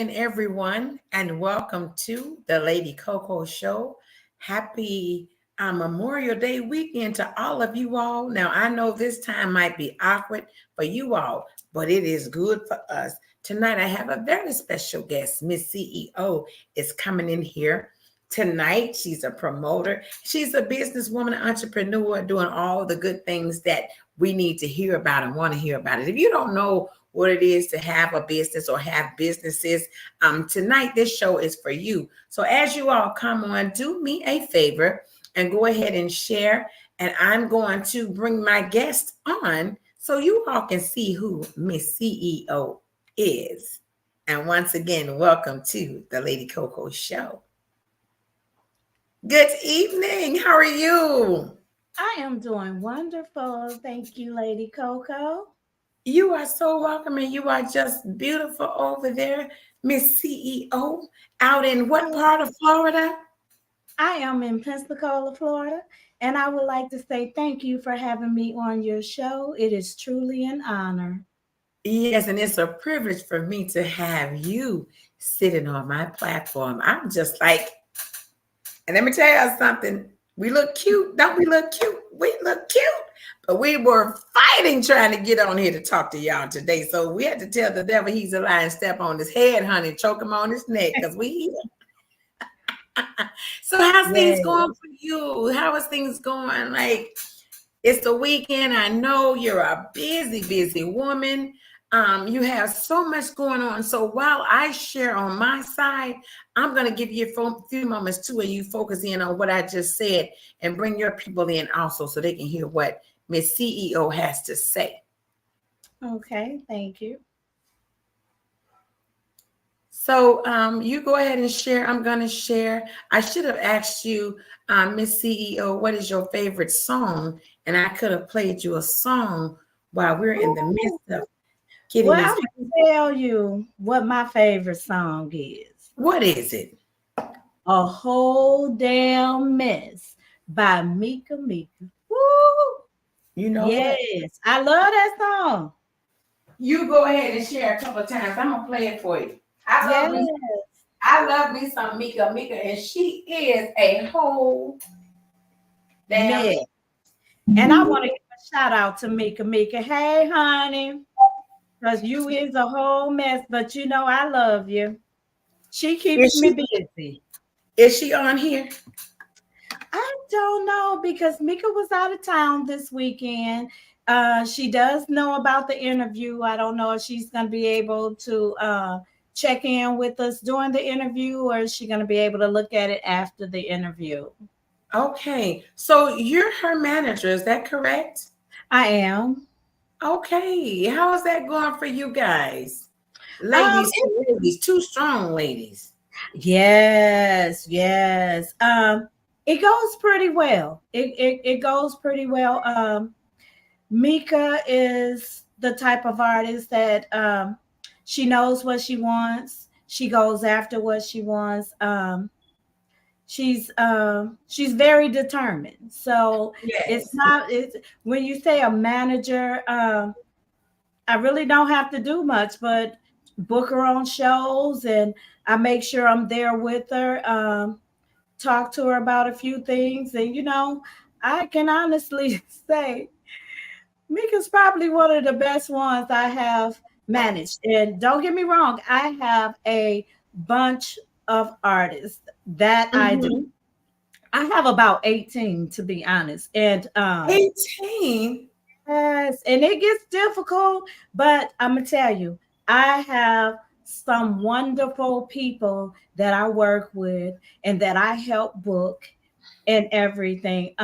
again, everyone, and welcome to the Lady CoCo Show. Happy Memorial Day weekend to all of you all. Now, I know this time might be awkward for you all, but it is good for us. Tonight, I have a very special guest. Miss CEO is coming in here tonight. She's a promoter. She's a businesswoman, entrepreneur, doing all the good things that we need to hear about and want to hear about it. If you don't know what it is to have a business or have businesses, tonight this show is for you. So as you all come on, do me a favor and go ahead and share. And I'm going to bring my guest on so you all can see who Miss CEO is. And once again, welcome to the Lady CoCo Show. Good evening. How are you? I am doing wonderful. Thank you, Lady CoCo. You are so welcome, and you are just beautiful over there, Miss CEO. Out in what part of Florida? I am in Pensacola, Florida, and I would like to say thank you for having me on your show. It is truly an honor. Yes, and it's a privilege for me to have you sitting on my platform. I'm just like, and let me tell you something. We look cute. Don't we look cute? We look cute. But we were fighting trying to get on here to talk to y'all today. So we had to tell the devil he's a lie and step on his head, honey, choke him on his neck because we here. So how's things going for you? How is things going? Like, it's the weekend. I know you're a busy woman. You have so much going on. So while I share on my side, I'm going to give you a few moments too, where you focus in on what I just said and bring your people in also so they can hear what Miss CEO has to say. Okay, thank you. So you go ahead and share. I'm going to share. I should have asked you, Miss CEO, what is your favorite song? And I could have played you a song while we're in the midst of getting Well, this. I'm going to tell you what my favorite song is. What is it? A Whole Damn Mess by Mika. Woo! You know yes, what? I love that song. You go ahead and share a couple of times. I'm gonna play it for you. Yes. I love me some Mika, and she is a whole damn mess. And I want to give a shout out to Mika. Hey, honey, because you is a whole mess, but you know I love you. She keeps me busy. Is she on here? I don't know because Mika was out of town this weekend. She does know about the interview. I don't know if she's going to be able to check in with us during the interview, or is she going to be able to look at it after the interview? Okay, so you're her manager, is that correct? I am. Okay, how is that going for you guys? Ladies, two strong ladies. Yes. It goes pretty well. It goes pretty well. Mika is the type of artist that she knows what she wants. She goes after what she wants. She's very determined. So it's when you say a manager, I really don't have to do much but book her on shows, and I make sure I'm there with her, talk to her about a few things. And I can honestly say Mika's probably one of the best ones I have managed. And don't get me wrong, I have a bunch of artists that I do. I have about 18, to be honest. And 18? Yes, and it gets difficult, but I'm gonna tell you, I have some wonderful people that I work with and that I help book and everything.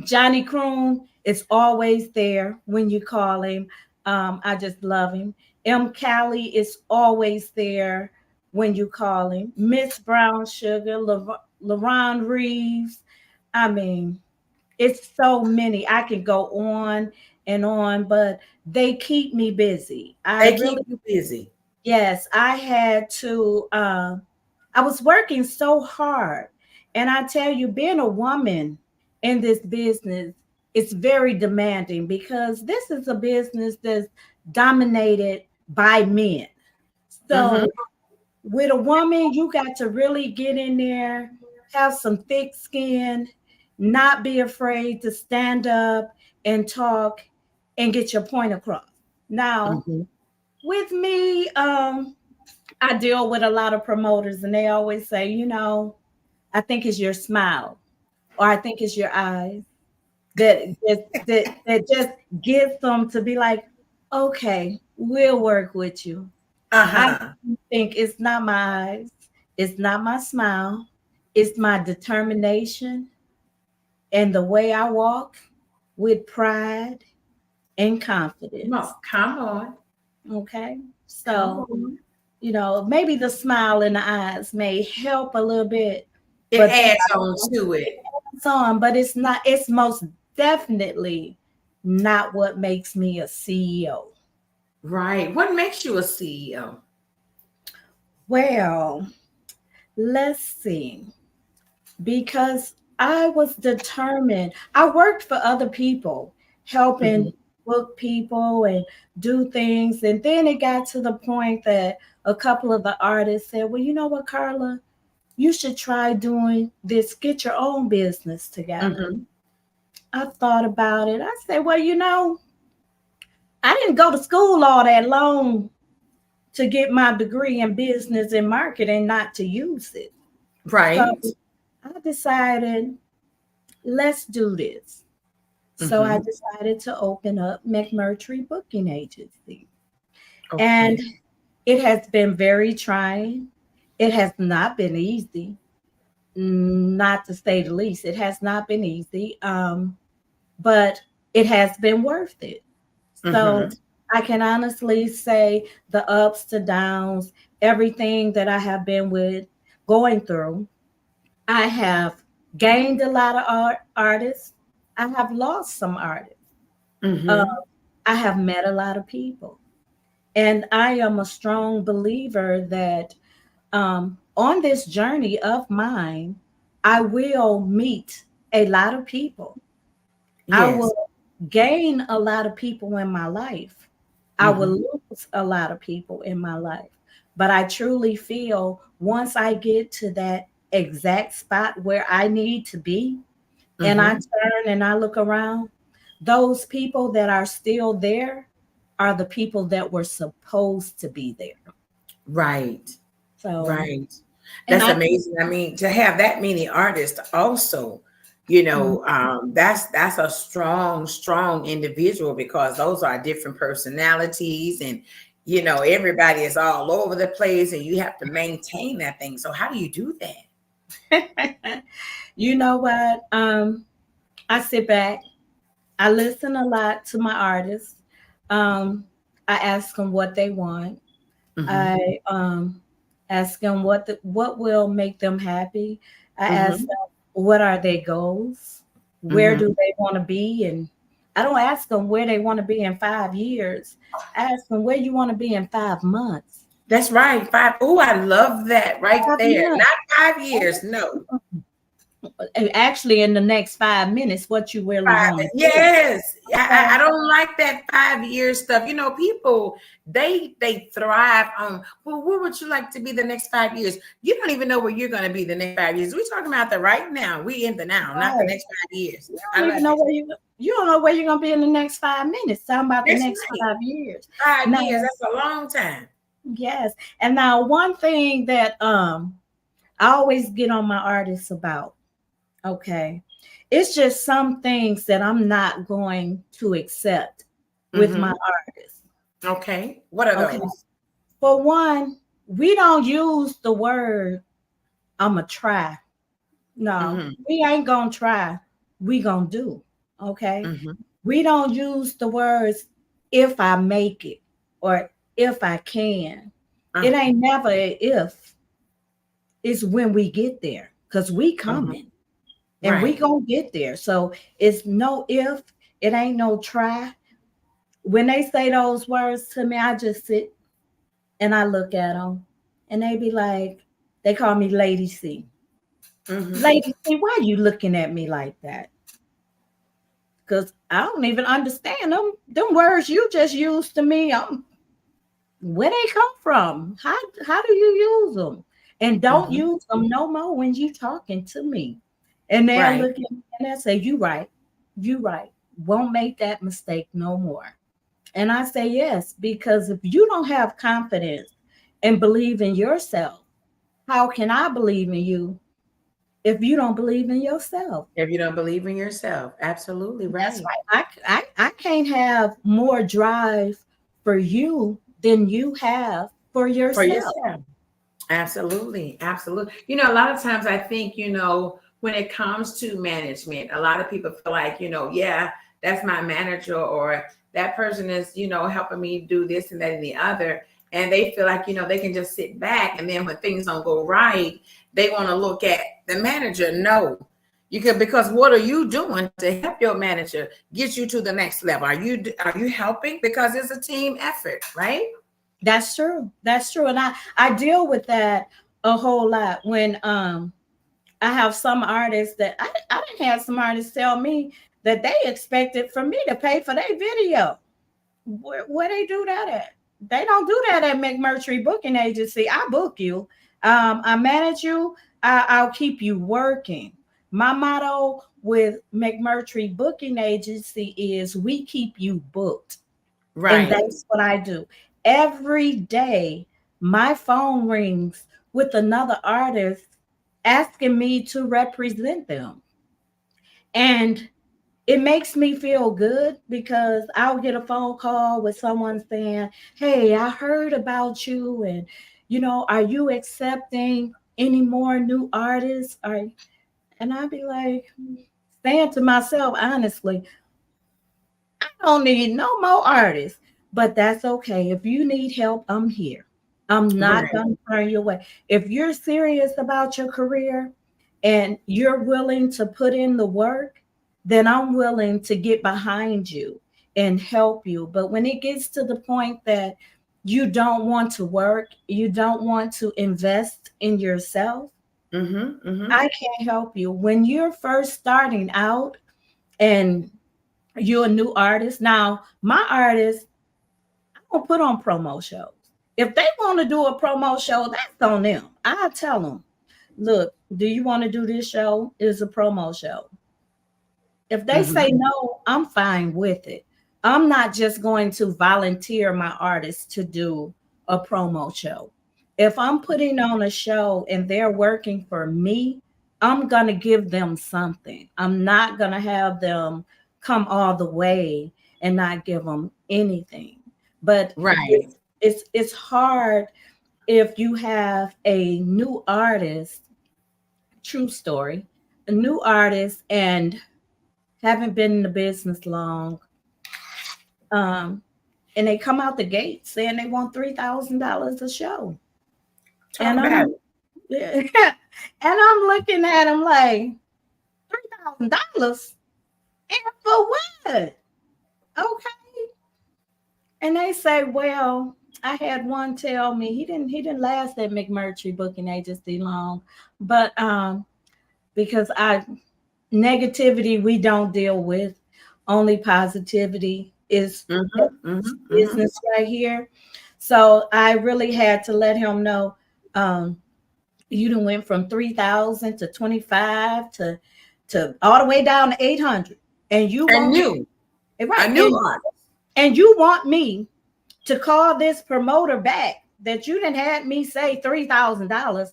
Johnny Croon is always there when you call him. I just love him. M. Callie is always there when you call him. Miss Brown Sugar, LaRon Reeves. I mean, it's so many. I can go on and on, but they keep me busy. Keep you busy. Yes, I had to. I was working so hard, and I tell you, being a woman in this business, it's very demanding because this is a business that's dominated by men. So with a woman, you got to really get in there, have some thick skin, not be afraid to stand up and talk and get your point across. Now, Mm-hmm. with me, I deal with a lot of promoters and they always say, I think it's your smile or I think it's your eyes that just gets them to be like, okay, we'll work with you. I Uh-huh. think it's not my eyes, it's not my smile, it's my determination and the way I walk with pride and Come on. confidence. Come on. Okay. Come So, on. maybe the smile in the eyes may help a little bit, It but then adds on to it it. adds on, but it's not, it's most definitely not what makes me a CEO. Right. What makes you a CEO? Well, let's see. Because I was determined. I worked for other people, Mm-hmm. helping book people and do things. And then it got to the point that a couple of the artists said, well, you know what, Carla, you should try doing this, get your own business together. Mm-hmm. I thought about it. I said, well, I didn't go to school all that long to get my degree in business and marketing, not to use it. So Right. I decided, let's do this. So I Mm-hmm. decided to open up McMurtry Booking Agency. And Okay. it has been very trying. It has not been easy, not to say the least. It has not been easy, but it has been worth it. So Mm-hmm. I can honestly say the ups, the downs, everything that I have been with going through, I have gained a lot of artists. I have lost some artists. Uh, Mm-hmm. I have met a lot of people. And I am a strong believer that on this journey of mine, I will meet a lot of people. I Yes. will gain a lot of people in my life. I will Mm-hmm. lose a lot of people in my life. But I truly feel once I get to that exact spot where I need to be, and I Mm-hmm. turn and I look around, those people that are still there are the people that were supposed to be there. Right. So, Right. and That's I think, amazing. I mean, to have that many artists also, mm, that's a strong, strong individual because those are different personalities and everybody is all over the place and you have to maintain that thing. So how do you do that? you know what? I sit back, I listen a lot to my artists. Um, I ask them what they want. Mm-hmm. I ask them what will make them happy. I ask Mm-hmm. them what are their goals, where Mm-hmm. do they want to be, and I don't ask them where they want to be in 5 years. I ask them where you want to be in 5 months. That's right. Five. Oh, I love that right 5 months. there. Not 5 years. No. Actually, in the next 5 minutes, what you really Five. want to do. Yes. I Okay. don't like that 5 year stuff. People they thrive on, well, where would you like to be the next 5 years? You don't even know where you're gonna be the next 5 years. We're talking about the right now. We in the now, not the Right. next 5 years. You I don't even love know it. you don't know where you're gonna be in the next 5 minutes. Talking about the That's next right. 5 years. 5 years, Now, that's a long time. yes. And now one thing that I always get on my artists about, okay, it's just some things that I'm not going to accept with my Mm-hmm. artists. Okay. What are Okay. those? For one, we don't use the word I'ma try. No, Mm-hmm. we ain't gonna try. We gonna do. Okay. Mm-hmm. We don't use the words if I make it or if I can. It Uh-huh. ain't never a if, it's when we get there. Cause we Uh-huh. coming and we Right. gonna get there. So it's no if, it ain't no try. When they say those words to me, I just sit and I look at them and they be like, they call me Lady C. Mm-hmm. Lady C, why are you looking at me like that? Because I don't even understand them. Them words you just used to me. where they come from? How do you use them? And don't Hmm. use them no more when you talking to me. And they'll Right. look at me and they'll say, you right, you right. Won't make that mistake no more. And I say yes, because if you don't have confidence and believe in yourself, how can I believe in you if you don't believe in yourself? If you don't believe in yourself, absolutely That's right. right. I can't have more drive for you than you have for For yourself. yourself. Absolutely. Absolutely. A lot of times I think, when it comes to management, a lot of people feel like, yeah, that's my manager, or that person is, helping me do this and that and the other. And they feel like, they can just sit back. And then when things don't go right, they want to look at the manager. No, you could, because what are you doing to help your manager get you to the next level? Are you helping? Because it's a team effort, right? That's true. That's true. And I deal with that a whole lot when I have some artists that I didn't have some artists tell me that they expected for me to pay for their video. Where they do that at? They don't do that at McMurtry Booking Agency. I book you, I manage you, I'll keep you working. My motto with McMurtry Booking Agency is we keep you booked. And Right. that's what I do. Every day, my phone rings with another artist asking me to represent them. And it makes me feel good because I'll get a phone call with someone saying, "Hey, I heard about you, and are you accepting any more new artists?" Or and I'd be like, saying to myself, honestly, I don't need no more artists, but that's okay. If you need help, I'm here. I'm not Right. going to turn you away. If you're serious about your career and you're willing to put in the work, then I'm willing to get behind you and help you. But when it gets to the point that you don't want to work, you don't want to invest in yourself, Mm-hmm. Mm-hmm. I can't help you. When you're first starting out and you're a new artist. Now, my artists, I don't put on promo shows. If they want to do a promo show, that's on them. I tell them, look, do you want to do this show? It's a promo show. If they Mm-hmm. say no, I'm fine with it. I'm not just going to volunteer my artists to do a promo show. If I'm putting on a show and they're working for me, I'm going to give them something. I'm not going to have them come all the way and not give them anything. But Right. it's hard if you have a new artist, true story, a new artist and haven't been in the business long, um, and they come out the gate saying they want $3,000 a show, Talk and about I'm it. and I'm looking at them like $3,000 and for what? Okay, and they say, well, I had one tell me he didn't last at McMurtry Booking Agency long, but because I negativity we don't deal with, only positivity is Mm-hmm. Mm-hmm. Mm-hmm. business right here. So I really had to let him know, um, you done went from 3,000 to 25 to all the way down to 800, and you And want me new, a right, new artist. and you want me to call this promoter back that you didn't had me say $3,000,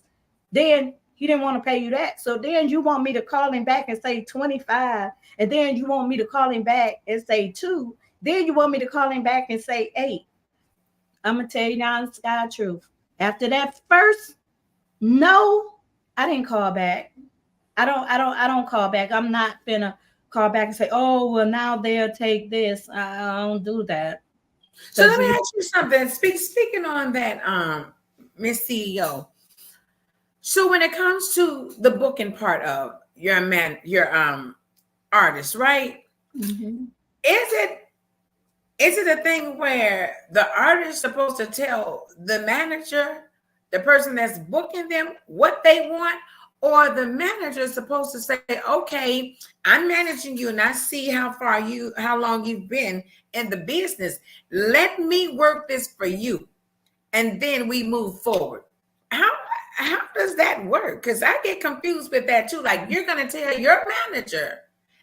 then he didn't want to pay you that. So then you want me to call him back and say 25, and then you want me to call him back and say two, then you want me to call him back and say eight. I'm gonna tell you now the sky truth. After that first no, I didn't call back. I don't call back. I'm not finna call back and say, oh well now they'll take this. I don't do that. So Because let me ask you something. Speaking on that, Miss CEO. So when it comes to the booking part of your artist, right? mhm. Is it a thing where the artist is supposed to tell the manager, the person that's booking them, what they want, or the manager is supposed to say, "Okay, I'm managing you, and I see how long you've been in the business. Let me work this for you." and then we move forward. How how does that work? Because I get confused with that too. Like you're gonna tell your manager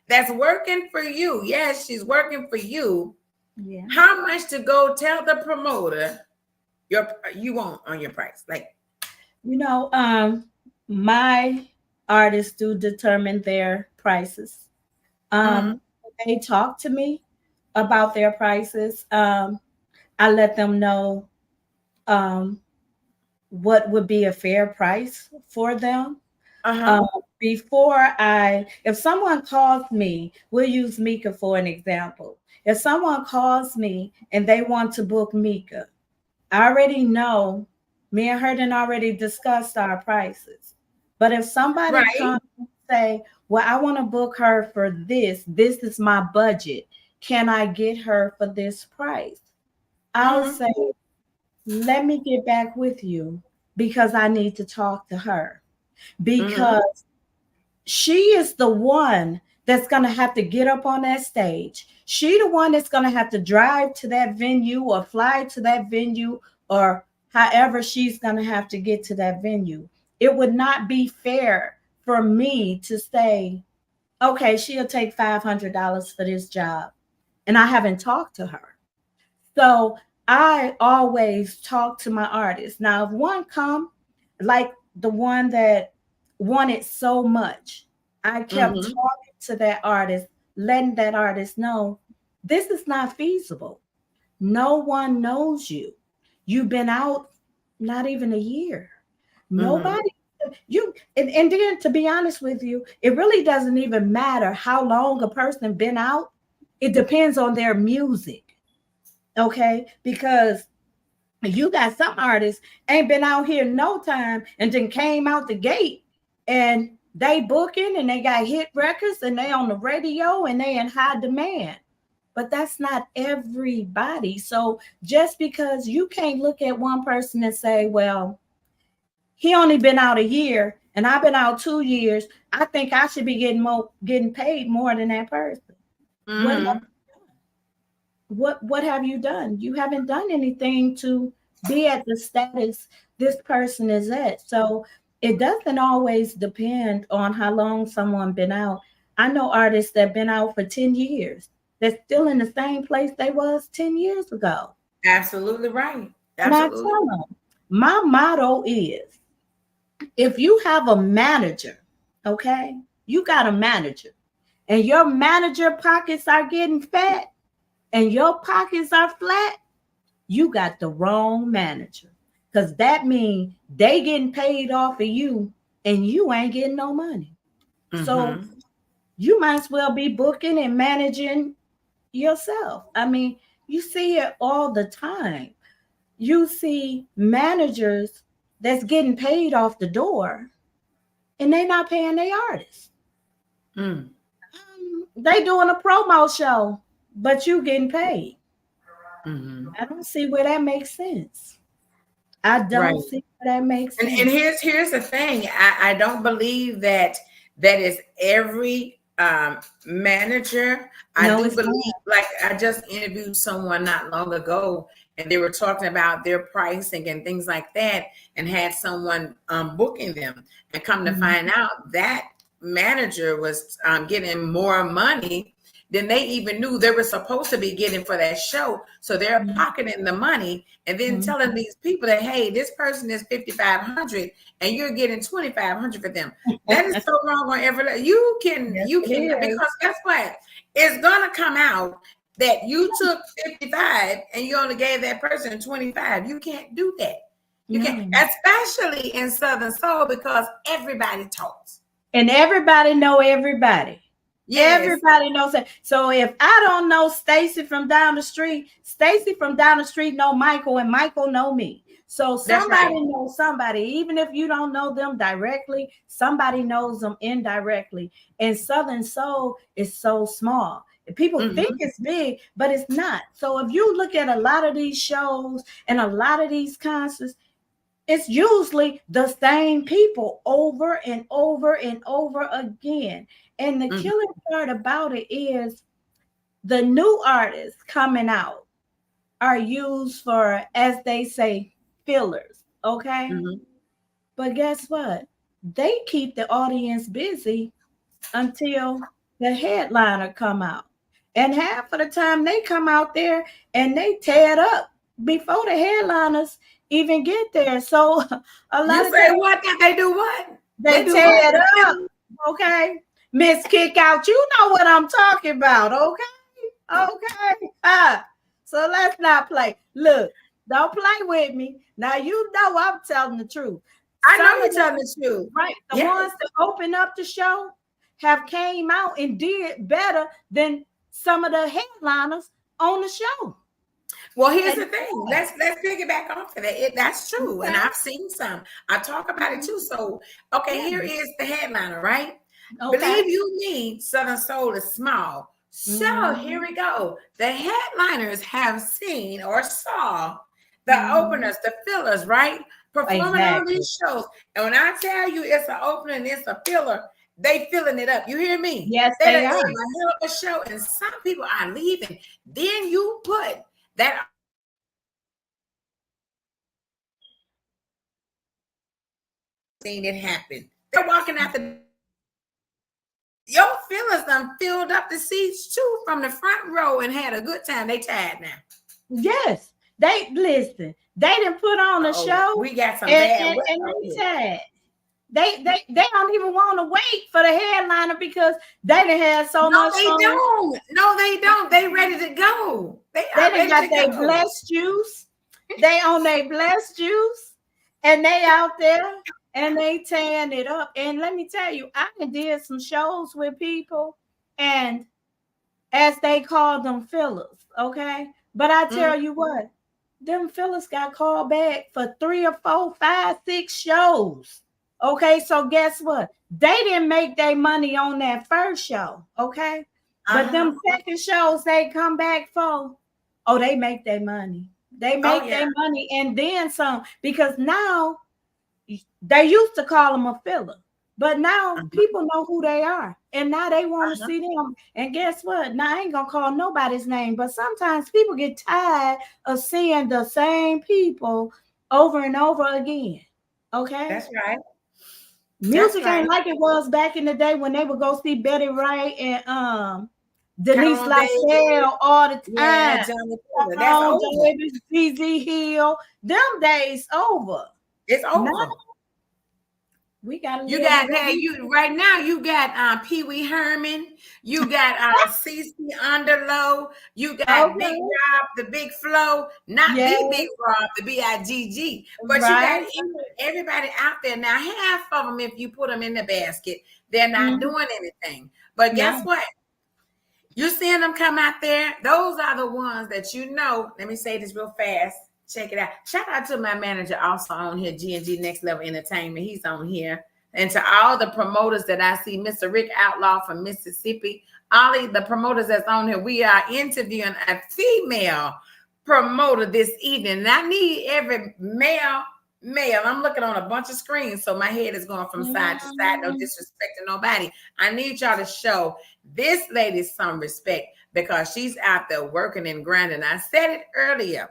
that's working for you, yes, she's working for you, Yeah. how much to go tell the promoter you want on your price. Like, You know, my artists do determine their prices. mm-hmm, They talk to me about their prices. I let them know um, what would be a fair price for them. uh-huh, Um, if someone calls me, we'll use Mika for an example. If someone calls me and they want to book Mika, I already know me and her done already discussed our prices. But if somebody right, comes and say, well, I want to book her for this is my budget. Can I get her for this price? I'll mm-hmm, say, let me get back with you because I need to talk to her. mm-hmm, Because she is the one that's going to have to get up on that stage. She the one that's going to have to drive to that venue or fly to that venue or however she's going to have to get to that venue. It would not be fair for me to say, okay, she'll take $500 for this job. And I haven't talked to her. So I always talk to my artists. Now, if one come, like the one that wanted so much, I kept mm-hmm, talking to that artist, letting that artist know this is not feasible. No one knows you. You've been out not even a year. mm-hmm, Nobody and then to be honest with you, it really doesn't even matter how long a person been out. It depends on their music. Okay, because you got some artists ain't been out here no time and then came out the gate and they booking and they got hit records and they on the radio and they in high demand. But that's not everybody. So just because you can't look at one person and say, well, he only been out a year and I've been out 2 years, I think I should be getting paid more than that person. What mm-hmm. what have you done? You haven't done anything to be at the status this person is at. So it doesn't always depend on how long someone been out. I know artists that been out for 10 years that's still in the same place they was 10 years ago. Absolutely right. And I Absolutely. tell them, my motto is if you have a manager, okay, you got a manager and your manager pockets are getting fat and your pockets are flat, you got the wrong manager. Because that means they getting paid off of you and you ain't getting no money. So Mm-hmm. you might as well be booking and managing yourself. I mean, you see it all the time. You see managers that's getting paid off the door and they not paying their artists. Mm. They doing a promo show, but you getting paid. Mm-hmm. I don't see where that makes sense. I Right. don't see where that makes And sense. here's the thing. I don't believe that is every manager. I No, do it's believe, not. like I just interviewed someone not long ago, and they were talking about their pricing and things like that, and had someone booking them, and come to Mhm, find out that manager was getting more money than they even knew they were supposed to be getting for that show. So they're mhm, pocketing the money and then telling mhm. these people that, hey, this person is 5,500 and you're getting 2,500 for them. That is so wrong on every level. Yes, You it can, is. because guess what? It's gonna come out that you took 55 and you only gave that person 25. You can't do that. You can't, No. especially in Southern Soul, because everybody talks. And everybody know everybody. Yes, Everybody knows that. So if I don't know Stacy from down the street, Stacy from down the street know Michael, and Michael know me. So that's right. somebody knows somebody, even if you don't know them directly, somebody knows them indirectly. And Southern Soul is so small. People think Mm-hmm. it's big, but it's not. So if you look at a lot of these shows and a lot of these concerts, it's usually the same people over and over and over again. And the Mm-hmm. killing part about it is the new artists coming out are used for, as they say, fillers, okay? Mm-hmm. But guess what? They keep the audience busy until the headliner come out. And half of the time they come out there and they tear it up before the headliners even get there. So a You lot of say times what? That they do what? they They do what? tear it up. Okay. Miss Kick Out, you know what I'm talking about. Okay. Okay. So let's not play. Look, don't play with me. Now you know I'm telling the truth. I know Some of you're the telling the truth. right, the Yeah. ones that open up the show have came out and did better than some of the headliners on the show. Well, here's And the thing. Let's piggyback off of that. That's true, and okay, I've seen some. I talk about it mhm, too. So, okay, yeah, here is the headliner, right? okay. Believe you me, Southern Soul is small. So here Hmm. we go. The headliners have seen or saw the Hmm. openers, the fillers, right? Performing on Exactly. these shows. And when I tell you it's an opener and it's a filler, they filling it up. You hear me? Yes, They done they gave are. a hell of a show, and some people are leaving. Then you put that seen it happen. They're walking out the your feelings done filled up the seats too from the front row and had a good time. They tired now. Yes, they listen. They didn't put on a Oh, show, we got some and bad and, weather and out they here. said they don't even want to wait for the headliner because they done had so No, much they fun. don't. No, they don't. They ready to go. They They are done ready got to their go. blessed juice. They on their blessed juice, and they out there and they tearing it up. And let me tell you, I did some shows with people, and as they call them fillers, okay? But I tell Mm, you what, them fillers got called back for 3 or 4, 5, 6 shows. Okay, so guess what? They didn't make their money on that first show, okay? But uh-huh. them second shows they come back for, oh, they make their money. They Oh make yeah. their money and then some because now they used to call them a filler, but now Uh-huh. people know who they are, and now they want to Uh-huh. see them. And guess what? Now I ain't gonna call nobody's name, but sometimes people get tired of seeing the same people over and over again. Okay, That's right. That's music right. ain't like it was back in the day when they would go see Betty Wright and Denise Count on David. LaSalle all the Yeah, time. Johnny Taylor. Come That's on, over. Davis, ZZ Hill. Them days over. It's Now over. we gotta You live the got way hey, we you right now. You got Pee Wee Herman. You got CC Underlow. You got Big okay. Rob, the Big Flow, not Yes, the Big Rob, the Bigg. But you got right. everybody out there now. Half of them, if you put them in the basket, they're not Mhm. doing anything. But guess No. what? You seeing them come out there. Those are the ones that you know. Let me say this real fast. Check it out. Shout out to my manager also on here, G&G Next Level Entertainment. He's on here. And to all the promoters that I see, Mr. Rick Outlaw from Mississippi, all of the promoters that's on here, we are interviewing a female promoter this evening. And I need every male. I'm looking on a bunch of screens, so my head is going from side to side. No Mhm. disrespecting nobody. I need y'all to show this lady some respect because she's out there working and grinding. I said it earlier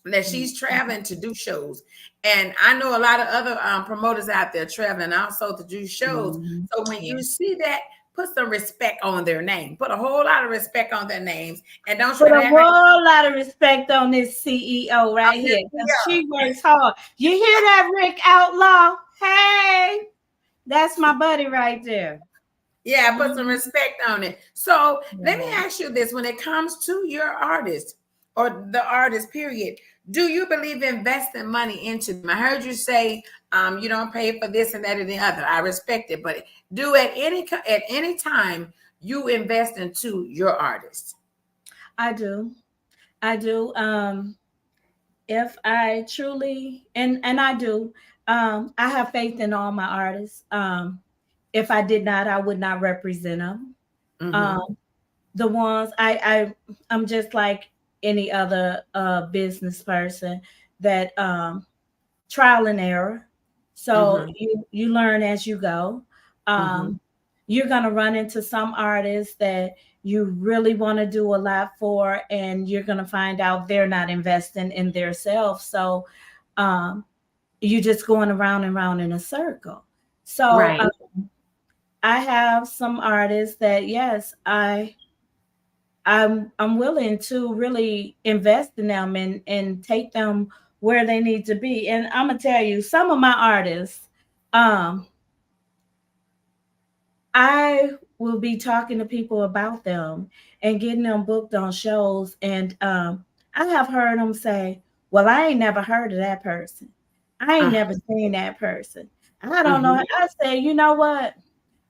that she's traveling to do shows. And I know a lot of other promoters out there traveling also to do shows. Mhm. So when Yeah. you see that, put some respect on their name. Put a whole lot of respect on their names. And don't try Put to a act like whole lot of respect on this CEO right I'm this here because CEO. she works hard. You hear that, Rick Outlaw? Hey, that's my buddy right there. Yeah, put some Mhm. respect on it. So let me Yeah. ask you this: when it comes to your artist or the artist, period, do you believe investing money into them? I heard you say you don't pay for this and that and the other. I respect it, but do at any time you invest into your artist? I do. I do. If I truly and I do, I have faith in all my artists. If I did not, I would not represent them. Mm-hmm. Um, the ones I'm just like any other business person that trial and error. So Mm-hmm. you learn as you go. Mm-hmm. Um, you're gonna run into some artists that you really want to do a lot for, and you're gonna find out they're not investing in themselves. So um, you're just going around and around in a circle. So Right. I have some artists that yes, I'm willing to really invest in them and take them where they need to be. And I'm gonna tell you, some of my artists, um, I will be talking to people about them and getting them booked on shows. And I have heard them say, "Well, I ain't never heard of that person. I ain't Uh, never seen that person. I don't know." mhm. I say, you know what?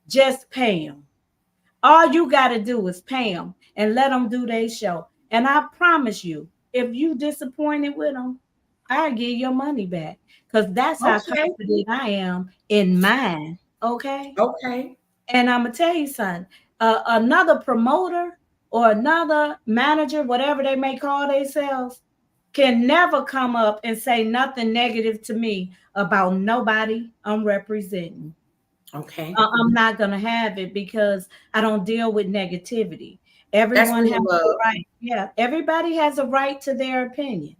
Just pay them. All you got to do is pay them and let them do their show. And I promise you, if you disappointed with them, I'll give your money back because that's how Okay. confident I am in mine. Okay. Okay. And I'm gonna tell you something. Another promoter or another manager, whatever they may call themselves, can never come up and say nothing negative to me about nobody I'm representing. Okay. I'm not gonna have it because I don't deal with negativity. That's Everyone real has a love. right. Yeah, everybody has a right to their opinion.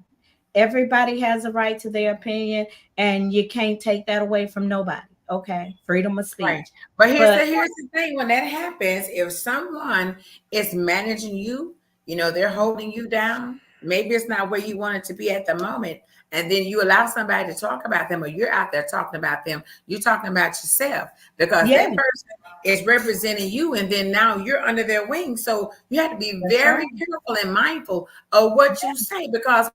Everybody has a right to their opinion, and you can't take that away from nobody. Okay, freedom of Right. speech. But But here's the thing, when that happens, if someone is managing you, they're holding you down, maybe it's not where you want it to be at the moment, and then you allow somebody to talk about them, or you're out there talking about them, you're talking about yourself, because yeah, that person is representing you, and then now you're under their wing. So you have to be that's very right. careful and mindful of what you say, because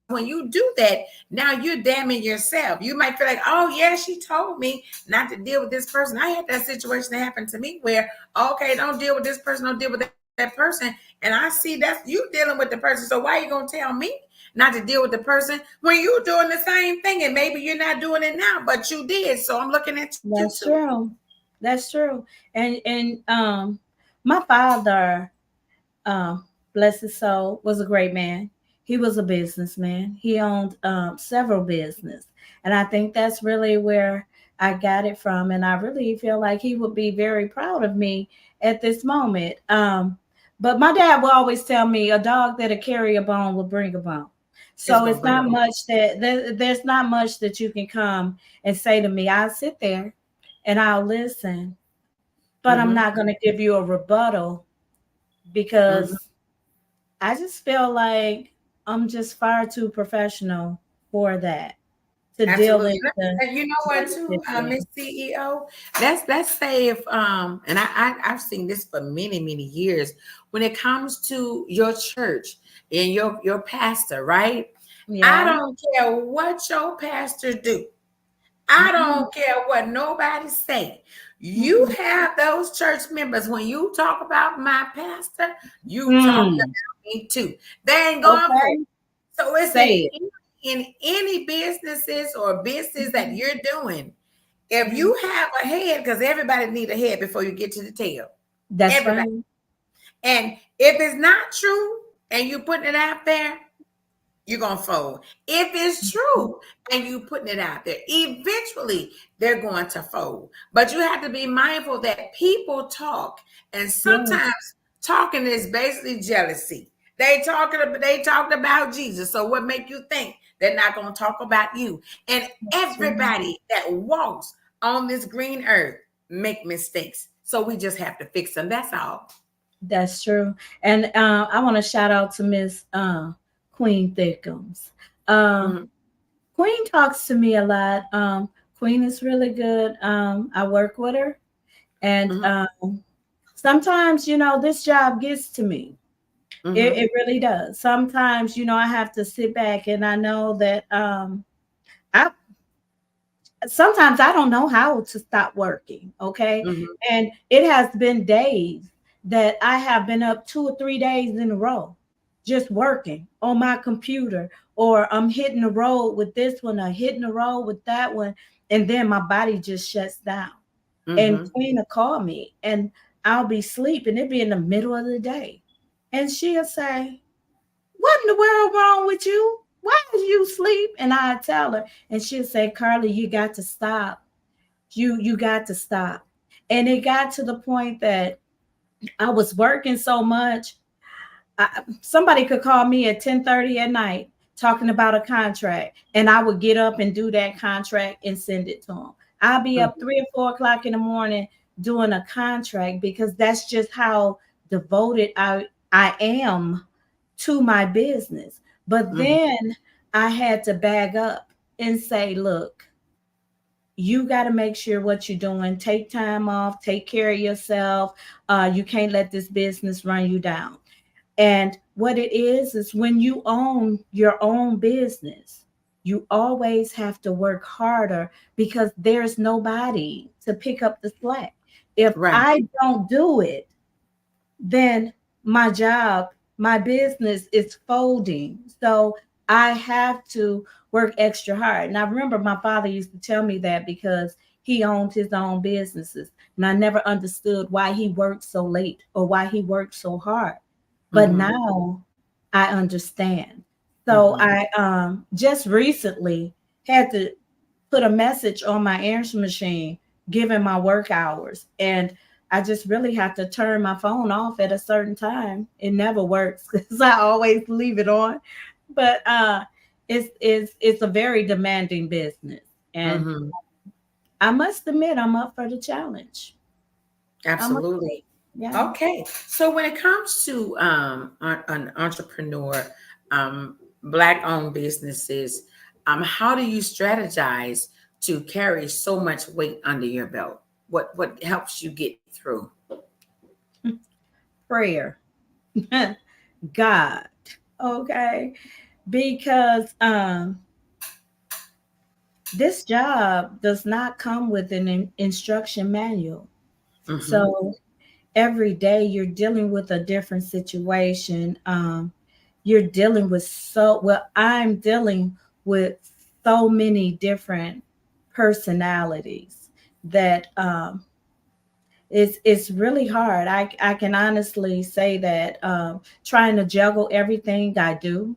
when you do that, now you're damning yourself. You might feel like, oh yeah, she told me not to deal with this person. I had that situation that happened to me where, okay, don't deal with this person, don't deal with that person. And I see that's you dealing with the person. So why are you gonna tell me not to deal with the person when you doing the same thing? And maybe you're not doing it now, but you did. So I'm looking at you too. That's true. That's true. And my father, bless his soul, was a great man. He was a businessman. He owned several business, and I think that's really where I got it from. And I really feel like he would be very proud of me at this moment. But my dad will always tell me, "A dog that'll carry a bone will bring a bone." It's So gonna it's bring not them. much there's not much that you can come and say to me. I'll sit there and I'll listen, but I'm Mm-hmm. not going to give you a rebuttal Mm-hmm. because I just feel like I'm just far too professional for that to deal Absolutely. with the And you know what negative too, Miss things. CEO? Let's say if and I've seen this for many, many years. When it comes to your church and your pastor, right? I Yeah. don't care what your pastor do. I Mm-mm, don't care what nobody say. You mm-mm. have those church members. When you talk about my pastor, you talking Mm. about me too. They ain't going for it. Okay. So it's Say it. in any businesses or business that Mhm, you're doing. If mhm. you have a head, because everybody need a head before you get to the tail. That's Everybody. right. And if it's not true and you putting it out there, you're gonna fold. If it's Mhm. true and you putting it out there, eventually they're going to fold. But you have to be mindful that people talk, and Yes, sometimes talking is basically jealousy. They talked about Jesus. So what make you think they're not gonna talk about you? And that's right. everybody that walks on this green earth make mistakes. So we just have to fix them. That's all. That's true. And I want to shout out to Miss Queen Thickums. Uh, Mhm, Queen talks to me a lot. Queen is really good. I work with her, and mhm, sometimes, this job gets to me. It, mhm, it really does. Sometimes, I have to sit back and I know that I sometimes I don't know how to stop working. Okay. mhm, And it has been days that I have been up 2 or 3 days in a row just working on my computer, or I'm hitting the road with this one, or hitting the road with that one. And then my body just shuts down. And mhm. Queen will call me and I'll be sleeping. It'll be in the middle of the day. And she'll say, "What in the world wrong with you? Why did you sleep?" And I tell her, and she'll say, "Carly, you got to stop. You got to stop." And it got to the point that I was working so much. Somebody could call me at 10:30 at night. talking about a contract, and I would get up and do that contract and send it to them. I'll be up Mhm. 3 or 4 o'clock in the morning doing a contract because that's just how devoted I am to my business. But Mhm. then I had to bag up and say, look, you got to make sure what you're doing. Take time off, take care of yourself. You can't let this business run you down. And what it is when you own your own business, you always have to work harder because there's nobody to pick up the slack. If Right. I don't do it, then my job, my business is folding. So I have to work extra hard. And I remember my father used to tell me that because he owned his own businesses. And I never understood why he worked so late or why he worked so hard. But Mhm. now I understand. So Mhm. I just recently had to put a message on my answer machine given my work hours. And I just really have to turn my phone off at a certain time. It never works because I always leave it on. But it's a very demanding business. And Mhm. I must admit I'm up for the challenge. I'm a Absolutely. yeah. Okay. So when it comes to an entrepreneur, black owned businesses, how do you strategize to carry so much weight under your belt? What helps you get through? Prayer. God. Okay. Because this job does not come with an instruction manual. Mm-hmm. So every day you're dealing with a different situation. You're dealing with I'm dealing with so many different personalities that it's really hard. I can honestly say that trying to juggle everything I do.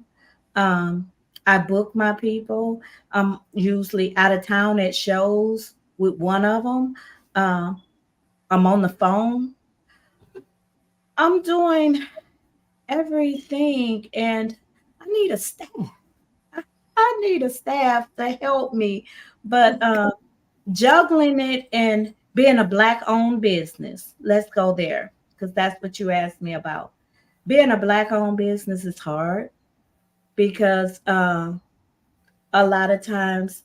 Um, I book my people. I'm usually out of town at shows with one of them. Um, I'm on the phone. I'm doing everything, and I need a staff. I need a staff to help me. But juggling it and being a black owned business, let's go there because that's what you asked me about. Being a black owned business is hard because a lot of times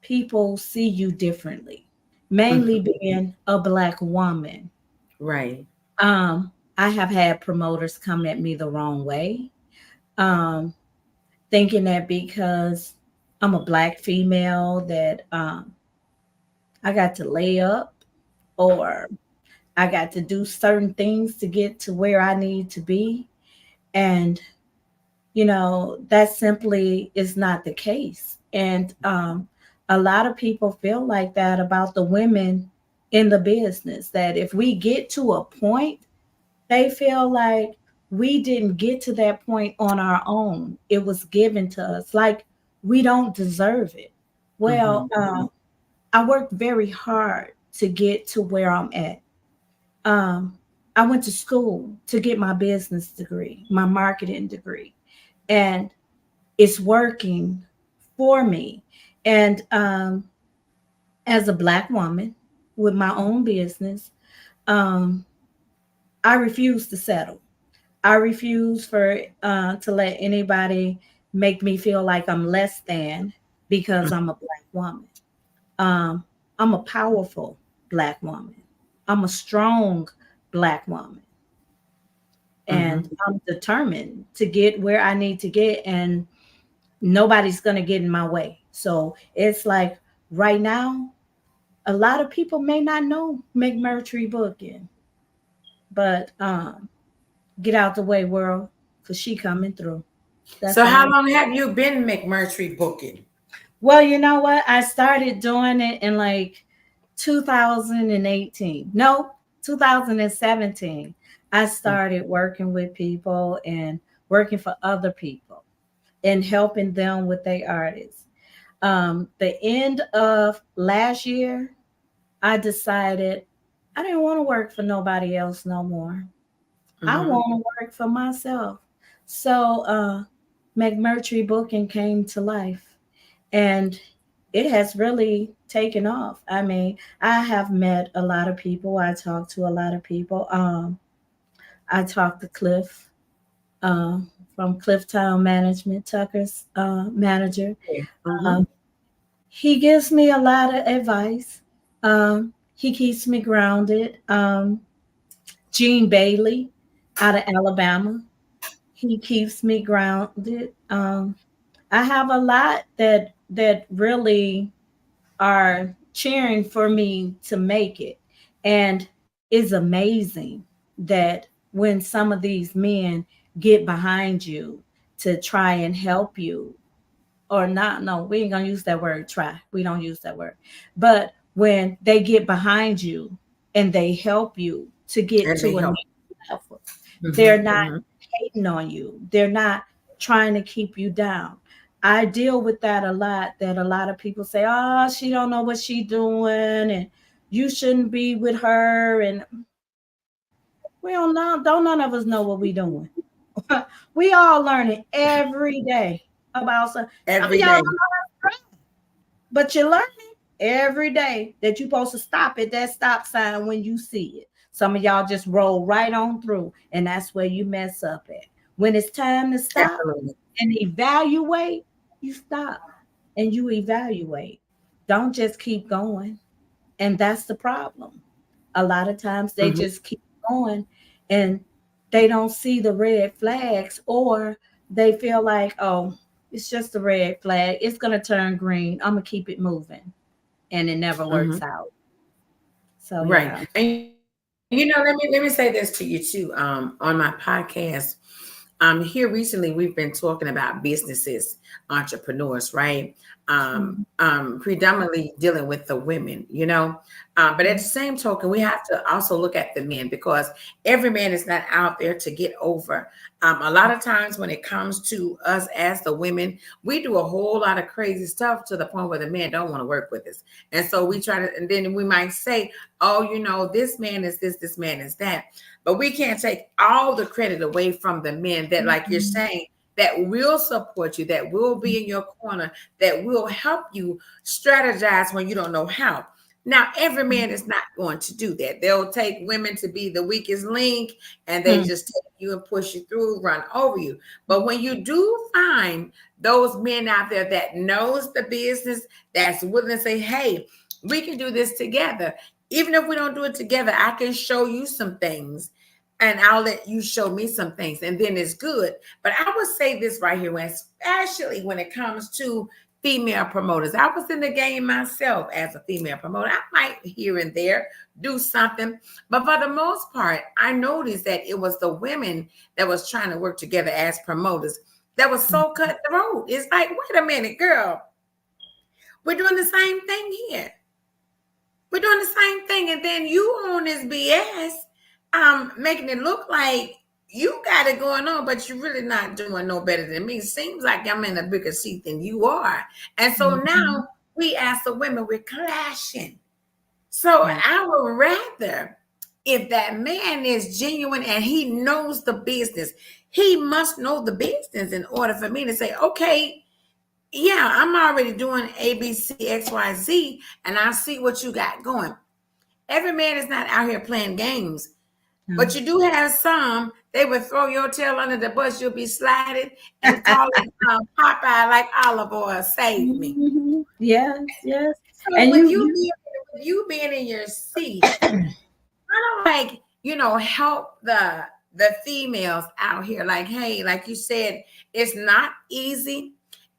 people see you differently, mainly Mm-hmm. being a black woman. Right. I have had promoters come at me the wrong way, um, thinking that because I'm a black female that I got to lay up or I got to do certain things to get to where I need to be. And, that simply is not the case. And a lot of people feel like that about the women in the business, that if we get to a point, they feel like we didn't get to that point on our own. It was given to us, like we don't deserve it. Mm-hmm. Well, I worked very hard to get to where I'm at. Um, I went to school to get my business degree, my marketing degree, and it's working for me. And as a black woman with my own business, um, I refuse to settle. I refuse for to let anybody make me feel like I'm less than because I'm a black woman. Um, I'm a powerful black woman. I'm a strong black woman, and Mm-hmm. I'm determined to get where I need to get, and nobody's gonna get in my way. So it's like right now, a lot of people may not know McMurtry booking, but get out the way, world, cause she coming through. That's So how all. long have you been McMurtry booking? Well, you know what? I started doing it in like 2018. No, 2017. I started working with people and working for other people and helping them with their artists. The end of last year, I decided I didn't want to work for nobody else no more. I Mm-hmm. want to work for myself. So McMurtry booking came to life, and it has really taken off. I mean, I have met a lot of people. I talked to a lot of people. I talked to Cliff uh, from Clifftown Management, Tucker's manager. Mm-hmm. Um, he gives me a lot of advice. He keeps me grounded. Gene Bailey out of Alabama, he keeps me grounded. I have a lot that really are cheering for me to make it. And it's amazing that when some of these men get behind you to try and help you, or not, no, we ain't gonna use that word try. We don't use that word. But when they get behind you and they help you to get And they to a help. next level, Mm-hmm. they're not Mm-hmm. hating on you. They're not trying to keep you down. I deal with that a lot. That a lot of people say, "Oh, she don't know what she doing, and you shouldn't be with her." And we don't know. Don't none of us know what we doing. We all learning every day about some of Every y'all day. don't know how to drive, but you're learning every day that you're supposed to stop at that stop sign when you see it. Some of y'all just roll right on through, and that's where you mess up at. When it's time to stop Absolutely. and evaluate, you stop and you evaluate. Don't just keep going. And that's the problem. A lot of times they Mm-hmm. just keep going and they don't see the red flags, or they feel like, oh, it's just a red flag. It's going to turn green. I'm going to keep it moving. And it never works Mm-hmm. out. So, Right. yeah. And let me say this to you too. On my podcast, here recently we've been talking about businesses, entrepreneurs, right? Mhm. Predominantly dealing with the women, but at the same token, we have to also look at the men, because every man is not out there to get over. A lot of times when it comes to us as the women, we do a whole lot of crazy stuff to the point where the men don't want to work with us. And so we try to, and then we might say, oh, this man is this man is that. But we can't take all the credit away from the men that, like you're Mhm. saying, that will support you, that will be in your corner, that will help you strategize when you don't know how. Now, every man is not going to do that. They'll take women to be the weakest link, and they Mhm. just take you and push you through, run over you. But when you do find those men out there that knows the business, that's willing to say, hey, we can do this together. Even if we don't do it together, I can show you some things and I'll let you show me some things, and then it's good. But I would say this right here, especially when it comes to female promoters. I was in the game myself as a female promoter. I might here and there do something, but for the most part, I noticed that it was the women that was trying to work together as promoters that was so cutthroat. It's like, wait a minute, girl, we're doing the same thing here. We're doing the same thing, and then you on this BS, making it look like you got it going on, but you're really not doing no better than me. Seems like I'm in a bigger seat than you are, and so Mhm. now we as the women we're clashing. So Yeah. I would rather, if that man is genuine and he knows the business, he must know the business in order for me to say, okay, yeah, I'm already doing A, B, C, X, Y, Z, and I see what you got going. Every man is not out here playing games, No. but you do have some. They would throw your tail under the bus. You'll be sliding and calling Popeye like olive oil, save me. Mhm. Yes, yes. So And with you, you you, being with you being in your seat, like help the females out here, like, hey, like you said, it's not easy.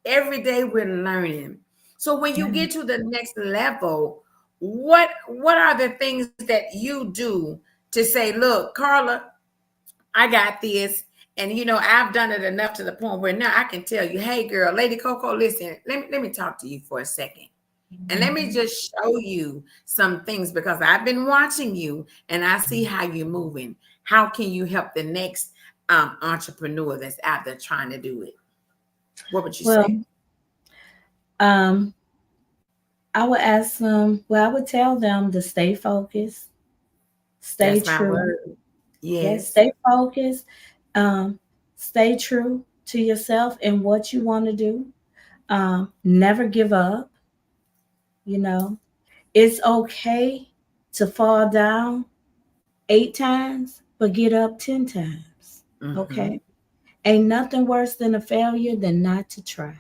Every day we're learning. So when you yeah. get to the next level, what are the things that you do to say, look, Carla, I got this, and I've done it enough to the point where now I can tell you, hey girl, Lady Coco, listen, let me talk to you for a second. And let me Mhm. just show you some things, because I've been watching you and I see how you're moving. How can you help the next entrepreneur that's out there trying to do it? What would you Well, say? um, I would ask them, well, I would tell them to stay focused, stay That's my true. word. Yes, Yes. stay focused, um, stay true. to yourself and what you want to do. Never give up. You know, it's okay to fall down 8 times, but get up 10 times. Mm-hmm. Okay. Ain't nothing worse than a failure than not to try.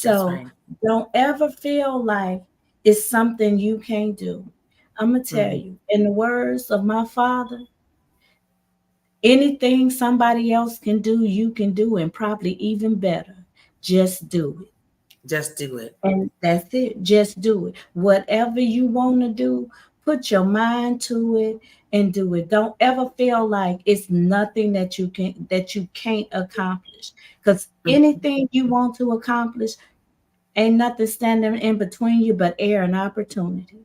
That's So right. don't ever feel like it's something you can't do. I'm going to tell Mm-hmm. you, in the words of my father, anything somebody else can do, you can do, and probably even better. Just do it. Just do it. And that's it. Just do it. Whatever you want to do, put your mind to it and do it. Don't ever feel like it's nothing that you can't accomplish. Because Mm-hmm. anything you want to accomplish, ain't nothing standing in between you but air and opportunity.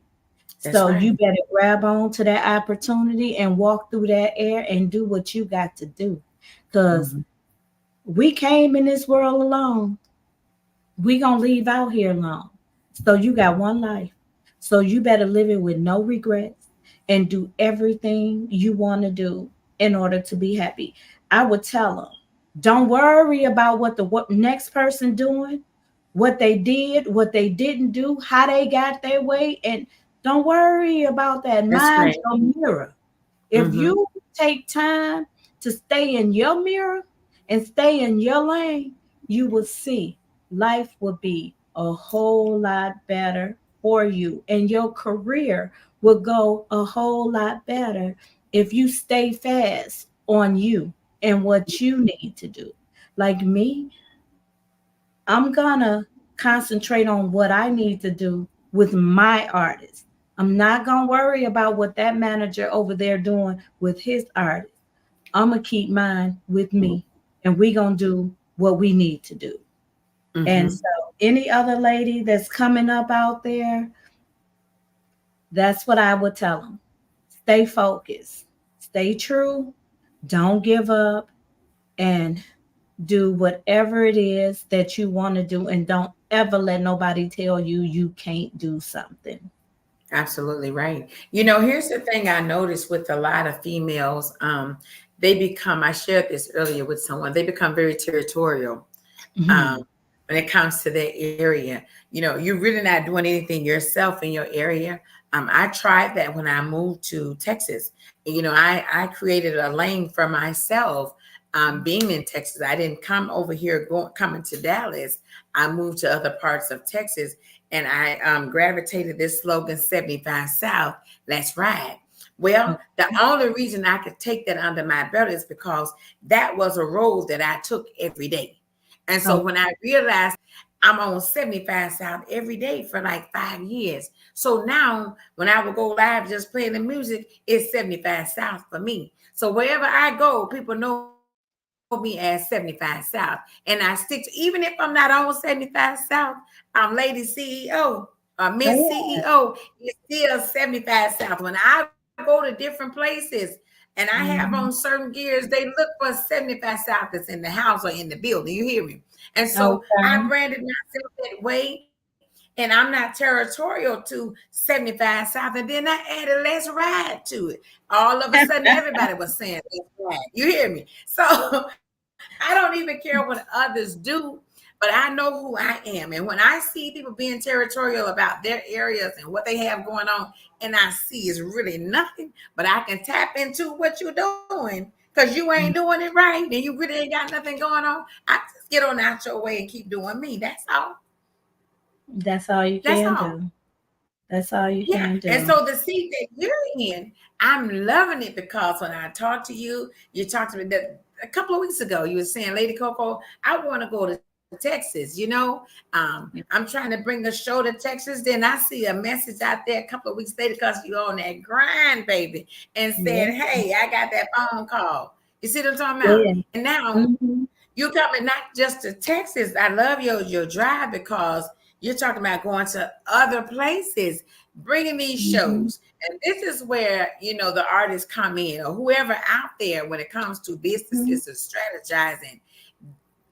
That's So you right. better grab on to that opportunity and walk through that air and do what you got to do. Because Mm-hmm. we came in this world alone, we gonna leave out here alone. So you got one life. So you better live it with no regrets and do everything you want to do in order to be happy. I would tell them, don't worry about what the next person doing, what they did, what they didn't do, how they got their way, and don't worry about that. That's Mind right. your mirror. If Mm-hmm. you take time to stay in your mirror and stay in your lane, you will see life will be a whole lot better for you, and your career will go a whole lot better if you stay fast on you and what you need to do. Like me, I'm gonna concentrate on what I need to do with my artist. I'm not gonna worry about what that manager over there doing with his artist. I'm gonna keep mine with me, and we gonna do what we need to do. And Mm-hmm. so, any other lady that's coming up out there, that's what I would tell them. Stay focused, stay true, don't give up, and do whatever it is that you want to do, and don't ever let nobody tell you you can't do something. Absolutely right. Here's the thing I noticed with a lot of females. They become, I shared this earlier with someone, they become very territorial um, Mhm. when it comes to their area. You're really not doing anything yourself in your area. I tried that when I moved to Texas. I created a lane for myself. Being in Texas, I didn't come over here coming to Dallas. I moved to other parts of Texas, and I gravitated this slogan 75 South, let's ride. Well, the Okay. only reason I could take that under my belt is because that was a road that I took every day. And so Okay. when I realized I'm on 75 South every day for like 5 years. So now when I would go live just playing the music, it's 75 South for me. So wherever I go, people know me as 75 South. And I stick to, even if I'm not on 75 South, Lady CEO, Miss Oh, CEO, yeah. it's still 75 South. When I go to different places and I have on certain Mhm. gears, they look for 75 South that's in the house or in the building. You hear me? And so I branded Okay. myself that way. And I'm not territorial to 75 South. And then I added let's ride to it. All of a sudden, everybody was saying let's ride. You hear me? So I don't even care what others do, but I know who I am. And when I see people being territorial about their areas and what they have going on, and I see is really nothing, but I can tap into what you're doing because you ain't doing it right and you really ain't got nothing going on. I just get on out your way and keep doing me. That's all. That's all you That's all. can do. That's all you Yeah. can And do. so the seat that you're in, I'm loving it because when I talk to you, you talked to me that a couple of weeks ago, you were saying, Lady Coco, I want to go to Texas. I'm trying to bring a show to Texas. Then I see a message out there a couple of weeks later because you're on that grind, baby, and Yeah. said, hey, I got that phone call. You see what I'm talking about? Yeah. And now Mhm. you coming not just to Texas. I love your drive because you're talking about going to other places, bringing these Mhm. shows. And this is where, the artists come in or whoever out there when it comes to Mhm. businesses or strategizing.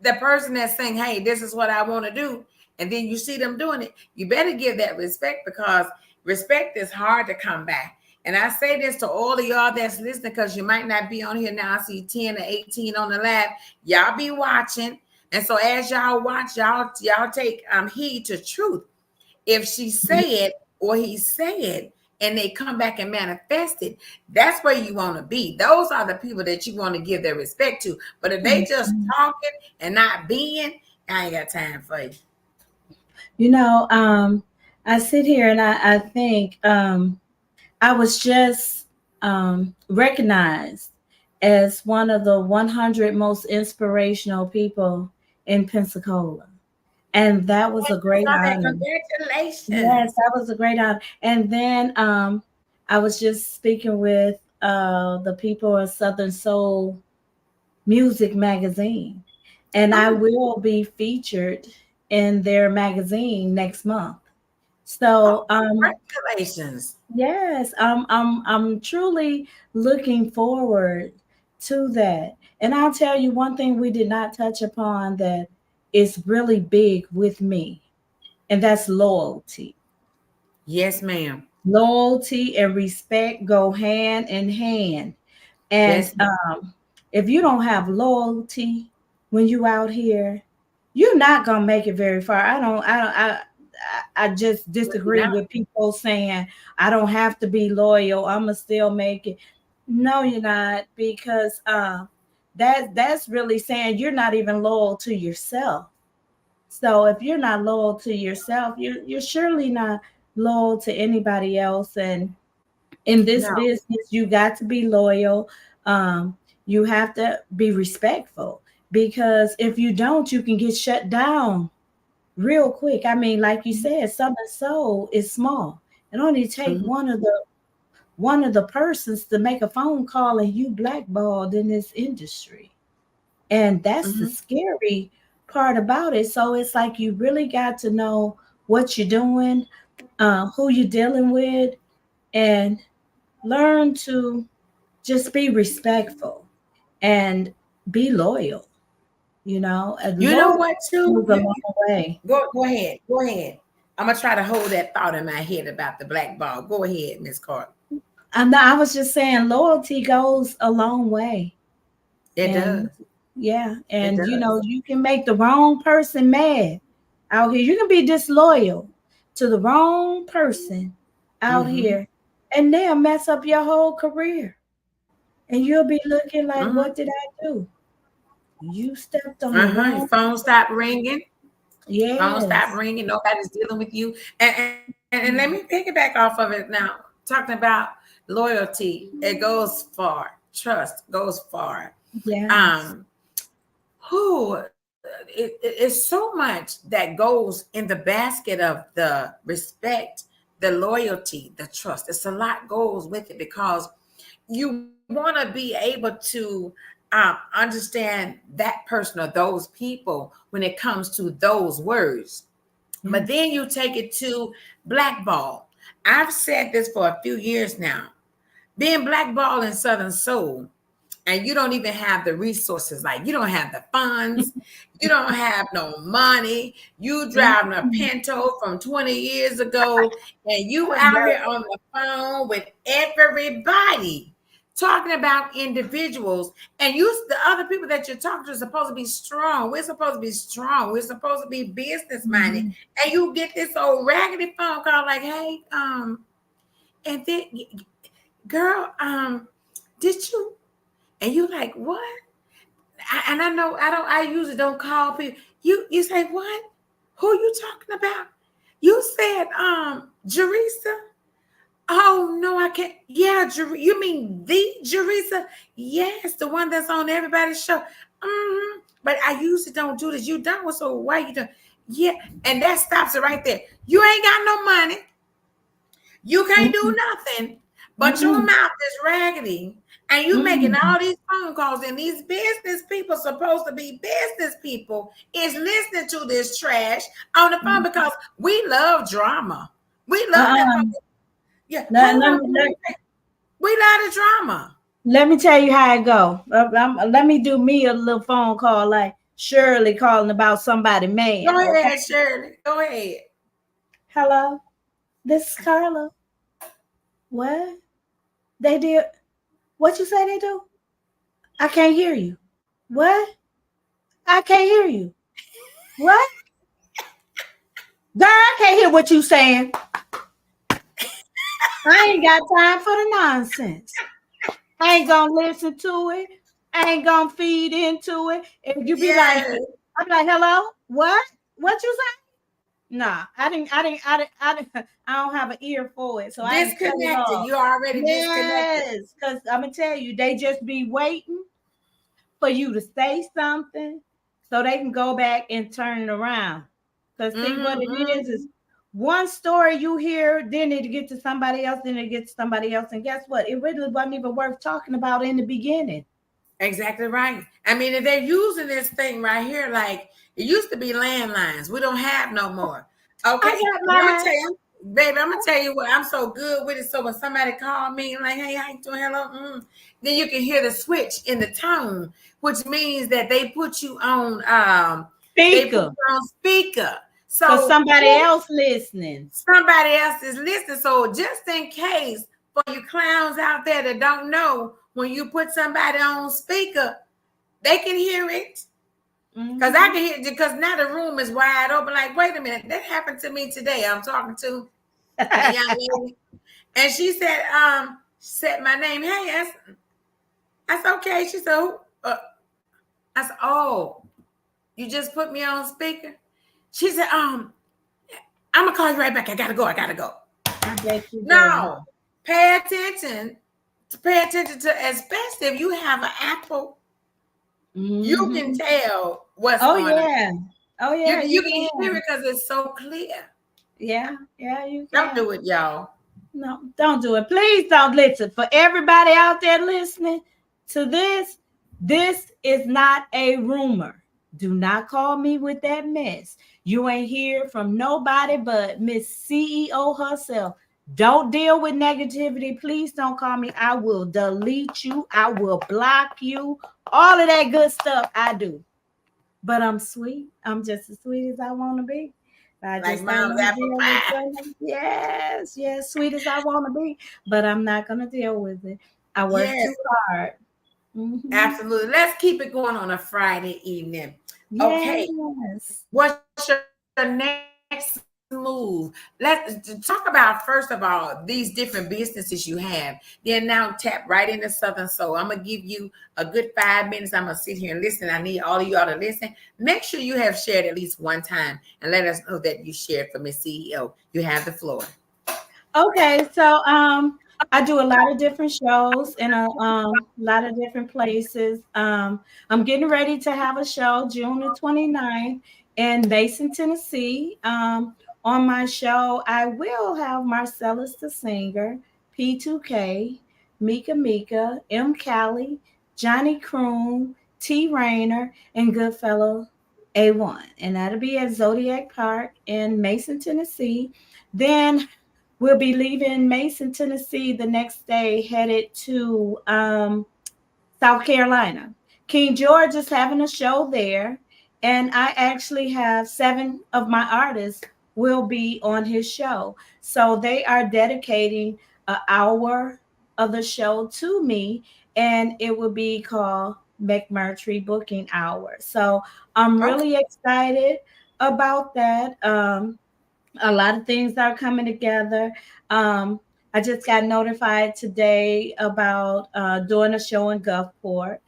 The person that's saying, hey, this is what I want to do. And then you see them doing it. You better give that respect because respect is hard to come by. And I say this to all of y'all that's listening because you might not be on here now. I see 10 or 18 on the lab. Y'all be watching. And so as y'all watch, y'all take heed to truth. If she said or he said and they come back and manifest it, that's where you want to be. Those are the people that you want to give their respect to. But if they just talking and not being, I ain't got time for you. You know, I sit here and I think I was just recognized as one of the 100 most inspirational people in Pensacola. And that was a I great saw that. honor. Yes, Congratulations. that was a great honor. And then I was just speaking with the people of Southern Soul Music Magazine, and I Oh, will be featured in their magazine next month. oh, So congratulations. yes, I'm truly looking forward to that. And I'll tell you one thing we did not touch upon that is really big with me, and that's loyalty. Yes, ma'am. Loyalty and respect go hand in hand. And Yes, ma'am. if you don't have loyalty when you out here, you're not gonna make it very far. I just disagree Now, with people saying I don't have to be loyal. I'ma still make it. No, you're not, because that's really saying you're not even loyal to yourself. So if you're not loyal to yourself, you're surely not loyal to anybody else. And in this no. business, you got to be loyal. You have to be respectful, because if you don't, you can get shut down real quick. I mean, like you said, Southern Soul is small. It only take Mhm, one of the persons to make a phone call and you blackballed in this industry. And that's the mhm. scary part about it. So it's like you really got to know what you're doing, who you're dealing with, and learn to just be respectful and be loyal. And You know loyalty what, too? goes a long way. Go ahead. Go ahead. I'm gonna try to hold that thought in my head about the black ball. Go ahead, Miss Carter. I was just saying, loyalty goes a long way. It And does. yeah, It and does. you can make the wrong person mad out here. You can be disloyal to the wrong person out Mm-hmm. here, and they'll mess up your whole career. And you'll be looking like, Mm-hmm. what did I do? You stepped on the Uh-huh. Your wrong. phone stopped ringing. Phone stopped Yes. ringing. Nobody's dealing with you. And let me piggyback off of it now. Talking about loyalty, it goes far. Trust goes far. Yes. Um, who it's so much that goes in the basket of the respect, the loyalty, the trust. It's a lot goes with it because you want to be able to understand that person or those people when it comes to those words. Yeah. But then you take it to blackball. I've said this for a few years now. Being blackballed in Southern Soul, and you don't even have the resources, like you don't have the funds, you don't have no money, you driving a Mhm. Pinto from 20 years ago, and you out here on the phone with everybody talking about individuals, and you, the other people that you're talking to are supposed to be strong. We're supposed to be strong, we're supposed to be business minded, Mhm. and you get this old raggedy phone call like, hey, and then, girl, did you, and you like, what? And I know I usually don't call people. You say what? Who you talking about? You said Jerisa? Oh no, I can't. Yeah, you mean the Jerisa? Yes, the one that's on everybody's show. But I usually don't do this. You don't. So why you doing? Yeah, and that stops it right there. You ain't got no money. You can't do Mhm. nothing, but your Mhm. mouth is raggedy, and you making Mhm. all these phone calls, and these business people supposed to be business people is listening to this trash on the phone Mhm. because we love drama. We love that. Uh-uh. Yeah, Let, hold let on. me let, We love the drama. let me tell you how it go. Let me do me a little phone call like Shirley calling about somebody Go man. Okay. ahead, Shirley. Go ahead. Hello, this is Carla. What? They did what you say they do? I can't hear you. What? I can't hear you. What? Girl, I can't hear what you saying. I ain't got time for the nonsense. I ain't gonna listen to it. I ain't gonna feed into it. If you be like, Yes. I'm like, hello, what? What you say? Nah, I didn't. I don't have an ear for it, so I had to cut it Disconnected. off. You're already disconnected. Yes, because I'm gonna tell you, they just be waiting for you to say something so they can go back and turn it around. Because see what it is Mm-hmm. one story you hear, then it get to somebody else, then it gets to somebody else. And guess what? It really wasn't even worth talking about in the beginning. Exactly right. I mean, if they're using this thing right here, like it used to be landlines. We don't have no more. I Okay. got But I'm gonna mine. tell you, baby, I'm gonna tell you what, I'm so good with it. So when somebody call me like, hey, how you doing? Hello, then you can hear the switch in the tone, which means that they put Speaker. you on speaker. Because So somebody else listening. somebody else is listening. So just in case for you clowns out there that don't know, when you put somebody on speaker, they can hear it. Because I Mm-hmm. can hear, because now the room is wide open. Like, wait a minute, that happened to me today. I'm talking to a young lady, and she said my name. Hey, that's okay. She said, I said, oh, you just put me on speaker. She said, I'm gonna call you right back. I gotta go. I gotta go. I bet you do. No, pay attention. Pay attention to, especially if you have an Apple, you can Mm-hmm. tell what's Oh on it. yeah. Oh You yeah, can, you you can hear can. it because it's so clear. Yeah, yeah, you Don't can. do it, y'all. No, don't do it. Please don't listen. For everybody out there listening to this is not a rumor. Do not call me with that mess. You ain't hear from nobody but Miss CEO herself. Don't deal with negativity. Please don't call me. I will delete you. I will block you. All of that good stuff I do. But I'm sweet. I'm just as sweet as I want to be. I Like just don't mom's want to apple deal with pie. them. Yes, yes, sweet as I want to be, but I'm not going to deal with it. I work Yes, too hard. Hmm. absolutely. Let's keep it going on a Friday evening. Okay. Yes. What's your next move? Let's talk about, first of all, these different businesses you have. Then now tap right into Southern Soul. I'm gonna give you a good 5 minutes. I'm gonna sit here and listen. I need all of y'all to listen. Make sure you have shared at least one time and let us know that you shared for Miss CEO. You have the floor. Okay, so I do a lot of different shows in a lot of different places. I'm getting ready to have a show June the 29th in Mason, Tennessee. On my show, I will have Marcellus the singer, P2K, Mika Mika, M. Callie, Johnny Croon, T. Rayner, and Goodfellow A1. And that'll be at Zodiac Park in Mason, Tennessee. Then we'll be leaving Mason, Tennessee the next day, headed to South Carolina. King George is having a show there, and I actually have 7 of my artists will be on his show. So they are dedicating an hour of the show to me, and it will be called McMurtry Booking Hour. So I'm Okay. really excited about that. A lot of things are coming together. Um, I just got notified today about doing a show in Gulfport.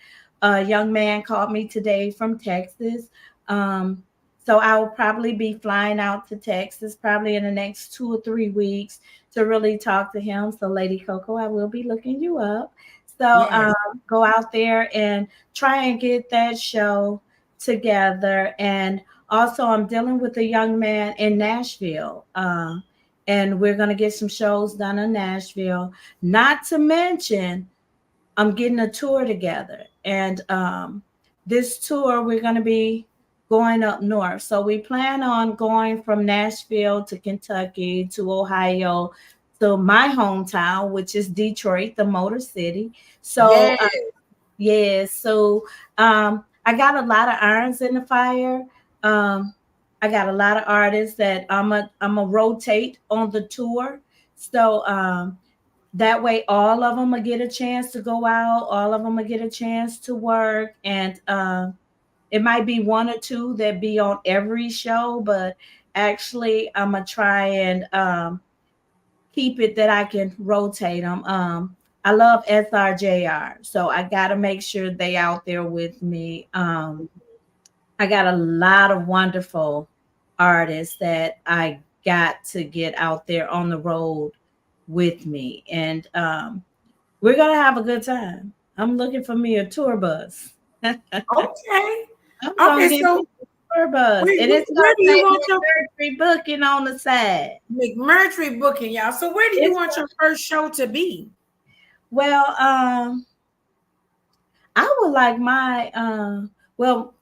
A young man called me today from Texas. Um, so I will probably be flying out to Texas probably in the next 2 or 3 weeks to really talk to him. So, Lady Coco, I will be looking you up. So, Yes. go out there and try and get that show together. And also, I'm dealing with a young man in Nashville, and we're going to get some shows done in Nashville. Not to mention, I'm getting a tour together, and this tour we're going to be going up north. So we plan on going from Nashville to Kentucky to Ohio to my hometown, which is Detroit, the Motor City. So Yes. yeah, so I got a lot of irons in the fire. Um, I got a lot of artists that I'm a rotate on the tour. So That way, all of them will get a chance to go out. All of them will get a chance to work, and it might be one or two that be on every show, but actually, I'm gonna try and keep it that I can rotate them. I love SRJR, so I gotta make sure they out there with me. I got a lot of wonderful artists that I got to get out there on the road with me, and we're gonna have a good time. I'm looking for me a tour bus. I'm Okay. gonna Okay, get so me a tour bus, and it's where gonna do you say want Miss your Mercury booking on the side. McMurtry booking, y'all? So where do you It's want your first show to be? well, I would like my well,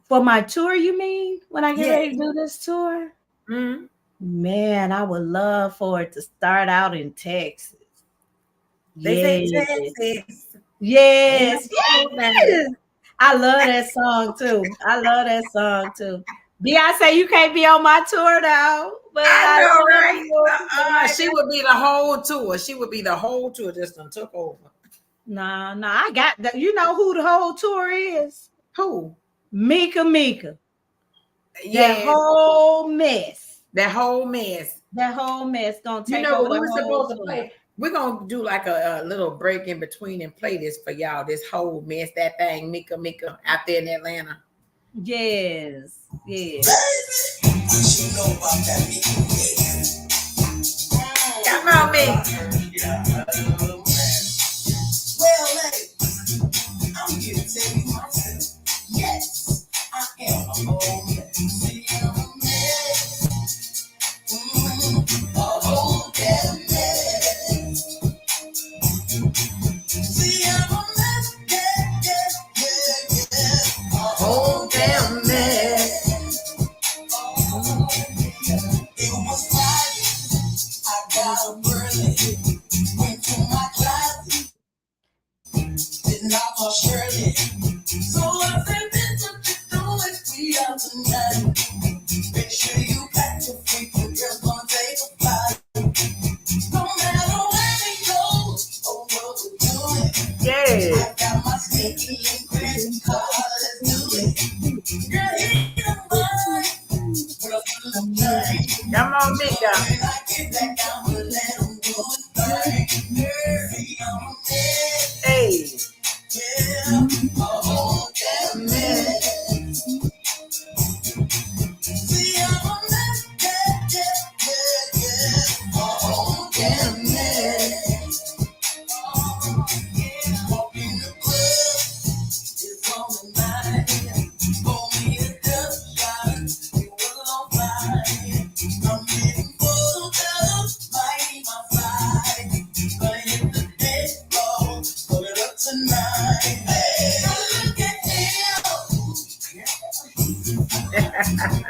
for my tour. You mean when I get Yes. ready to do this tour? Mm-hmm. Man, I would love for it to start out in Texas. They say Yes, Texas. Ain't yes, nothing cold down there. yes. I love that song too. I love that song too. Beyonce, you can't be on my tour now, but I I know, love right? you. She would be the whole tour. She would be the whole tour. Just done took over. Nah, nah, I got that. You know who the whole tour is? Who? Mika Mika. That Yes, whole mess. that whole mess. That whole mess gonna You take know over what we the were whole supposed to tour. play? We're gonna do like a little break in between and play this for y'all. This whole mess, that thing, Mika Mika, out there in Atlanta. Yes, yes. Baby, what you know about that Mika Mika? Come on, Mika. Well, hey, I'm here to tell you myself. Yes, I am a whole mess. See, I'm a mess. A whole damn mess. See, I'm a mess. Yeah, yeah, yeah, yeah. A whole damn mess. Oh, it was Friday. I got up early. Went to my closet. Did not call Shirley. So I said, bitch, what you doing? We out tonight. Make sure you pack your feet. We're gonna take a flight. No matter where we go or what we're doing. Yeah. I got my sneaky link credit card. Let's do it. Girl, he don't mind. But I'm feeling thing. Come on, Mika. When I get back, I'ma let him do his thing. Hey. Yeah. Oh, yeah, man. See, I'm a mess. Yeah, yeah, yeah, yeah. Oh, yeah, man. Oh, yeah. Walk in the club. It's on the night. Pour me a cup shot. It was on fire. I'm getting full up. Might be my side. But if the dead roll, pull it up tonight. Hey, look at him.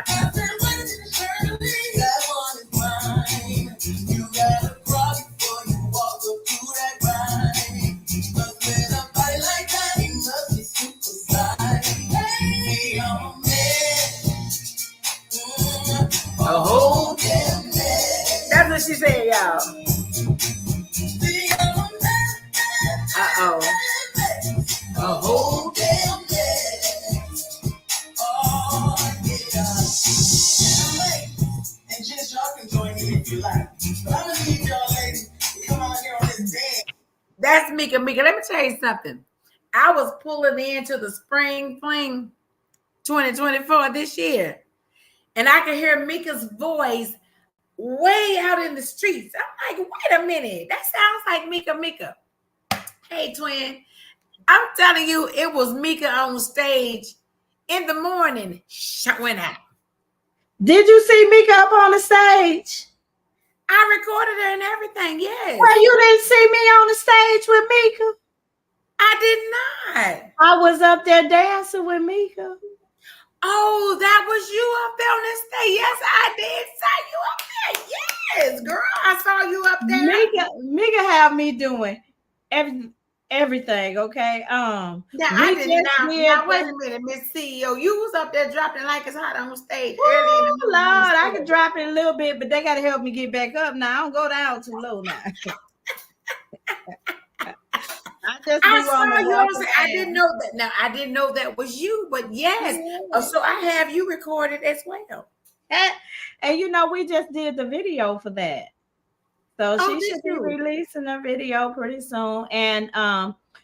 After winning Shirley, that one is mine. You got a problem before you walk up to that grind. But with a body like that, he must be super size. Hey, I'm a man. A whole damn man. That's what she said, y'all. See, I'm a man. Uh-oh. A whole damn man. Oh, yeah. And just y'all can join me if you like. But I'm gonna need y'all ladies to come out here on this dance. That's Mika Mika. Let me tell you something. I was pulling into the spring fling 2024 this year, and I could hear Mika's voice way out in the streets. I'm like, wait a minute, that sounds like Mika Mika. Hey, twin, I'm telling you, it was Mika on stage in the morning. Shut went out. Did you see Mika up on the stage? I recorded her and everything, yes. Well, you didn't see me on the stage with Mika. I did not. I was up there dancing with Mika. Oh, that was you up there on this stage. Yes, I did see you up there. Yes, girl, I saw you up there. Mika have me doing everything, okay? Now, I did not. Now, wait a minute, Miss CEO. You was up there dropping like it's hot on stage early in the morning. Lord, I can drop it a little bit, but they got to help me get back up now. I don't go down too low now. I just I be wanting saw to walk yours. I didn't around. know that. Now I didn't know that was you, but yes. Oh, Yeah. so I have you recorded as well. And we just did the video for that. So Oh, she did should be you? releasing a video pretty soon. And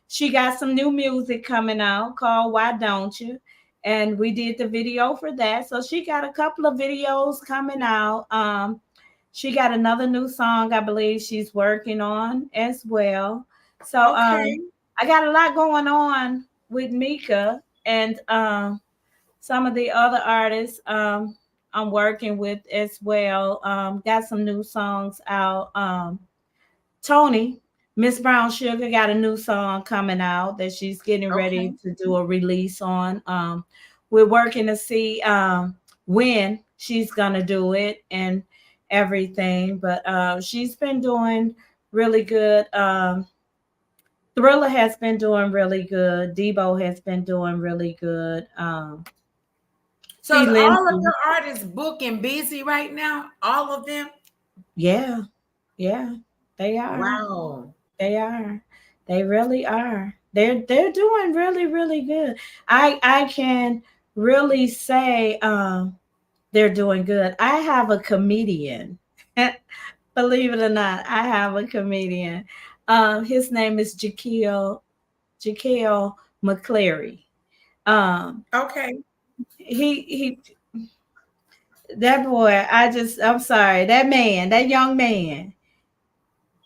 she got some new music coming out called Why Don't You? And we did the video for that. So she got a couple of videos coming out. She got another new song, I believe she's working on as well. So Okay. I got a lot going on with Mika and some of the other artists I'm working with as well. Got some new songs out. Tony, Miss Brown Sugar got a new song coming out that she's getting ready Okay. to do a release on. We're working to see when she's gonna do it and everything, but she's been doing really good. Thriller has been doing really good. Debo has been doing really good. So C. is all of Lindsay, your artists booking busy right now? All of them? yeah, yeah, they are. Wow. They are. They really are. They're doing really really good. I can really say they're doing good. I have a comedian. Believe it or not, I have a comedian. His name is Jaquil McCleary. Um, Okay. he that boy. I'm sorry. That young man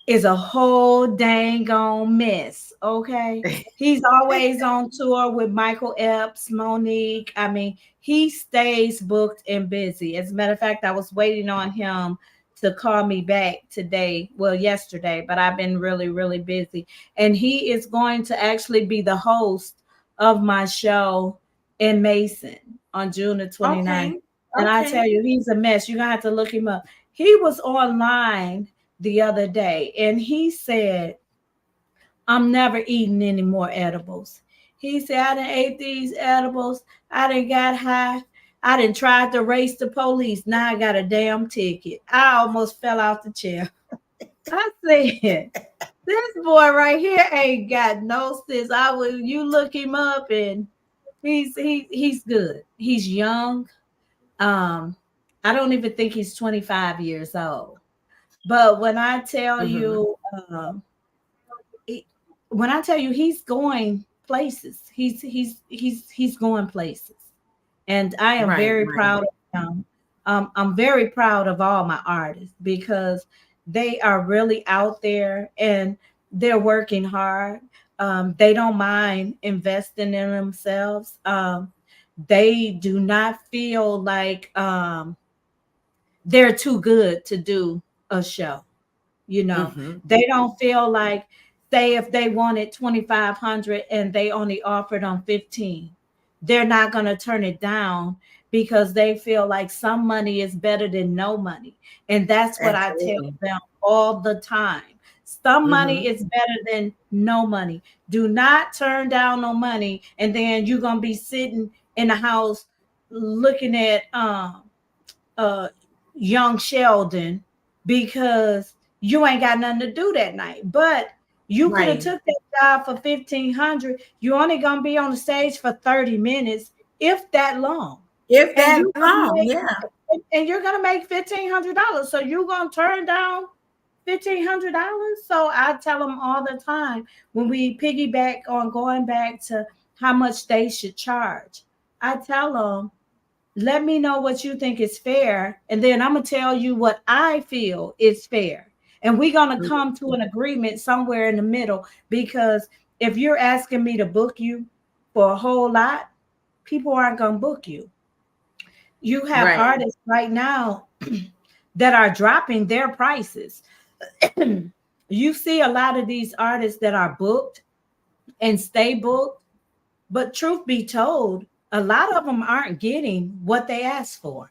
is a whole dang on mess. Okay. He's always on tour with Michael Epps, Monique. I mean, he stays booked and busy. As a matter of fact, I was waiting on him to call me back today, well, yesterday, but I've been really, really busy. And he is going to actually be the host of my show in Mason on June the 29th. Okay. And I tell Okay. you, he's a mess. You're going to have to look him up. He was online the other day and he said, I'm never eating any more edibles. He said, I done ate these edibles. I done got high. I done tried to race the police. Now I got a damn ticket. I almost fell off the chair. I said, this boy right here ain't got no sense. You look him up and he's good. He's young. Um, I don't even think he's 25 years old. But Mm-hmm. he- when I tell you he's going places, he's going places, and I am Right. very Right. proud of him. I'm very proud of all my artists because they are really out there and they're working hard. They don't mind investing in themselves. They do not feel like they're too good to do a show. Mm-hmm. They don't feel like, say if they wanted 2,500 and they only offered on 15, they're not going to turn it down because they feel like some money is better than no money. And that's what I tell Absolutely. them all the time. Some money Mm-hmm. is better than no money. Do not turn down no money and then you're going to be sitting in the house looking at uh young Sheldon because you ain't got nothing to do that night. But you could have Right. took that job for 1,500. You only gonna be on the stage for 30 minutes, if that long. If And that you gonna long, make yeah. and you're gonna make $1,500. So you gonna turn down $1,500. So I tell them all the time when we piggyback on going back to how much they should charge. I tell them, let me know what you think is fair, and then I'm gonna tell you what I feel is fair. And we're gonna come to an agreement somewhere in the middle because if you're asking me to book you for a whole lot, people aren't gonna book you. You have Right. artists right now that are dropping their prices. You see a lot of these artists that are booked and stay booked, but truth be told, a lot of them aren't getting what they asked for.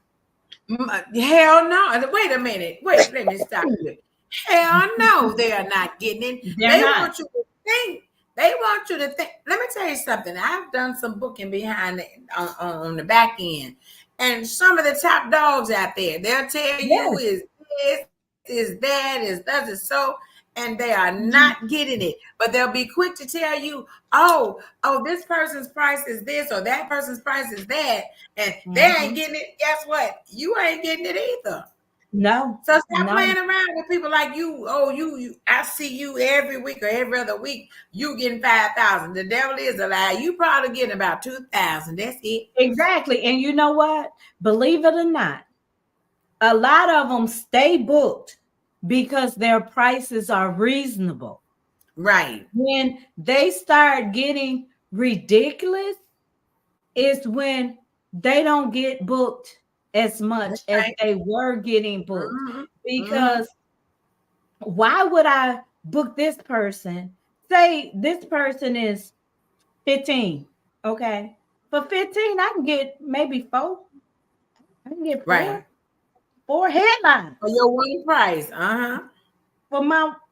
Hell no. Wait a minute. Wait, let me stop you. Hell no, they are not getting it. They're They not. want you to think. They want you to think. Let me tell you something. I've done some booking behind on the back end. And some of the top dogs out there, they'll tell you Yes. is this, is that, is does it so. and they are Mhm. not getting it. But they'll be quick to tell you, oh, this person's price is this or that person's price is that, and they ain't Mhm. getting it. Guess what? You ain't getting it either. No, So stop no. playing around with people like you. Oh, you I see you every week or every other week. You getting 5,000. The devil is a lie. You probably getting about 2,000. That's it. Exactly. And you know what? Believe it or not, a lot of them stay booked because their prices are reasonable. Right. When they start getting ridiculous, is when they don't get booked as much That's as right. they were getting booked. Mm-hmm. Mm-hmm. Because why would I book this person? Say this person is 15. Okay. For 15, I can get maybe four. I can get Right. four headlines For your one price. Uh-huh.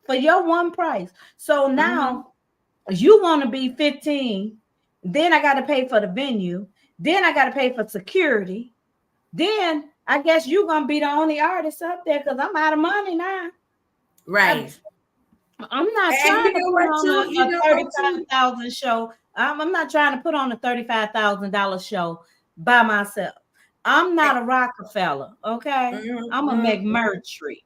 for your one price. So Mm-hmm. now you want to be 15, then I got to pay for the venue, then I got to pay for security, then I guess you're gonna be the only artist up there because I'm out of money now. I, Right. I'm not And trying you to know put what on too? You a know what too? 35,000 show. I'm not trying to put on a $35,000 show by myself. I'm not a Rockefeller, okay? I'm a Mm-hmm. McMurtry,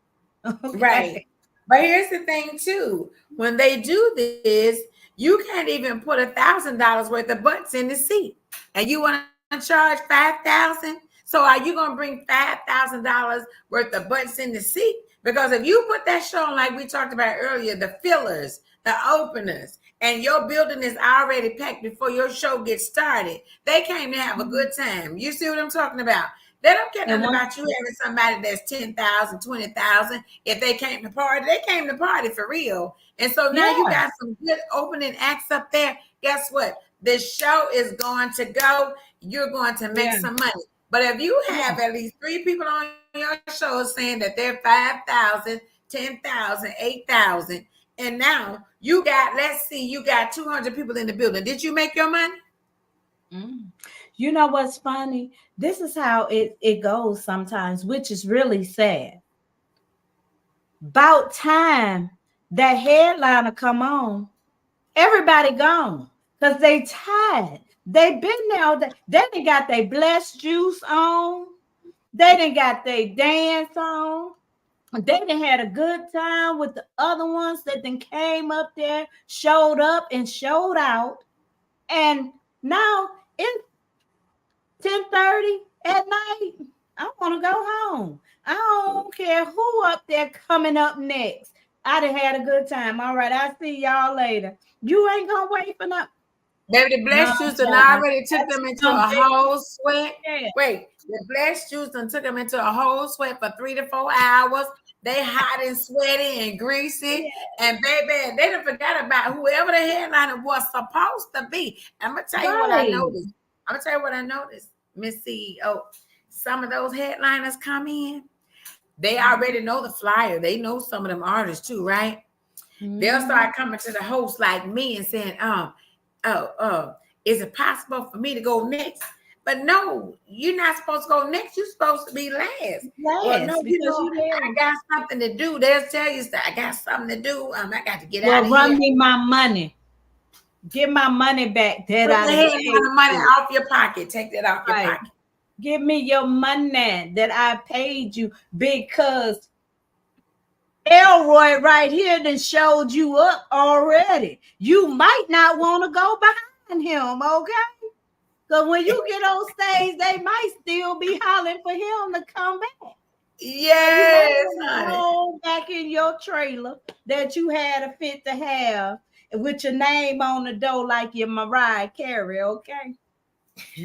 Right. okay? But here's the thing too. When they do this, you can't even put $1,000 worth of butts in the seat. And you want to charge 5,000? So are you gonna bring $5,000 worth of butts in the seat? Because if you put that show on, like we talked about earlier, the fillers, the openers, and your building is already packed before your show gets started, they came to have a good time. You see what I'm talking about? They don't care And nothing one, about you having somebody that's 10,000, 20,000. If they came to party, they came to party for real. And so now you yeah, got some good opening acts up there. Guess what? The show is going to go. You're going to make yeah, some money. But if you yeah. have at least three people on your show saying that they're 5,000, 10,000, 8,000, and now you got, let's see, you got 200 people in the building. Did you make your money? Mm. You know what's funny? This is how it goes sometimes, which is really sad. About time that headliner come on, everybody gone because they tired. They been there all day. They done got their blessed juice on. They done got their dance on. They done had a good time with the other ones that then came up there, showed up and showed out. And now it's 10:30 at night. I want to go home. I don't care who up there coming up next. I done had a good time. All right, I'll see y'all later. You ain't gonna wait for nothing. Baby, the No, blessed juice and child. already took That's them into some a big whole sweat. yeah. Wait, the blessed juice and took them into a whole sweat for 3 to 4 hours. They hot and sweaty and greasy. And baby, they done forgot about whoever the headliner was supposed to be. I'm gonna tell you what I Right. noticed. I'm gonna tell you what I noticed, Miss CEO. Some of those headliners come in, they already know the flyer. They know some of them artists too, right? They'll Mhm. start coming to the host like me and saying, oh, is it possible for me to go next? But no, you're not supposed to go next. You're supposed to be last. Well, no, Last you because know, you I there. got something to do. They'll tell you, I got something to do. I got to get out Well, of run here. me my money. Get my money back that Put I the done head paid on the money you. off your pocket. Take that off your Right. pocket. Give me your money that I paid you because Elroy right here then showed you up already. You might not want to go behind him, okay? Because when you get on stage, they might still be hollering for him to come back. So you might Yes, want to honey. go back in your trailer that you had a fit to have with your name on the door like your Mariah Carey, okay?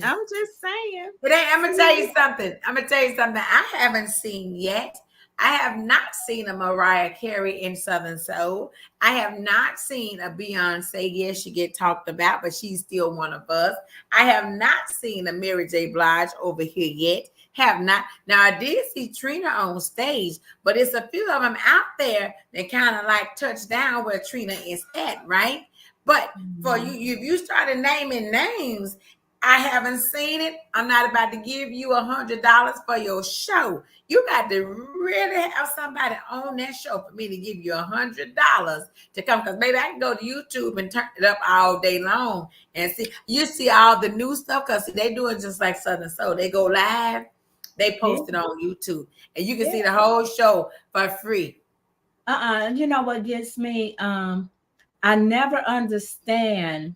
I'm just saying. But hey, I'm gonna tell you something. I'm gonna tell you something I haven't seen yet. I have not seen a Mariah Carey in Southern Soul. I have not seen a Beyonce. Yes, she get talked about, but she's still one of us. I have not seen a Mary J. Blige over here yet. Have not. Now I did see Trina on stage, but it's a few of them out there that kind of like touch down where Trina is at, right? But for you, Mhm. if you started naming names, I haven't seen it. I'm not about to give you $100 for your show. You got to really have somebody on that show for me to give you $100 to come. Because maybe I can go to YouTube and turn it up all day long and see. You see all the new stuff because they do it just like Southern Soul. They go live, they Yeah, post it on YouTube, and you can yeah. see the whole show for free. You know what gets me? I never understand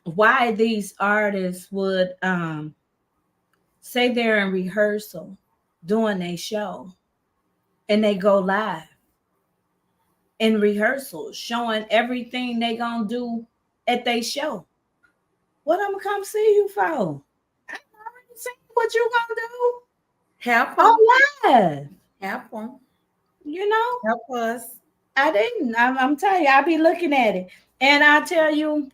why these artists would say they're in rehearsal doing a show and they go live in rehearsal, showing everything they gonna do at their show. What I'm gonna come see you for? I already seen what you gonna do Help them. on live. Help them. You know, Help us. I didn't. I'm telling you, I be looking at it, and I tell you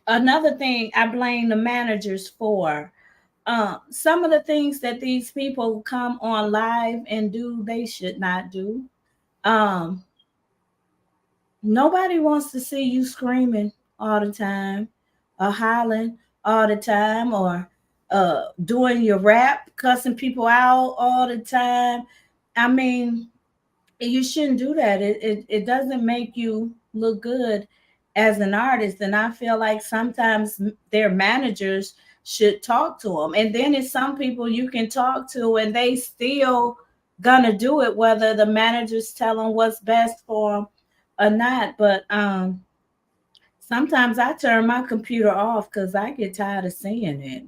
another thing. I blame the managers for. Some of the things that these people come on live and do, they should not do. Um, Nobody wants to see you screaming all the time, or hollering all the time, or doing your rap, cussing people out all the time. I mean, you shouldn't do that. It doesn't make you look good as an artist. And I feel like sometimes their managers should talk to them. And then it's some people you can talk to and they still gonna do it, whether the managers tell them what's best for them or not. But sometimes I turn my computer off because I get tired of seeing it.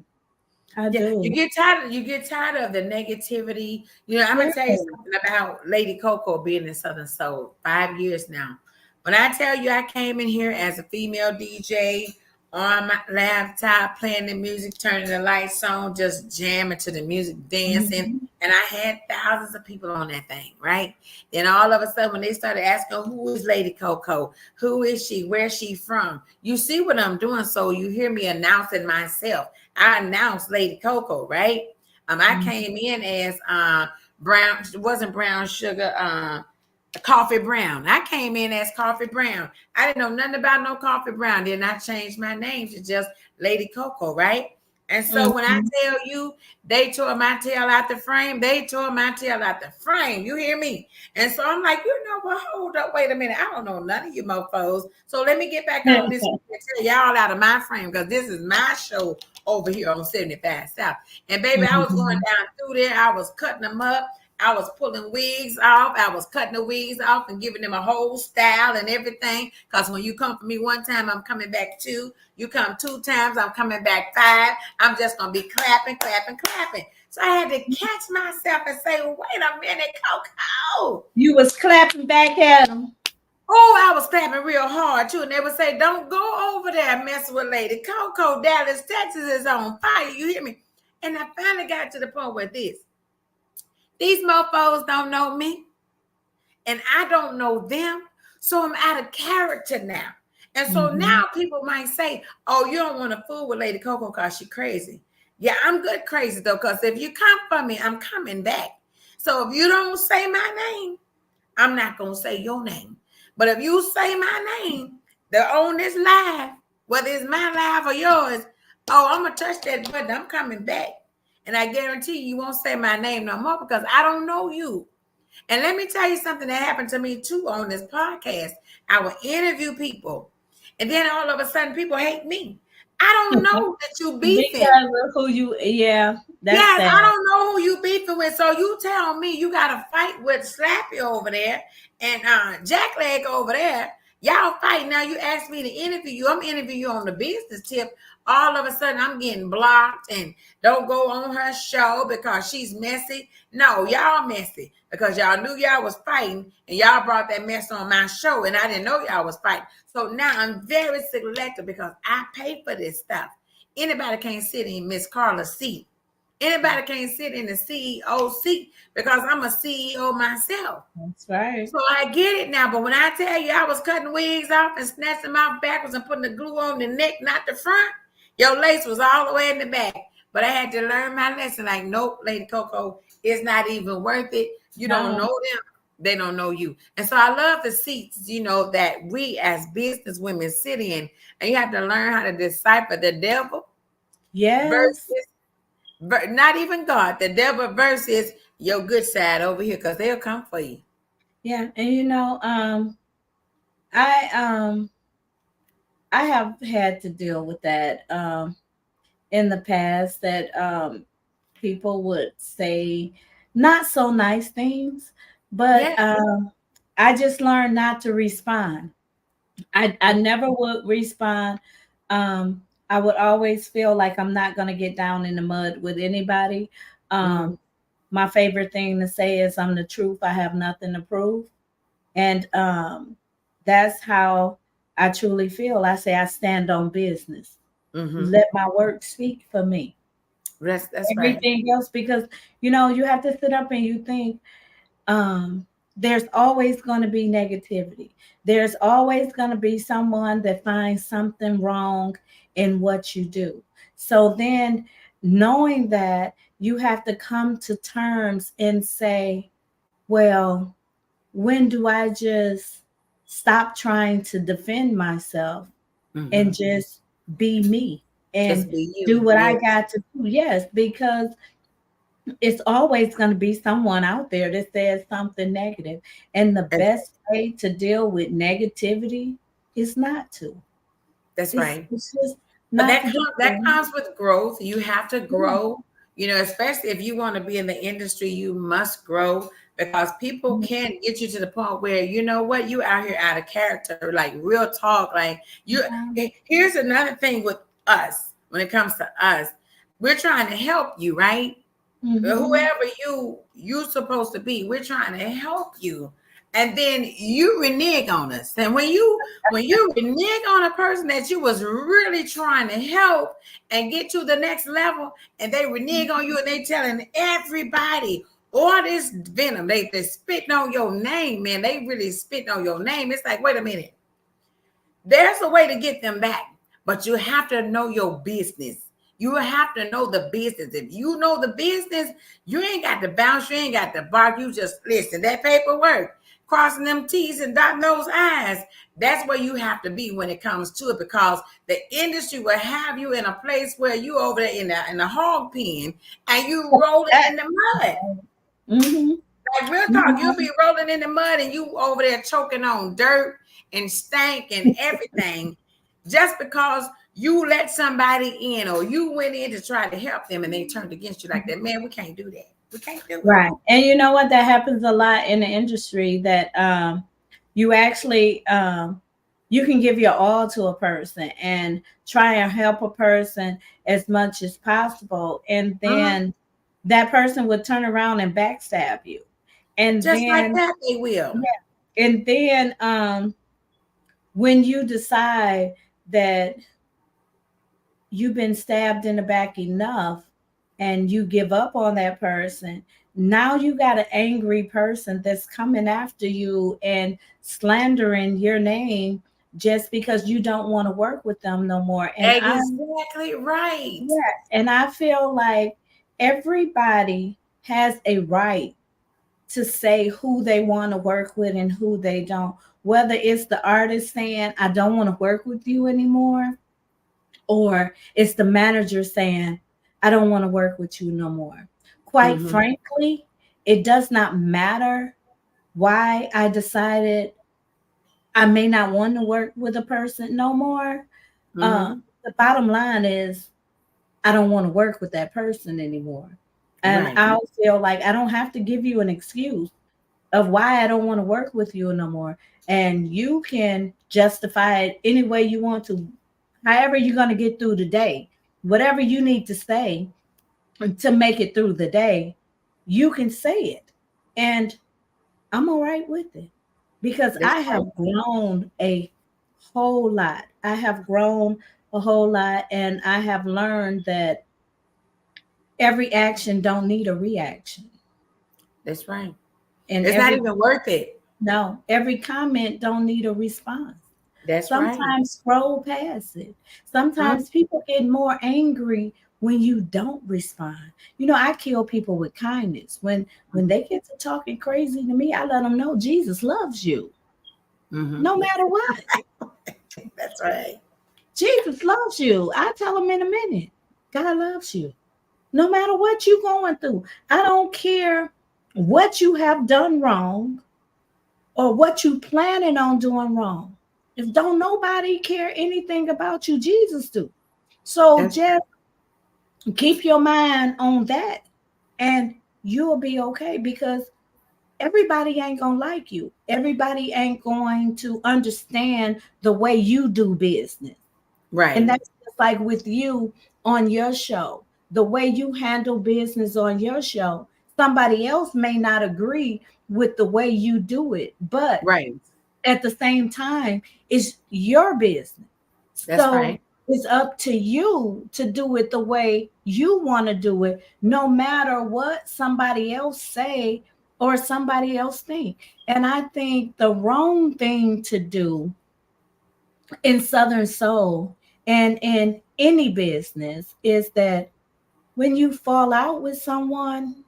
I Yeah, do. you get tired of the negativity. You know, I'm Yeah. gonna tell you something about Lady CoCo being in Southern Soul 5 years now. When I tell you I came in here as a female DJ on my laptop, playing the music, turning the lights on, just jamming to the music, dancing, Mhm. and I had thousands of people on that thing, right? Then all of a sudden, when they started asking, "Who is Lady CoCo? Who is she? Where's she from?" You see what I'm doing, so you hear me announcing myself. I announced Lady CoCo, right? I came in as brown, it wasn't brown sugar, coffee brown. I came in as coffee brown. I didn't know nothing about no coffee brown. Then I changed my name to just Lady CoCo, right? And so when I Mhm. tell you they tore my tail out the frame, they tore my tail out the frame. You hear me? And so I'm like, you know what? Hold up, wait a minute. I don't know none of you mofos. So let me get back on this and tell y'all out of my frame because this is my show over here on 75 South. And baby, I was going Mhm. down through there. I was cutting them up. I was pulling wigs off. I was cutting the wigs off and giving them a whole style and everything. Because when you come for me one time, I'm coming back two. You come two times, I'm coming back five. I'm just going to be clapping, clapping, clapping. So I had to catch myself and say, wait a minute, CoCo. You was clapping back at them. Oh, I was clapping real hard too. And they would say, don't go over there messing with Lady CoCo. Dallas, Texas is on fire. You hear me? And I finally got to the point where these mofos don't know me and I don't know them. So I'm out of character now. And so Mhm. now people might say, oh, you don't want to fool with Lady CoCo because she's crazy. Yeah, I'm good crazy though, because if you come for me, I'm coming back. So if you don't say my name, I'm not going to say your name. But if you say my name, they're on this live, whether it's my live or yours, oh, I'm going to touch that button. I'm coming back. And I guarantee you won't say my name no more because I don't know you. And let me tell you something that happened to me too on this podcast. I will interview people, and then all of a sudden, people hate me. I don't know that you beefing. Because of who you, yeah, that's Yes, sad. I don't know who you beefing with. So you tell me you got to fight with Slappy over there and Jackleg over there. Y'all fight now. You asked me to interview you. I'm interviewing you on the business tip. All of a sudden, I'm getting blocked and don't go on her show because she's messy. No, y'all messy because y'all knew y'all was fighting and y'all brought that mess on my show and I didn't know y'all was fighting. So now I'm very selective because I pay for this stuff. Anybody can't sit in Miss Carla's seat. Anybody can't sit in the CEO seat because I'm a CEO myself. That's right. So I get it now. But when I tell you I was cutting wigs off and snatching them out backwards and putting the glue on the neck, not the front, your lace was all the way in the back. But I had to learn my lesson. Like, nope, Lady CoCo, it's not even worth it. You don't know No. them. They don't know you. And so I love the seats, that we as business women sit in. And you have to learn how to decipher the devil Yes. versus not even God, the devil versus your good side over here, because they'll come for you. Yeah. And I I have had to deal with that in the past, that people would say not so nice things, but Yeah. I just learned not to respond. I never would respond. I would always feel like I'm not going to get down in the mud with anybody. Mm-hmm. My favorite thing to say is, I'm the truth. I have nothing to prove. And that's how I truly feel. I say I stand on business. Mm-hmm. Let my work speak for me. That's right. Everything else, because you have to sit up and you think, there's always going to be negativity. There's always going to be someone that finds something wrong in what you do. So then, knowing that, you have to come to terms and say, well, when do I just stop trying to defend myself Mm-hmm. and just be me and Just be do you. what I Yes. got to do? Yes, because it's always going to be someone out there that says something negative. And the That's, best way to deal with negativity is not to. that's right. It's just But not to do that it. comes with growth. You have to Yeah. grow, especially if you want to be in the industry, you must grow, because people Mhm. can't get you to the point where, you know what, you out here out of character, like real talk. Like you here's another thing with us when it comes to us. We're trying to help you, right? Mhm. Whoever you supposed to be, we're trying to help you, and then you renege on us. And when you renege on a person that you was really trying to help and get to the next level, and they renege on you, and they telling everybody all this venom, they spitting on your name, man. They really spitting on your name. It's like, wait a minute, there's a way to get them back, but you have to know your business. You have to know the business. If you know the business, you ain't got to bounce, you ain't got to bark. You just listen. That paperwork, crossing them T's and dotting those I's, that's where you have to be when it comes to it, because the industry will have you in a place where you over there in the hog pen and you rolling in the mud. Mhm. Like real talk, you'll Mhm. be rolling in the mud and you over there choking on dirt and stank and everything, just because you let somebody in, or you went in to try to help them and they turned against you like that. Man, we can't do that. We can't do it. Right. And you know what? That happens a lot in the industry, that you actually you can give your all to a person and try and help a person as much as possible. And Uh-huh. then that person would turn around and backstab you. And Just like then, that, they will. yeah, and then when you decide that you've been stabbed in the back enough and you give up on that person, now you got an angry person that's coming after you and slandering your name just because you don't want to work with them no more. And Exactly right. yeah, and I feel like everybody has a right to say who they want to work with and who they don't. Whether it's the artist saying, I don't want to work with you anymore, or it's the manager saying, I don't want to work with you no more. Quite Mm-hmm. frankly, it does not matter why I decided I may not want to work with a person no more. Uh, Mm-hmm. the bottom line is, I don't want to work with that person anymore. And Right. I feel like I don't have to give you an excuse of why I don't want to work with you no more. And you can justify it any way you want to, however you're going to get through the day, whatever you need to say to make it through the day, you can say it. And I'm all right with it, because That's I right. have grown a whole lot. I have grown a whole lot, and I have learned that every action don't need a reaction. That's right. And It's not every even worth it. no, every comment don't need a response. That's right. Sometimes scroll past it. Mm-hmm. Sometimes people get more angry when you don't respond. I kill people with kindness. When they get to talking crazy to me, I let them know Jesus loves you, Mm-hmm. no matter what. That's right. Jesus loves you. I tell them in a minute. God loves you. No matter what you're going through. I don't care what you have done wrong or what you planning on doing wrong. If don't nobody care anything about you, Jesus do. So That's just keep your mind on that and you'll be okay because everybody ain't gonna like you. Everybody ain't going to understand the way you do business. And right. that's just like with you on your show, the way you handle business on your show. Somebody else may not agree with the way you do it, but Right. at the same time, it's your business. That's So right. it's up to you to do it the way you want to do it, no matter what somebody else say or somebody else think. And I think the wrong thing to do in Southern Soul and in any business is that when you fall out with someone,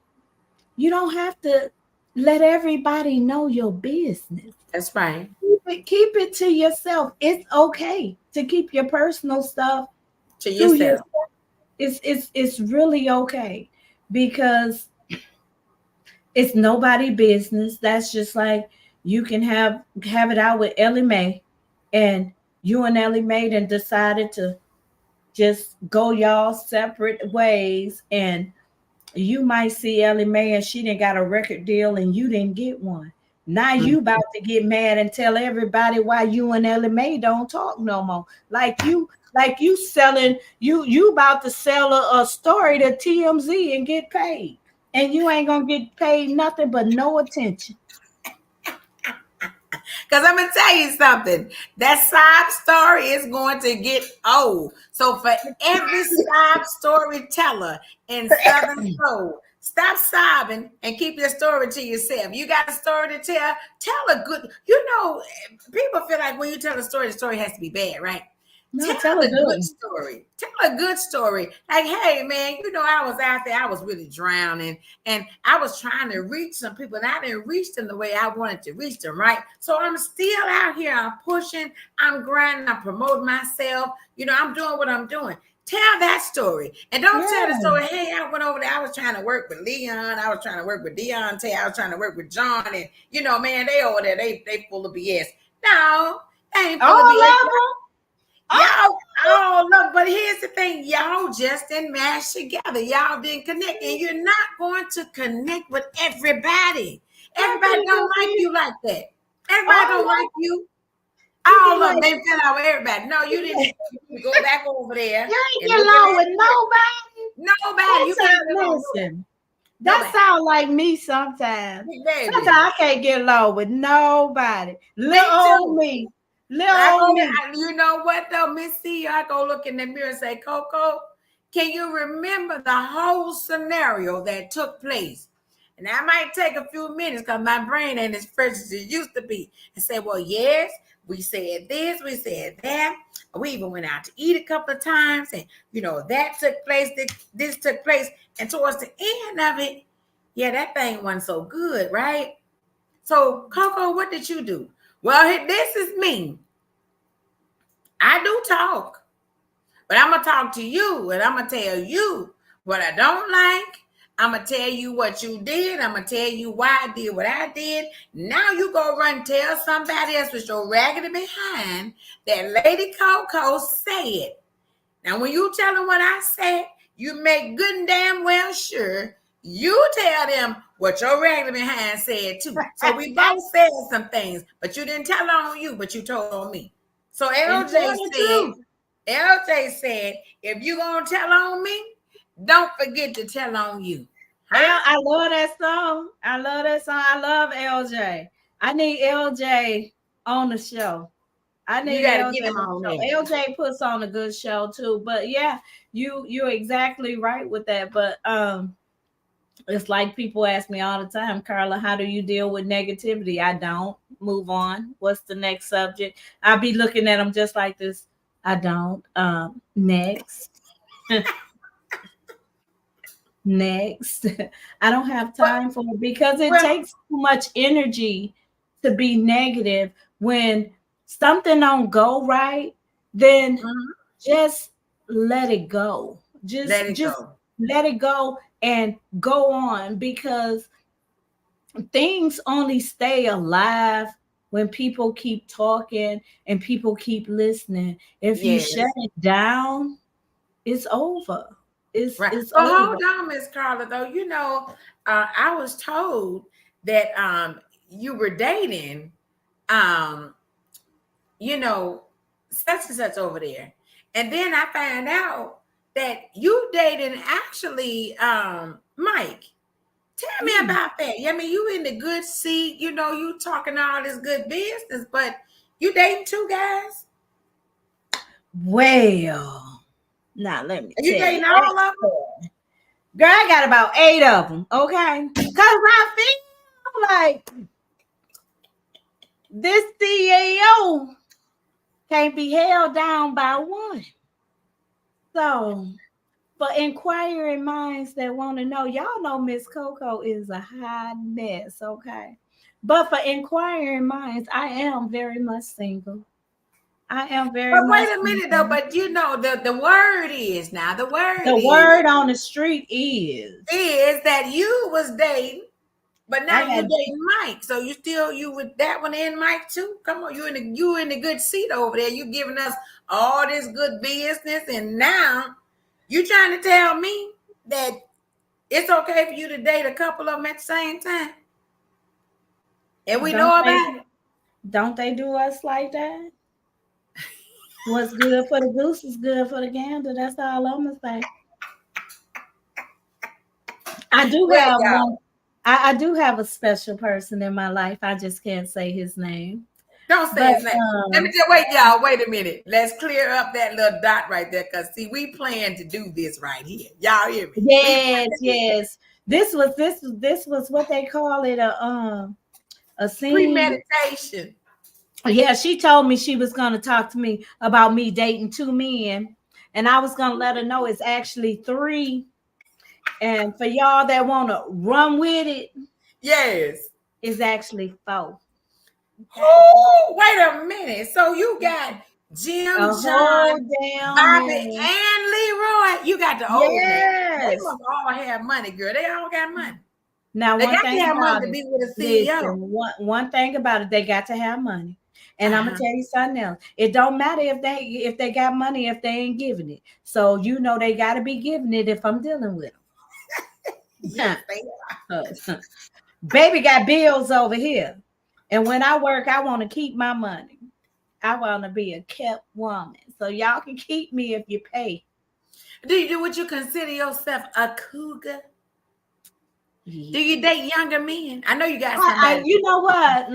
you don't have to let everybody know your business. That's right. Keep it to yourself. It's okay to keep your personal stuff To to yourself. yourself. It's really okay because it's nobody business. That's just like you can have it out with Ellie Mae, and you and Ellie Mae then decided to just go y'all separate ways, and you might see Ellie Mae and she didn't got a record deal and you didn't get one. Now Mm. you about to get mad and tell everybody why you and Ellie Mae don't talk no more. Like you selling you about to sell a story to TMZ and get paid. And you ain't gonna get paid nothing but no attention. Because I'm going to tell you something. That sob story is going to get old. So for every sob storyteller in Southern Soul, stop sobbing and keep your story to yourself. You got a story to tell? Tell a good, people feel like when you tell a story, the story has to be bad, right? No, Tell tell a a good good one. story. Tell a good story. Like, hey, man, I was out there, I was really drowning, and I was trying to reach some people, and I didn't reach them the way I wanted to reach them, right? So I'm still out here, I'm pushing, I'm grinding, I'm promoting myself. I'm doing what I'm doing. Tell that story. And don't tell the Yeah. story, hey, I went over there, I was trying to work with Leon, I was trying to work with Deontay, I was trying to work with John, and, man, they over there, they full of BS. No, they ain't full of All BS. of them. Y'all, Oh, oh look, but here's the thing, y'all just didn't mash together. Y'all didn't connect, and you're not going to connect with everybody. Everybody nothing don't to like be. you like that. Everybody All don't of like you. you be All of them, like, they fell out with everybody. No, you didn't. You need to go back over there you ain't and get look at along that. with nobody. Nobody, you That's can't how, get along with listen. That nobody. sound like me sometimes. Baby, Sometimes I can't get along with nobody. Little me old too. me. Little But I old go, me. you know what though, Miss C, I go look in the mirror and say, Coco, can you remember the whole scenario that took place? And that might take a few minutes because my brain ain't as fresh as it used to be. And say, well, yes, we said this, we said that. We even went out to eat a couple of times, and that took place, this took place. And towards the end of it, yeah, that thing wasn't so good, right? So, Coco, what did you do? Well, this is me. I do talk, but I'm gonna talk to you and I'm gonna tell you what I don't like. I'm gonna tell you what you did. I'm gonna tell you why I did what I did. Now you go run and tell somebody else with your raggedy behind that Lady Coco said. Now, when you tell them what I said, you make good and damn well sure you tell them what your raggedy behind said too. So we both said some things, but you didn't tell on you, but you told on me. So And tell the truth. LJ said, if you gonna tell on me, don't forget to tell on you. Huh? I love that song. I love that song. I love LJ. I need LJ on the show. I You need gotta LJ get him on on the there. show. LJ puts on a good show too. But yeah, you're exactly right with that. But it's like people ask me all the time, Carla, how do you deal with negativity? I don't. Move on. What's the next subject? I'll be looking at them just like this. I don't. Next. Next. I don't have Well, time for it because it well, takes too much energy to be negative. When something don't go right, then mhm. just let it go. Let it Just go. let it go and go on, because things only stay alive when people keep talking and people keep listening. If you shut Yes. it down, it's over. Right. It's But over. hold on, Miss Carla, though. I was told that you were dating um, you know, such and such over there. And then I found out that you dating actually Mike. Tell me Hmm. about that. I mean, you in the good seat, you talking all this good business, but you dating two guys? Well, now let me Are you tell you dating that all of them? story. Girl, I got about 8 of them, okay? Because I feel like this CEO can't be held down by one. So, for inquiring minds that want to know, y'all know Miss Coco is a hot mess, okay? But for inquiring minds, I am very much single. I am very But much wait a minute though, single. but the word is now, the word The word on the street is is that you was dating, but I now you got dating Mike. So you with that one and Mike too? Come on, you in the good seat over there. You giving us all this good business, and now you trying to tell me that it's okay for you to date a couple of them at the same time, and we don't know they about it. don't they do us like that? What's good for the goose is good for the gander. That's all I'm gonna say. I do Well, have y'all, one. I do have a special person in my life. I just can't say his name. don't say But his name. Let me just wait, y'all. Wait a minute. Let's clear up that little dot right there, cause see, we plan to do this right here. Y'all hear me? We plan yes, to do yes. This was what they call it, a scene. premeditation. Yeah, she told me she was gonna talk to me about me dating two men, and I was gonna let her know it's actually three. And for y'all that wanna run with it, Yes. it's actually four. Oh, wait a minute. So you got A Jim, whole John, damn Bobby, man. and Leroy. You got the old name. They Yes. must all have money, girl. They all got money. Now, They one got to thing have money about to it, be with a CEO. listen, one thing about it, they got to have money. And I'm gonna Uh-huh. tell you something else. It don't matter if they got money if they ain't giving it. So they got to be giving it if I'm dealing with Yes, them. they Baby got bills over here, and when I work, I want to keep my money. I want to be a kept woman, so y'all can keep me if you pay. are. Would you consider yourself a cougar? Do Yeah. you date younger men? I know you got somebody. You know what?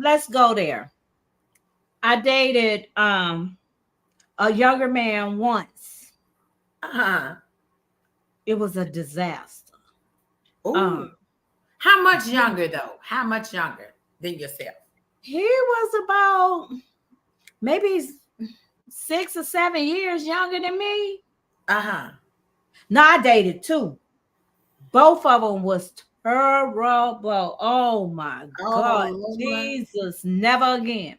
Let's go there. I dated a younger man once. Uh-huh. It was a disaster. Oh, Um, how much younger though? How much younger than yourself? he was about maybe 6 or 7 years younger than me. Uh-huh. No, I dated two. Both of them was terrible. Oh my God, Oh, Lord. Jesus, never again.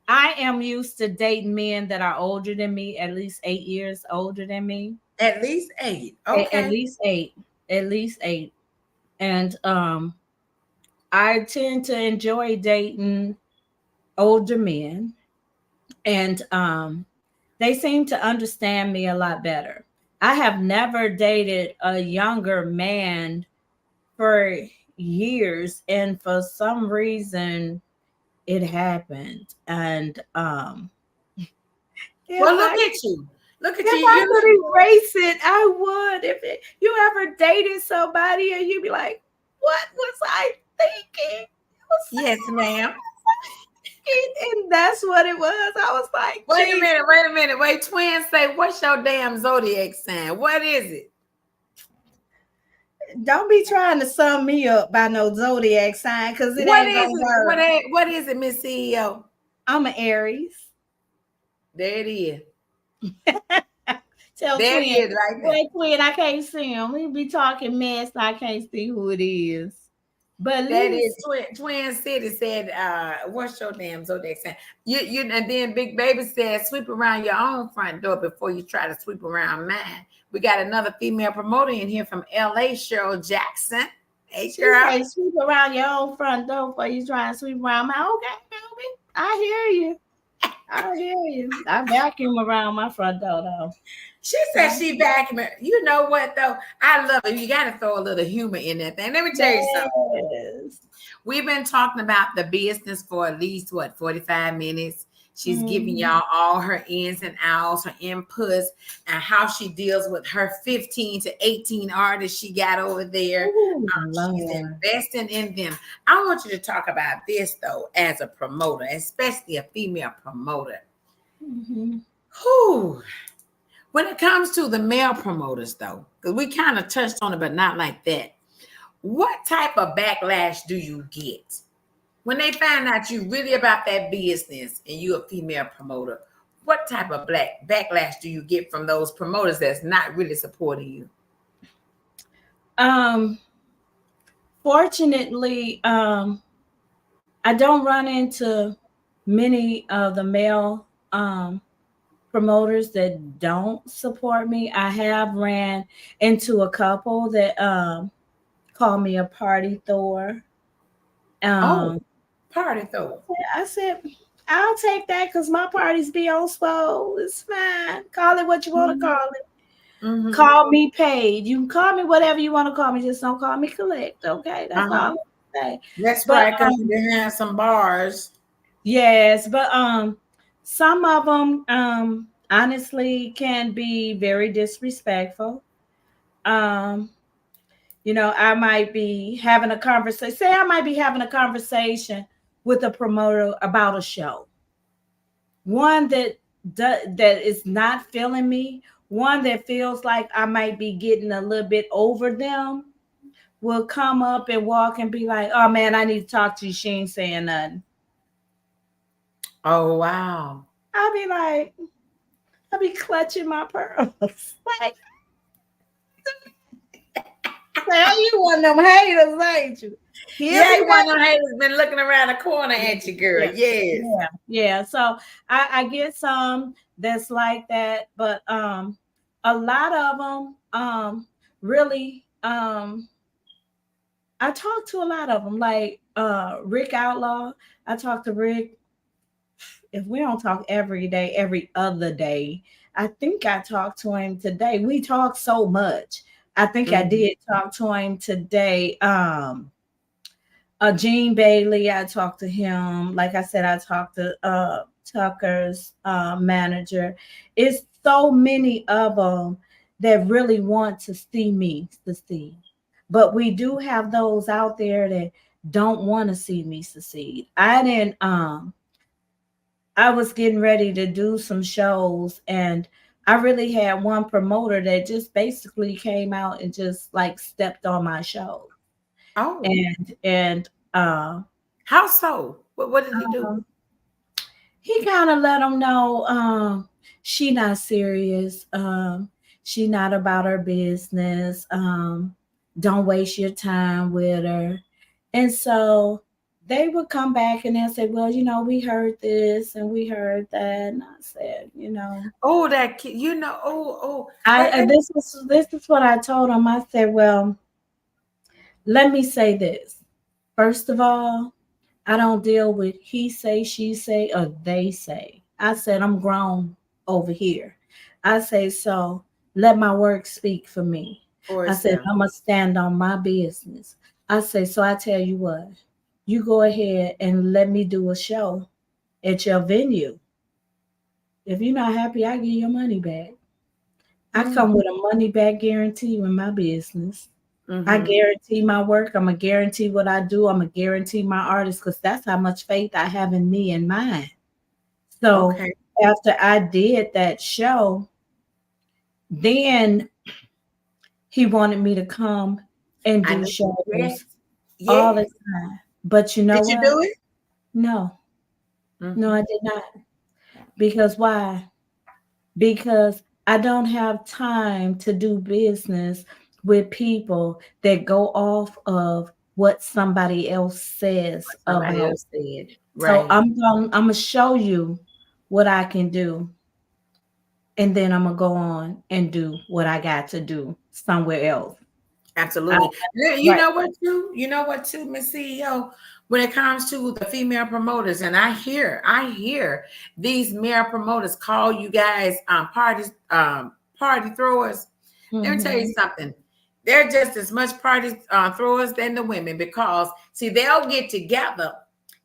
I am used to dating men that are older than me, at least 8 years older than me. At least 8. At Okay. least eight. At least eight. And I tend to enjoy dating older men, and they seem to understand me a lot better. I have never dated a younger man for years, and for some reason it happened. And if Well, look I at you. Look at you. if I You could look good. erase it, I would. You ever dated somebody and you be like, what was I thinking? It was Yes, ma'am. and that's what it was. I was like, Wait a geez, minute. Wait a minute. Wait, twins say, what's your damn zodiac sign? What is it? don't be trying to sum me up by no zodiac sign because it What ain't is gonna it? work. What is it, Miss CEO? I'm an Aries. There it is. Tell There it twin, is right there. wait, twin, I can't see him. We be talking mess, I can't see who it is. But That is listen, Twin City said, what's your damn zodiac sign? And then Big Baby said, sweep around your own front door before you try to sweep around mine. We got another female promoter in here from LA, Cheryl Jackson. Hey, She Cheryl. say sweep around your own front door before you try and sweep around my. Okay, baby. I hear you. I hear you. I vacuum around my front door though. She said she vacuuming. You know what though? I love it. You got to throw a little humor in that thing. Let me tell you something. Yes. We've been talking about the business for at least 45 minutes. She's giving Mhm. y'all all her ins and outs, her inputs, and how she deals with her 15 to 18 artists she got over there. Ooh, She's Lord. investing in them. I want you to talk about this though, as a promoter, especially a female promoter. Mhm. Whew. When it comes to the male promoters, though, because we kind of touched on it, but not like that. What type of backlash do you get when they find out you really about that business and you're a female promoter? What type of black backlash do you get from those promoters that's not really supporting you? Um, Fortunately, I don't run into many of the male promoters that don't support me. I have ran into a couple that call me a party thrower. Oh, Um, party though. I said, I'll take that because my parties be on swole. It's fine. Call it what you want to Mm-hmm. call it. Mm-hmm. Call me paid. You can call me whatever you want to call me. Just don't call me collect. Okay, that's all Uh-huh. I'm say. That's But right, because you're behind some bars. yes, but some of them honestly can be very disrespectful. Um, I might be having a conversation. Say I might be having a conversation with a promoter about a show. One that is not feeling me, one that feels like I might be getting a little bit over them will come up and walk and be like, "Oh man, I need to talk to you. She ain't saying nothing." Oh, wow. I'll be like, I'll be clutching my pearls. Like, now you one of them haters, ain't you? He'll Yeah, be you one of them haters been looking around the corner like, at you, girl. yeah, Yes. yeah, yeah. So I get some that's like that, but a lot of them really I talk to a lot of them, like Rick Outlaw. I talk to Rick. If we don't talk every day, every other day, I think I talked to him today. We talk so much. I think I Mhm. did talk to him today. Gene Bailey, I talked to him. Like I said, I talked to Tucker's manager. It's so many of them that really want to see me succeed. But we do have those out there that don't want to see me succeed. I was getting ready to do some shows and I really had one promoter that just basically came out and just like stepped on my show. Oh, And how so? What did he do? um, he kind of let them know she not serious. She not about her business. Don't waste your time with her. And so they would come back and they'll say, well, we heard this and we heard that. And I said, Oh, that kid, oh, I this is what I told him. I said, well, let me say this. First of all, I don't deal with he say, she say, or they say. I said, I'm grown over here. I say, so let my work speak for me. for I said, itself. I'm going to stand on my business. I say, so I tell you what, you go ahead and let me do a show at your venue. If you're not happy, I give your money back. I Mm-hmm. come with a money back guarantee with my business. I Mm-hmm. guarantee my work. I'm gonna guarantee what I do. I'm gonna guarantee my artists because that's how much faith I have in me and mine. So Okay. after I did that show, then he wanted me to come and I do know. Yes. shows all the Yes. time. But you know Did you what? do it? No, no, Mm-hmm. I did not. Because why? Because I don't have time to do business with people that go off of what somebody else says What somebody about. else said. So Right. I'm gonna show you what I can do. and then I'm gonna go on and do what I got to do somewhere else. I, Absolutely. You right. know what, too? You know what, too, Miss CEO? When it comes to the female promoters, and I hear these male promoters call you guys party throwers. Let me tell you Mm-hmm. something. They're just as much party throwers than the women because see, they'll get together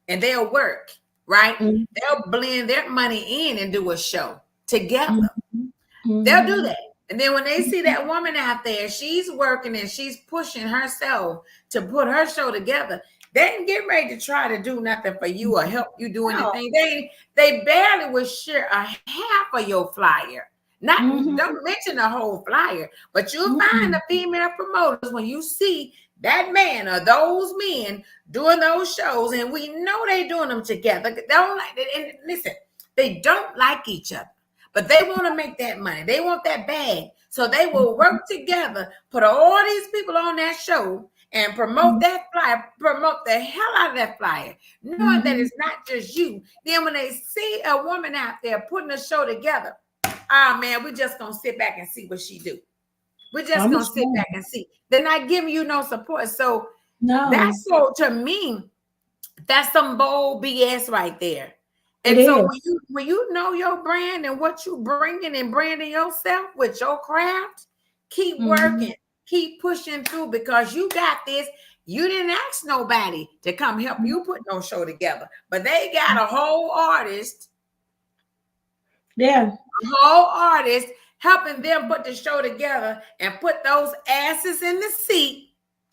and they'll work, right? They'll blend their money in and do a show together. Mm-hmm. They'll do Mm-hmm. that. And then when they see that woman out there, she's working and she's pushing herself to put her show together. They ain't getting ready to try to do nothing for you or help you do No. anything. They barely will share a half of your flyer. Not Mm-hmm. don't mention the whole flyer, but you'll find Mm-hmm. the female promoters when you see that man or those men doing those shows, and we know they doing them together. They don't like and listen, they don't like each other. But they want to make that money. They want that bag. So they will work together, put all these people on that show and promote that flyer, promote the hell out of that flyer, knowing that Mm-hmm. it's not just you. Then when they see a woman out there putting a show together, ah man, we're just gonna sit back and see what she do. We're just I'm gonna sit sure. back and see. They're not giving you no support. So No, that's so to me, that's some bold BS right there. it And so is. when you know your brand and what you bringing and branding yourself with your craft, keep Mm-hmm. working, keep pushing through because you got this. You didn't ask nobody to come help you put no show together, but they got Yeah. a whole artist helping them put the show together and put those asses in the seat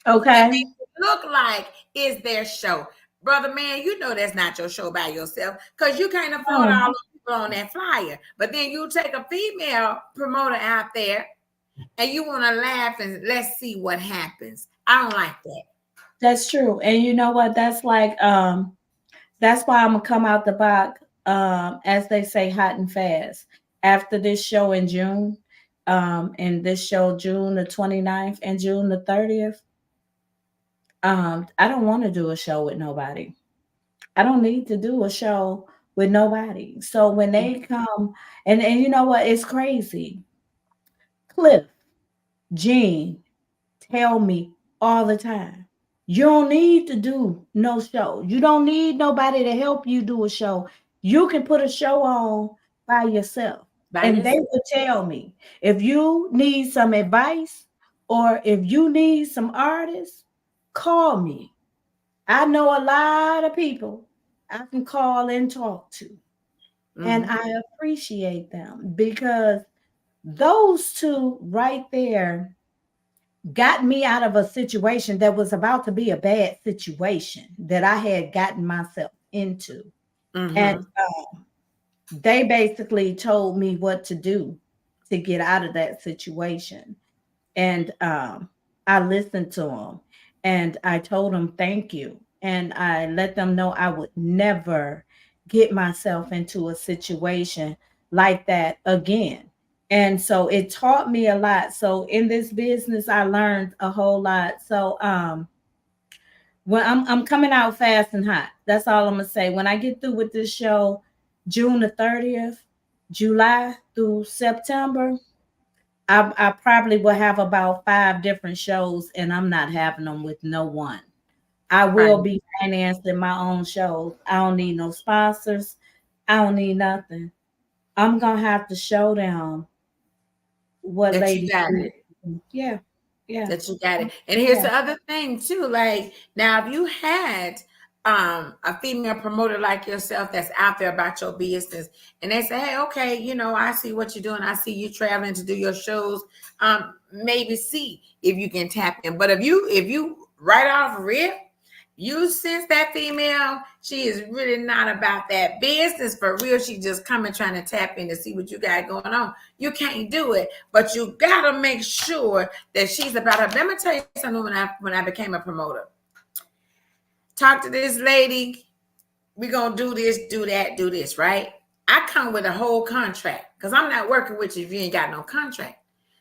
and Okay. make it look like it's their show. Brother man, you know that's not your show by yourself because you can't afford No. all those people on that flyer. But then you take a female promoter out there and you want to laugh and let's see what happens. I don't like that. That's true. And you know what? That's why I'm gonna come out the box, as they say, hot and fast. After this show in June, and this show June the 29th and June the 30th, I don't want to do a show with nobody. I don't need to do a show with nobody. So when they come, and you know what? It's crazy. Cliff, Gene, tell me all the time. You don't need to do no show. You don't need nobody to help you do a show. You can put a show on by yourself. By And they yourself. will tell me if you need some advice or if you need some artists, call me. I know a lot of people I can call and talk to. And Mm-hmm. I appreciate them because those two right there got me out of a situation that was about to be a bad situation that I had gotten myself into. And Mm-hmm. they basically told me what to do to get out of that situation. And I listened to them and I told them thank you. And I let them know I would never get myself into a situation like that again. And so it taught me a lot. So in this business, I learned a whole lot. So when I'm coming out fast and hot. That's all I'm gonna say. When I get through with this show, June the 30th, July through September, I probably will have about 5 different shows, and I'm not having them with no one. I will Right. be financing my own shows. I don't need no sponsors. I don't need nothing. I'm gonna have to show them what That you Lady got Tree. it. Yeah, yeah, That you got it. And here's yeah. the other thing too. Like now, if you had a female promoter like yourself that's out there about your business, and they say, "Hey, okay, I see what you're doing. I see you traveling to do your shows. Maybe see if you can tap in." But if you right off rip, you sense that female, she is really not about that business for real. She just coming trying to tap in to see what you got going on. You can't do it, but you gotta make sure that she's about her. Let me tell you something. When I became a promoter, talk to this lady. We gonna do this, do that, do this, right? I come with a whole contract because I'm not working with you if you ain't got no contract.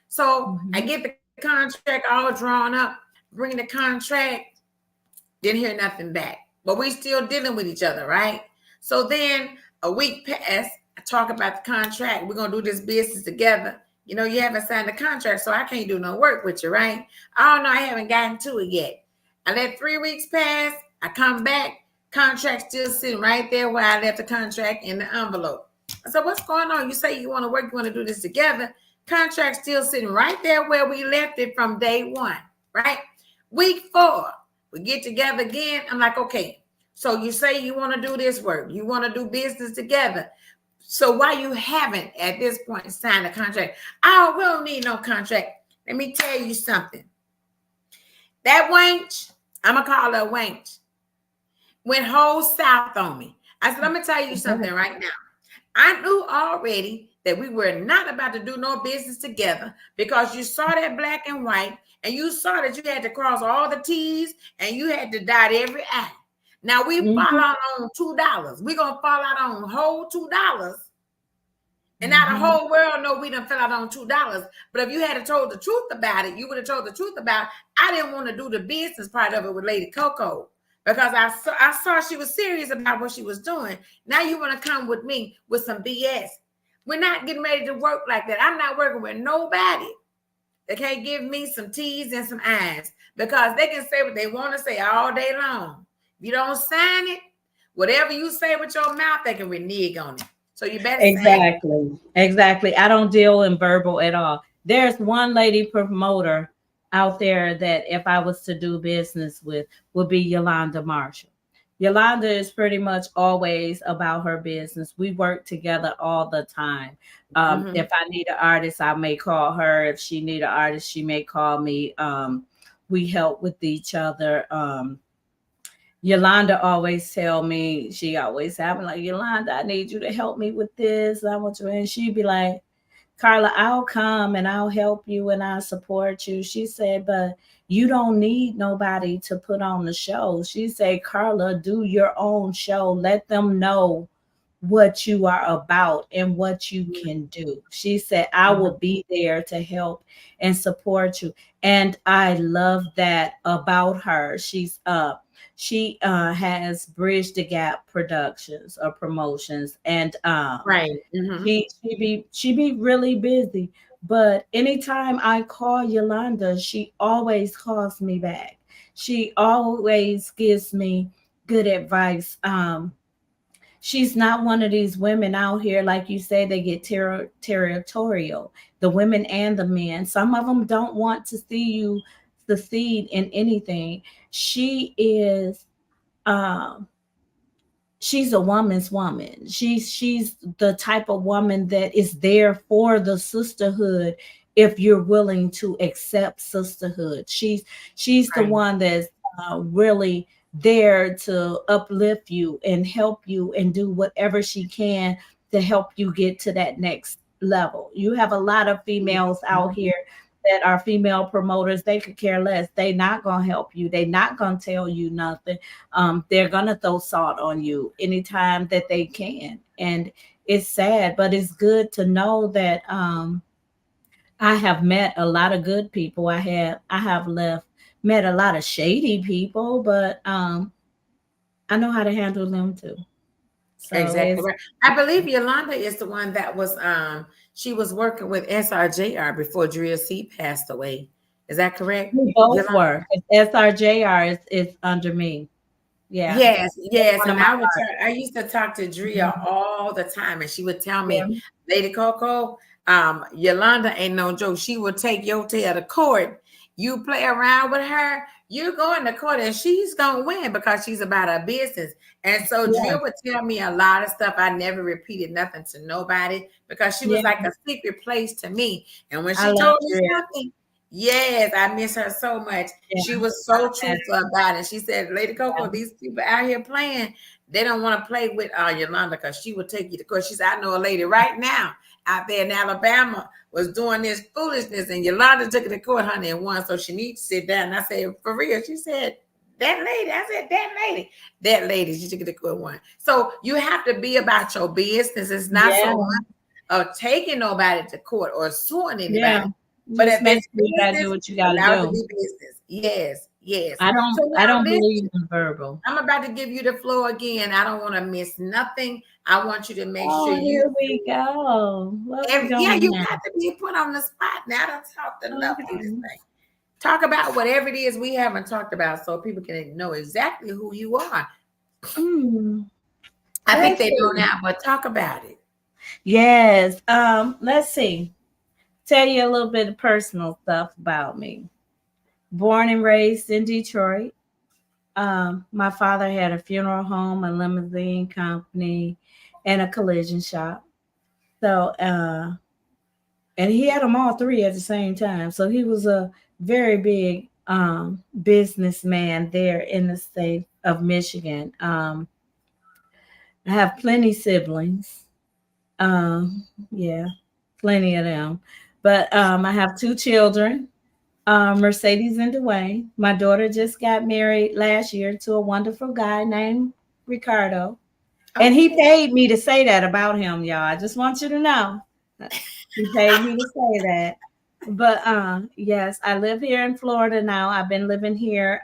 So I Mhm. get the contract all drawn up, bring the contract, didn't hear nothing back. But we still dealing with each other, right? So then a week passed talk about the contract. We're gonna do this business together. You know, you haven't signed the contract, so I can't do no work with you, right? Oh no, I haven't gotten to it yet. I let 3 weeks pass. I come back, contract still sitting right there where I left the contract in the envelope. I said, what's going on? You say you want to work, you want to do this together. Contract still sitting right there where we left it from day one, right? Week 4, we get together again. I'm like, okay, so you say you want to do this work, you want to do business together. So why you haven't at this point signed a contract? Oh, we don't need no contract. Let me tell you something. That wench, I'm gonna call her a wench, went whole south on me. I said, let me tell you something right now. I knew already that we were not about to do no business together because you saw that black and white and you saw that you had to cross all the T's and you had to dot every I. Now we fall out on $2. We're gonna fall out on whole $2. And now the whole world know we done fell out on $2. But if you had told the truth about it, you would have told the truth about it. I didn't want to do the business part of it with Lady CoCo because I saw she was serious about what she was doing. Now you want to come with me with some BS. We're not getting ready to work like that. I'm not working with nobody that can't give me some T's and some I's because they can say what they want to say all day long. If you don't sign it, whatever you say with your mouth, they can renege on it. So you better exactly. I don't deal in verbal at all. There's one lady promoter out there that if I was to do business with would be Yolanda Marshall. Yolanda is pretty much always about her business. We work together all the time. If I need an artist, I may call her. If she need an artist, she may call me. We help with each other. Yolanda always tell me, she always having like, Yolanda, I need you to help me with this. I want you. And she'd be like, Carla, I'll come and I'll help you and I'll support you. She said, but you don't need nobody to put on the show. She said, Carla, do your own show. Let them know what you are about and what you can do. She said, I will be there to help and support you. And I love that about her. She has Bridge the Gap Productions or promotions, and right. she be really busy. But anytime I call Yolanda, she always calls me back. She always gives me good advice. She's not one of these women out here, like you say, they get territorial, the women and the men. Some of them don't want to see you succeed in anything. She is um she's a woman's woman. She's the type of woman that is there for the sisterhood if you're willing to accept sisterhood. She's the Right. one that's really there to uplift you and help you and do whatever she can to help you get to that next level. You have a lot of females out here that are female promoters. They could care less. They not gonna help you. They not gonna tell you nothing. They're gonna throw salt on you anytime that they can. And it's sad, but it's good to know that I have met a lot of good people. I have met a lot of shady people, but I know how to handle them too. So Exactly it's right. I believe Yolanda is the one that was she was working with SRJR before Drea C passed away. Is that correct? we both Yolanda? were. SRJR is under me. Yeah. Yes, That's yes. one of And my I used to talk to Drea artists. all the time, and she would tell Yeah. me, Lady CoCo, Yolanda ain't no joke. She would take your tail to court. You play around with her, you go in the court and she's gonna win because she's about her business. And so Yeah. Drea would tell me a lot of stuff. I never repeated nothing to nobody because she was Yeah. like a secret place to me. And when I she love told me Drea. something, yes, I miss her so much. Yeah. She was I so met truthful about it. She said, Lady her. CoCo, these people out here playing, they don't want to play with Yolanda because she would take you to court. She said, I know a lady right now out there in Alabama was doing this foolishness and Yolanda took it to court, honey, and won. So she needs to sit down. And I said, for real? She said, that lady. I said, that lady, she took it to court, won. So you have to be about your business. It's not Yeah. so much of taking nobody to court or suing Yeah. anybody. But Just if make it's sure you gotta do business, what you gotta allow it to do. be business. Yes, Yes. I So don't I now don't listen, believe in verbal. I'm about to give you the floor again. I don't want to miss nothing. I want you to make sure Oh, you here we go. What we yeah, doing you now? got to be put on the spot. Now I talked enough through this Okay. thing. Talk about whatever it is we haven't talked about so people can know exactly who you are. Mm, I think let's they know see. now, but talk about it. Yes. Let's see. Tell you a little bit of personal stuff about me. Born and raised in Detroit. My father had a funeral home, a limousine company, and a collision shop. So, and he had them all three at the same time. So he was a very big businessman there in the state of Michigan. I have plenty siblings. Yeah, plenty of them. But I have two children, Mercedes and Dwayne. My daughter just got married last year to a wonderful guy named Ricardo. And he Okay. paid me to say that about him, y'all. I just want you to know. He paid me to say that. But yes, I live here in Florida now. I've been living here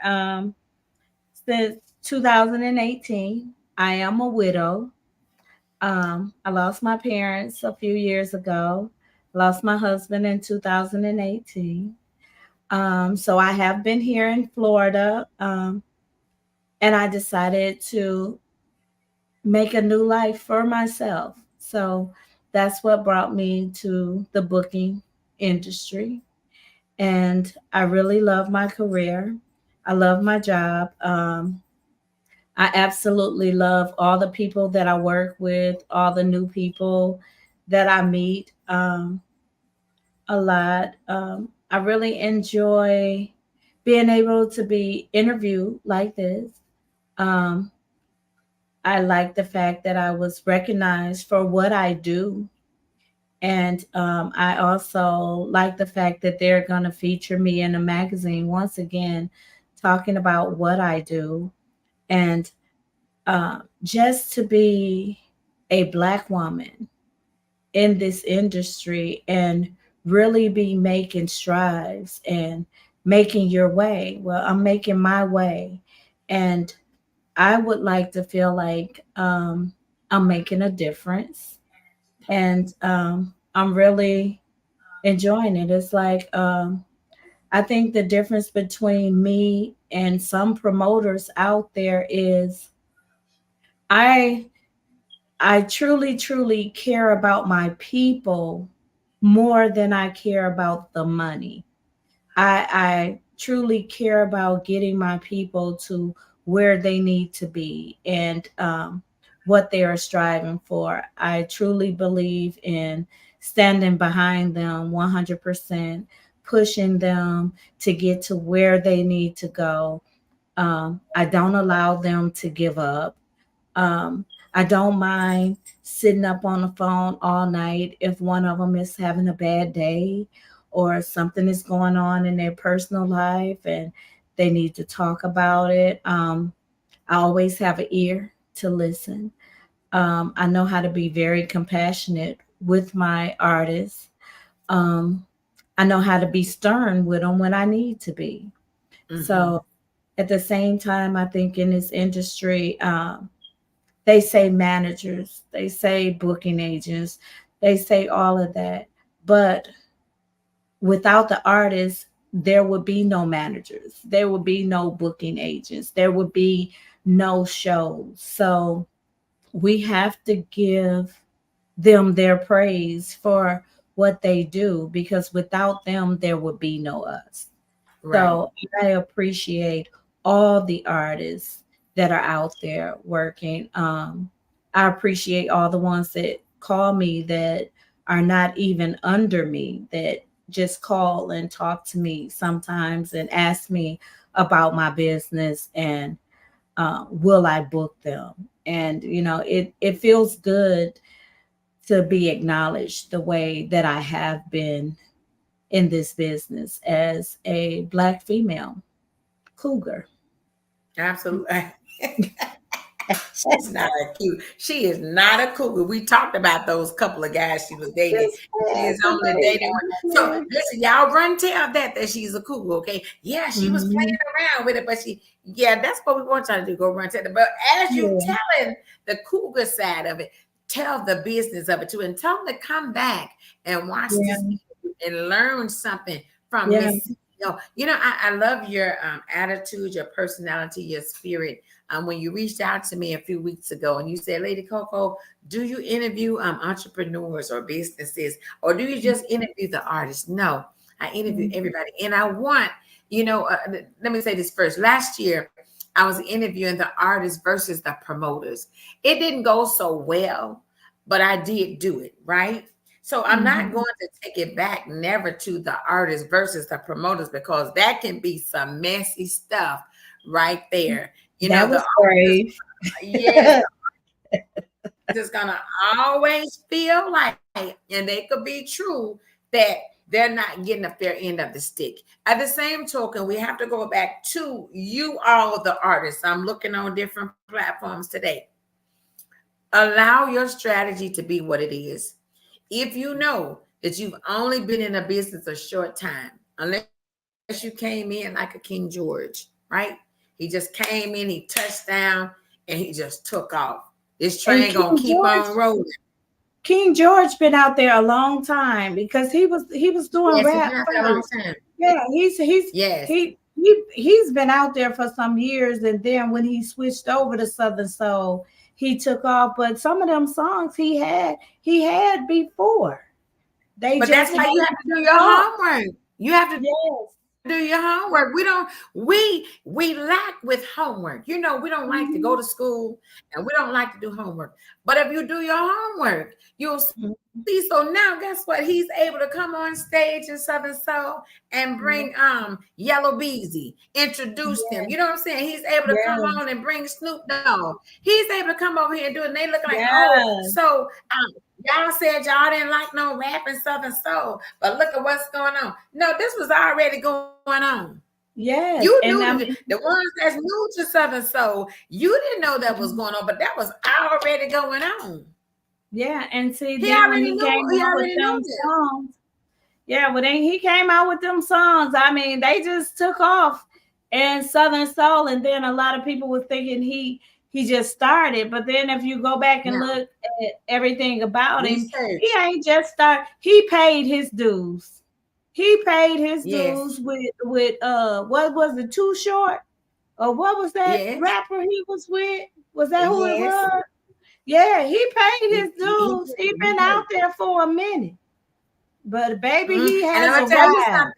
since 2018. I am a widow. I lost my parents a few years ago. Lost my husband in 2018. So I have been here in Florida, and I decided to make a new life for myself. So that's what brought me to the booking industry. And I really love my career. I love my job. I absolutely love all the people that I work with, all the new people that I meet a lot. I really enjoy being able to be interviewed like this. Um, I like the fact that I was recognized for what I do. And I also like the fact that they're going to feature me in a magazine once again, talking about what I do. And just to be a Black woman in this industry and really be making strides and making your way. Well, I'm making my way. And I would like to feel like I'm making a difference. And I'm really enjoying it. It's like, I think the difference between me and some promoters out there is I I truly, truly care about my people more than I care about the money. I truly care about getting my people to where they need to be and what they are striving for. I truly believe in standing behind them 100%, pushing them to get to where they need to go. I don't allow them to give up. Um, I don't mind sitting up on the phone all night if one of them is having a bad day or something is going on in their personal life and they need to talk about it. I always have an ear to listen. I know how to be very compassionate with my artists. Um, I know how to be stern with them when I need to be. Mm-hmm. So at the same time, I think in this industry, they say managers, they say booking agents, they say all of that. But without the artists, there would be no managers, there would be no booking agents, there would be no shows. So we have to give them their praise for what they do because without them, there would be no us. Right. So I appreciate all the artists that are out there working. I appreciate all the ones that call me that are not even under me, that just call and talk to me sometimes and ask me about my business and will I book them? And it feels good to be acknowledged the way that I have been in this business as a Black female cougar. Absolutely. She's not a cute. She is not a cougar. We talked about those couple of guys she was dating. Just She had is to only say dating. So that. listen, y'all run tell that she's a cougar. Okay, yeah, she was Mhm. playing around with it, but yeah, that's what we want y'all to do. Go run tell it. But as you Yeah, telling the cougar side of it, tell the business of it too, and tell them to come back and watch this yeah, and learn something from yeah. Miss. I love your attitude, your personality, your spirit. When you reached out to me a few weeks ago and you said, Lady CoCo, do you interview entrepreneurs or businesses, or do you just interview the artists? No, I interview Mhm. everybody. And I want, let me say this first. Last year, I was interviewing the artists versus the promoters. It didn't go so well, but I did do it, right? So I'm not Mhm. going to take it back never to the artists versus the promoters, because that can be some messy stuff right there. That The was artist, brave. yes, the artist is gonna always feel like, and they could be true, that they're not getting a fair end of the stick. At the same token, we have to go back to you all, the artists. I'm looking on different platforms today. Allow your strategy to be what it is. If you know that you've only been in a business a short time, unless you came in like a King George, right? He just came in, he touched down, and he just took off. This train And gonna keep on rolling. King George been out there a long time because he was doing Yes, he's been rap out there a long first. time. Yeah, Yes, he's been out there for some years, and then when he switched over to Southern Soul, he took off. But some of them songs he had before. They but that's just why you have hadn't to do took your off. homework. You have to do your Yes. homework. We lack with homework. We don't like to go to Mhm. school and we don't like to do homework. But if you do your homework, you'll see. So now guess what? He's able to come on stage in Southern Soul and bring Yeah. Yellow Beezy, introduce them. You know what I'm Yeah. saying? He's able to come on and Yes. bring Snoop Dogg. He's able to come over here and do it. And they look like, oh, Yes. so y'all said y'all didn't like no rap in Southern Soul, but look at what's going on. No, this was already going on. You Yes. knew And I the mean, ones that's new to Southern Soul, you didn't know that was going on, but that was already going on. yeah, and see, He then when already he knew. came He out with already knew them them. songs, yeah, when he came out with them songs, I mean, they just took off in Southern Soul, and then a lot of people were thinking he just started. But then if you go back and Now look at everything about him, he research. ain't just start. He paid his dues. He paid his Yes. dues with what was it, Too Short? Or what was that Yes. rapper he was with? Was that who it Yes. was? Yeah, he paid his He dues. He been out there for a minute. But baby, he And I'm has gonna tell you arrived.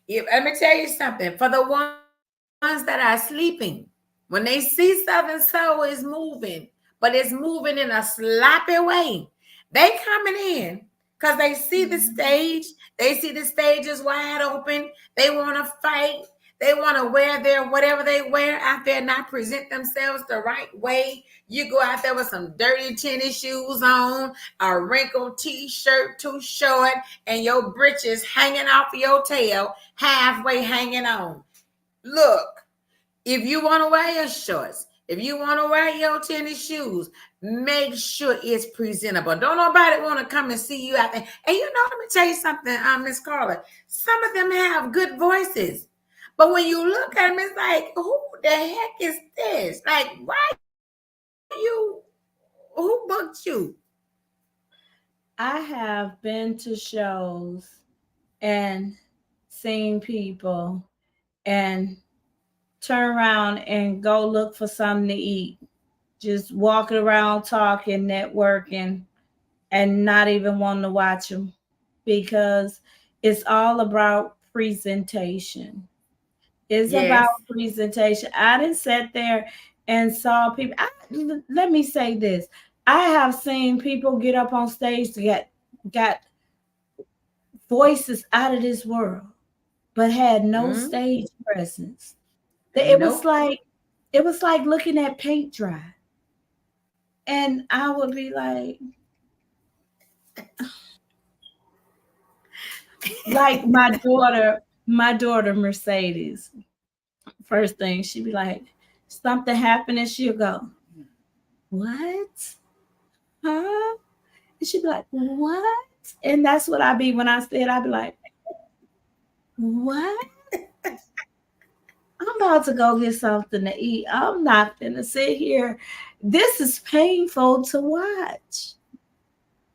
something. Let me tell you something. For the ones that are sleeping, when they see Southern Soul is moving, but it's moving in a sloppy way, they coming in because they see the stage. They see the stage is wide open. They want to fight. They want to wear their whatever they wear out there, not present themselves the right way. You go out there with some dirty tennis shoes on, a wrinkled t-shirt too short, and your britches hanging off of your tail, halfway hanging on. Look, if you want to wear your shorts, if you want to wear your tennis shoes, make sure it's presentable. Don't nobody want to come and see you out there. And let me tell you something, Miss Carla. Some of them have good voices. But when you look at them, it's like, who the heck is this? Like, why who booked you? I have been to shows and seen people and turn around and go look for something to eat. Just walking around talking, networking, and not even wanting to watch them because it's all about presentation. It's about Yes. presentation. I didn't sit there and saw people. Let me say this: I have seen people get up on stage to get got voices out of this world, but had no Mm, stage presence. It was nope. like it was like looking at paint dry, and I would be like my daughter Mercedes. First thing she'd be like, Something happened and she'll go, what? Huh? And she'll be like, what? And that's what I be when I say it, I be like, what? I'm about to go get something to eat. I'm not gonna sit here. This is painful to watch.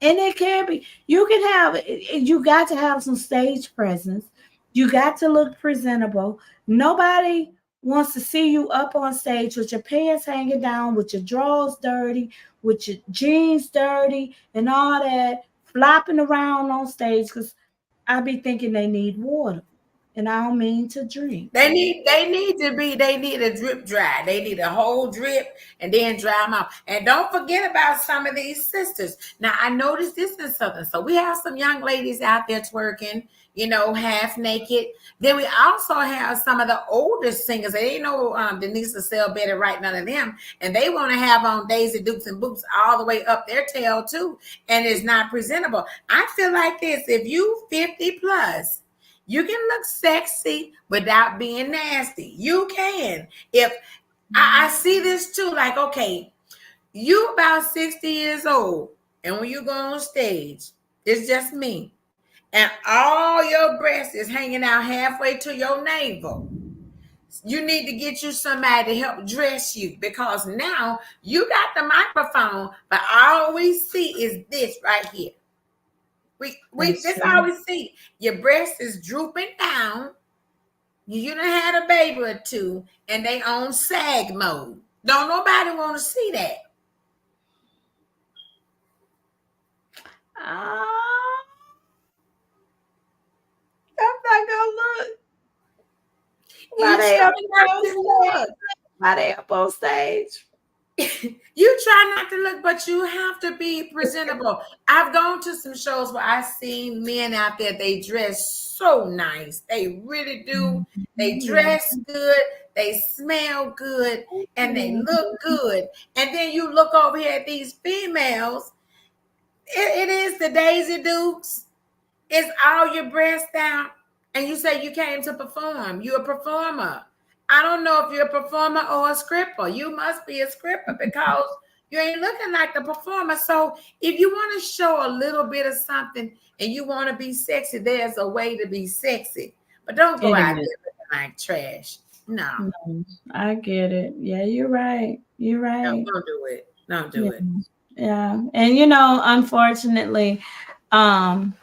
And it can be. You can have. You got to have some stage presence. You got to look presentable. Nobody wants to see you up on stage with your pants hanging down, with your drawers dirty, with your jeans dirty, and all that flopping around on stage. Because I be thinking they need water, and I don't mean to drink. They need a drip dry. They need a whole drip and then dry them out. And don't forget about some of these sisters. Now I noticed this in Southern. So we have some young ladies out there twerking, half naked. Then we also have some of the older singers. They ain't no Denise LaSalle better right, none of them. And they want to have on Daisy Dukes and boots all the way up their tail too. And it's not presentable. I feel like this, if you 50 plus, you can look sexy without being nasty. You can. If I see this too, like, okay, you about 60 years old, and when you go on stage, it's just me, and all your breasts is hanging out halfway to your navel. You need to get you somebody to help dress you, because now you got the microphone, but all we see is this right here. That's all we see. Your breast is drooping down. You done had a baby or two, and they on sag mode. Don't nobody want to see that. I'm not gonna look. Why You they try up not on to stage? look. Why they up on stage? You try not to look, but you have to be presentable. I've gone to some shows where I've seen men out there, they dress so nice. They really do. They dress good, they smell good, and they look good. And then you look over here at these females, it is the Daisy Dukes. It's all your breasts out. And you say you came to perform. You're a performer. I don't know if you're a performer or a scripper. You must be a scripper because you ain't looking like the performer. So if you want to show a little bit of something and you want to be sexy, there's a way to be sexy. But don't go It out there is. looking like trash. No, No, I get it. Yeah, you're right. You're no, right. don't do it. Don't do Yeah. it. Yeah. And unfortunately, um,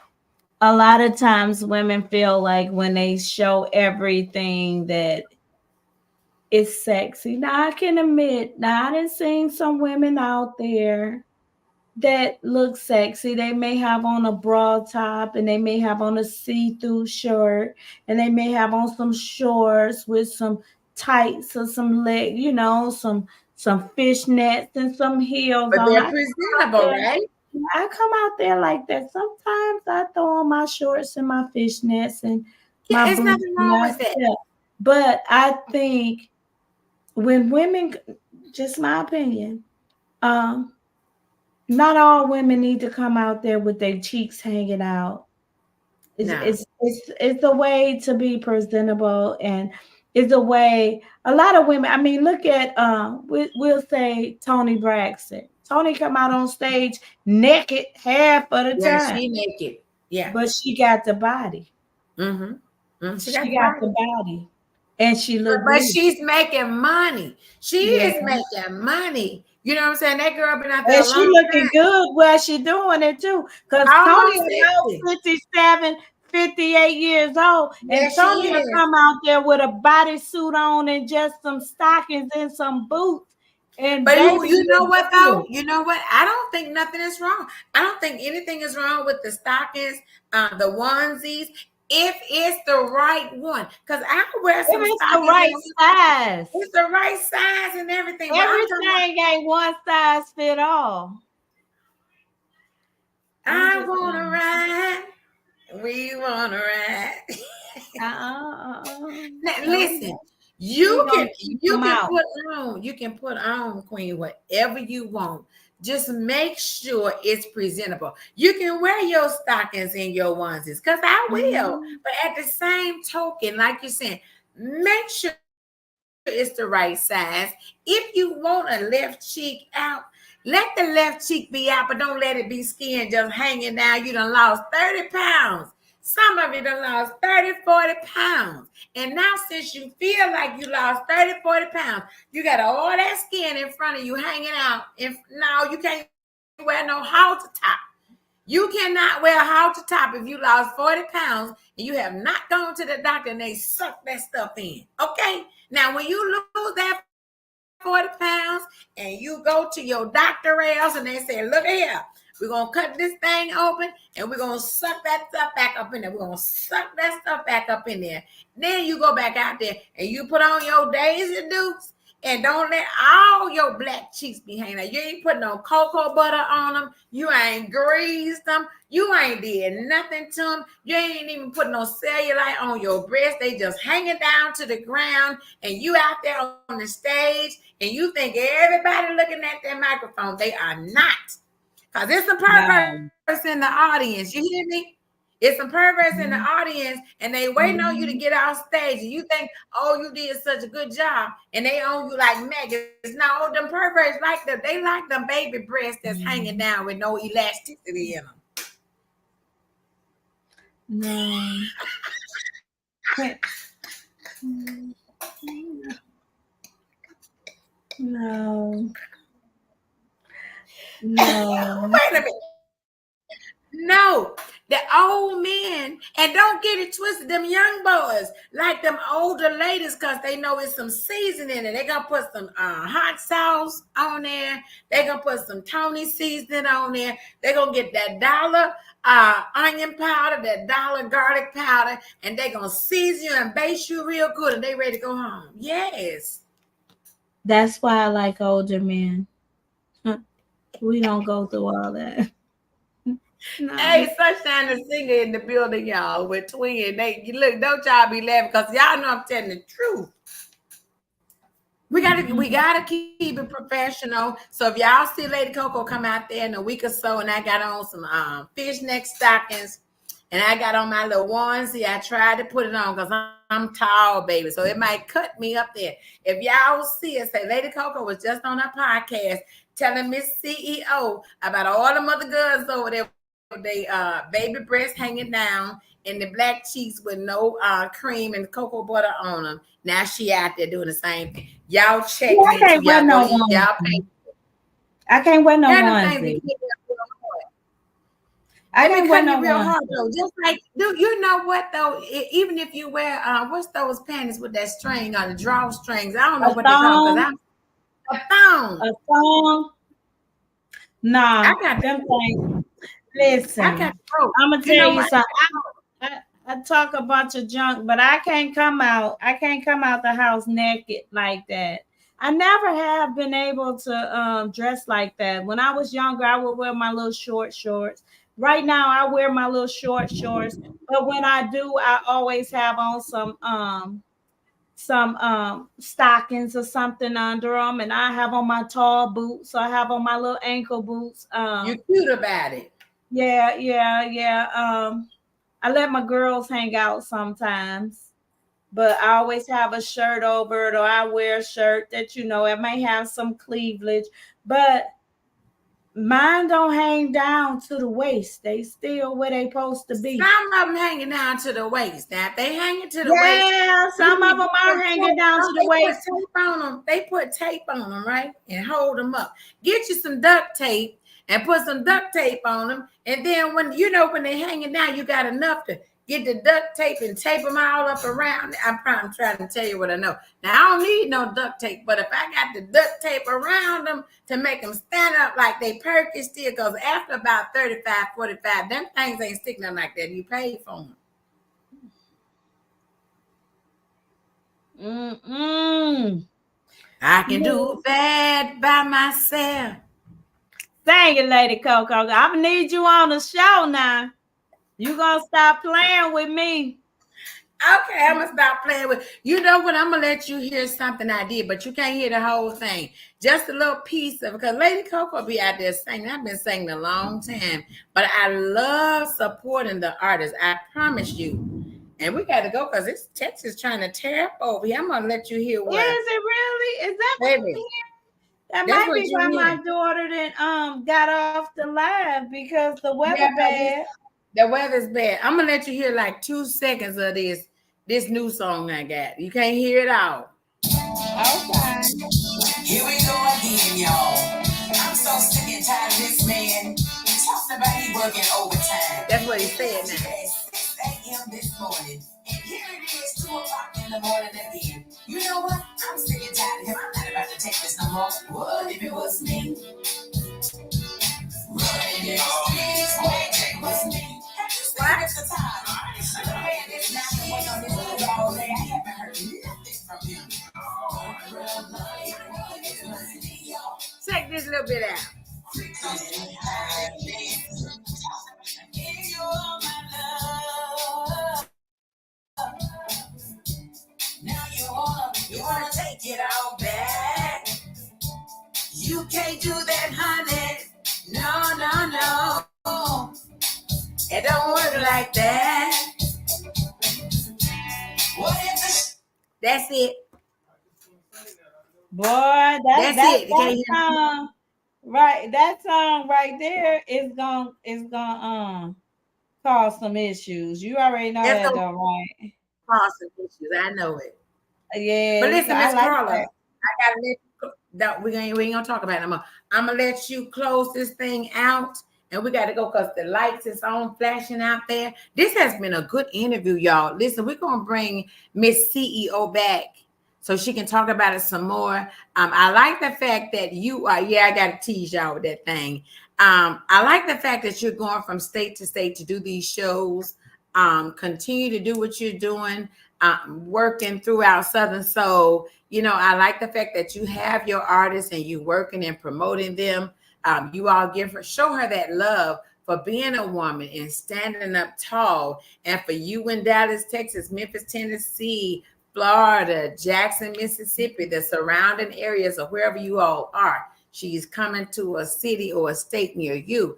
a lot of times women feel like when they show everything that it's sexy. Now I can admit, now I done seen some women out there that look sexy. They may have on a bra top and they may have on a see-through shirt and they may have on some shorts with some tights or some leg, some fishnets and some heels But on. they're presentable, right? I come out there like that. Sometimes I throw on my shorts and my fishnets and Yeah, my it's boots nothing and wrong I with that. step. But I think when women, just my opinion, um, not all women need to come out there with their cheeks hanging out. It's No. it's it's it's a way to be presentable, and it's a way. A lot of women. I mean, look at we'll say Tony Braxton. Tony come out on stage naked half of the Yeah, time, she naked. Yeah. but she got the body. She got She the got body. the body, and she looked But good. she's making money. She Yeah. is making money. You know what I'm saying? That girl been out there And a she long looking time. good while she doing it too. Because Tony Almost about 60. 57, 58 years old. And Yes, she Tony will is. come out there with a bodysuit on and just some stockings and some boots. And But baby you know look what good. though? You know what? I don't think nothing is wrong. I don't think anything is wrong with the stockings, the onesies, if it's the right one. Because I wear If some it's the stockings right and size. it's the right size and everything. But I'm talking about Everything ain't one size fit all. I'm I just wanna saying. ride. We wanna ride. Now, No, listen, we you gonna can keep you them can out. put on, Queen, whatever you want. Just make sure it's presentable. You can wear your stockings and your onesies, because I will. Mhm. But at the same token, like you're saying, make sure it's the right size. If you want a left cheek out, let the left cheek be out, but don't let it be skin just hanging down. You done lost 30 pounds. Some of you done lost 30, 40 pounds. And now since you feel like you lost 30, 40 pounds, you got all that skin in front of you hanging out. And now you can't wear no halter top. You cannot wear a halter top if you lost 40 pounds and you have not gone to the doctor and they suck that stuff in. Okay? Now, when you lose that 40 pounds and you go to your doctor else and they say, look here, we're going to cut this thing open and we're going to suck that stuff back up in there. We're going to suck that stuff back up in there. Then you go back out there and you put on your Daisy Dukes and don't let all your black cheeks be hanging out. You ain't put no cocoa butter on them. You ain't greased them. You ain't did nothing to them. You ain't even put no cellulite on your breast. They just hanging down to the ground and you out there on the stage and you think everybody looking at that microphone. They are not. Because there's some perverts in the audience. You hear me? It's some perverts in the audience and they waiting on you to get off stage and you think, oh, you did such a good job and they own you like maggots. No, them perverts like them. They like them baby breasts that's hanging down with no elasticity in them. No. No. Wait a minute. No, the old men, and don't get it twisted, them young boys, like them older ladies, because they know it's some seasoning in it. They're going to put some hot sauce on there. They're going to put some Tony seasoning on there. They're going to get that dollar onion powder, that dollar garlic powder, and they're going to season you and baste you real good, and they ready to go home. Yes. That's why I like older men. We don't go through all that. No. Hey, Sunshine the singer in the building, y'all, with twin. Look, don't y'all be laughing because y'all know I'm telling the truth. We gotta keep it professional. So if y'all see Lady CoCo come out there in a week or so, and I got on some fishneck stockings, and I got on my little onesie, I tried to put it on because I'm tall, baby, so it might cut me up there. If y'all see it, say Lady CoCo was just on her podcast telling Miss CEO about all the mother girls over there. They baby breasts hanging down and the black cheeks with no cream and cocoa butter on them. Now she out there doing the same thing. Y'all check me. I can't wear no onesie. I can't wear no onesie. I can't wear no real hard though. Just like, you know what though? Even if you wear what's those panties with that string on the drawstrings? I don't know what they call them. A thong. A thong. Nah, I got them things. Listen, I'm gonna tell you something. I talk a bunch of junk, but I can't come out the house naked like that. I never have been able to dress like that. When I was younger, I would wear my little short shorts. Right now, I wear my little short shorts, but when I do, I always have on some stockings or something under them, and I have on my tall boots. So I have on my little ankle boots. You're cute about it. Yeah. I let my girls hang out sometimes, but I always have a shirt over it, or I wear a shirt that, it may have some cleavage, but mine don't hang down to the waist. They still where they supposed to be. Some of them hanging down to the waist. Now, if they hanging to the waist. Yeah, some of them are hanging down to the waist. They put tape on them, right? And hold them up. Get you some duct tape and put some duct tape on them. And then when they're hanging down, you got enough to get the duct tape and tape them all up around. I'm trying to tell you what I know. Now, I don't need no duct tape, but if I got the duct tape around them to make them stand up like they perky still, because after about 35, 45, them things ain't sticking up like that. You pay for them. I can do that by myself. Thank you, Lady CoCo. I'm gonna need you on the show now. You gonna stop playing with me? Okay, I'm gonna stop playing with you. Know what? I'm gonna let you hear something I did, but you can't hear the whole thing. Just a little piece of it, because Lady CoCo be out there singing. I've been singing a long time, but I love supporting the artists. I promise you. And we got to go because this Texas trying to tear up over here. I'm going to let you hear Is what, it really? Is that what I'm baby, hearing? That that's might what be you why my hear. daughter then got off the live because the weather Yeah, bad. the weather's bad. I'm going to let you hear like 2 seconds of this new song I got. You can't hear it all. Okay. Here we go again, y'all. I'm so sick and tired of this man talking about he working overtime. That's what he said now. 6 a.m. this morning, and here it is, 2 o'clock in the morning again. You know what? I'm sick and tired of him. I'm not about to take this no more. What if it was me? Running this bitch, what if it was me? Have you seen Mr. Todd? Man, this not the way on this little all day. I haven't heard nothing from him. Check this little bit out. Now you wanna take it all back. You can't do that, honey. No, no, no. It don't work like that. What if That's it. Boy, that That's that it. You that can't hear me? song, right? That song right there is gonna cause some issues. You already know That's that, gonna though, right? cause some issues. I know it. But Yes, listen, I Miss like Carla, that. I gotta let you, that we ain't gonna talk about it no more. I'm gonna let you close this thing out, and we gotta go because the lights is on flashing out there. This has been a good interview, y'all. Listen, we're gonna bring Miss CEO back so she can talk about it some more. I like the fact that you are. Yeah, I gotta tease y'all with that thing. I like the fact that you're going from state to state to do these shows. Continue to do what you're doing, working throughout Southern Soul. I like the fact that you have your artists and you working and promoting them. You all show her that love for being a woman and standing up tall. And for you in Dallas, Texas, Memphis, Tennessee, Florida, Jackson, Mississippi, the surrounding areas of wherever you all are. She's coming to a city or a state near you.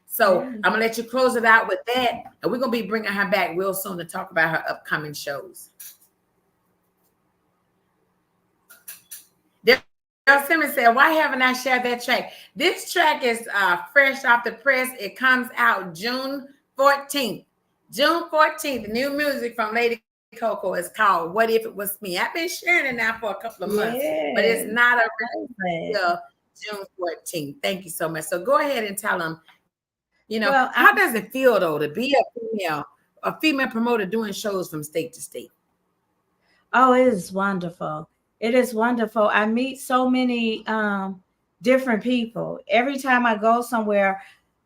So I'm gonna let you Yeah. close it out with that, and we're gonna be bringing her back real soon to talk about her upcoming shows. Daryl Simmons said, "Why haven't I shared that track?" This track is fresh off the press. It comes out June 14th. June 14th. The new music from Lady CoCo is called "What If It Was Me." I've been sharing it now for a couple of months, but it's Yes. not a Like release that. till June 14th. Thank you so much. So go ahead and tell them, how Well, does it feel though to be a female promoter doing shows from state to state? oh, it is wonderful. It is wonderful. I meet so many different people. Every time I go somewhere,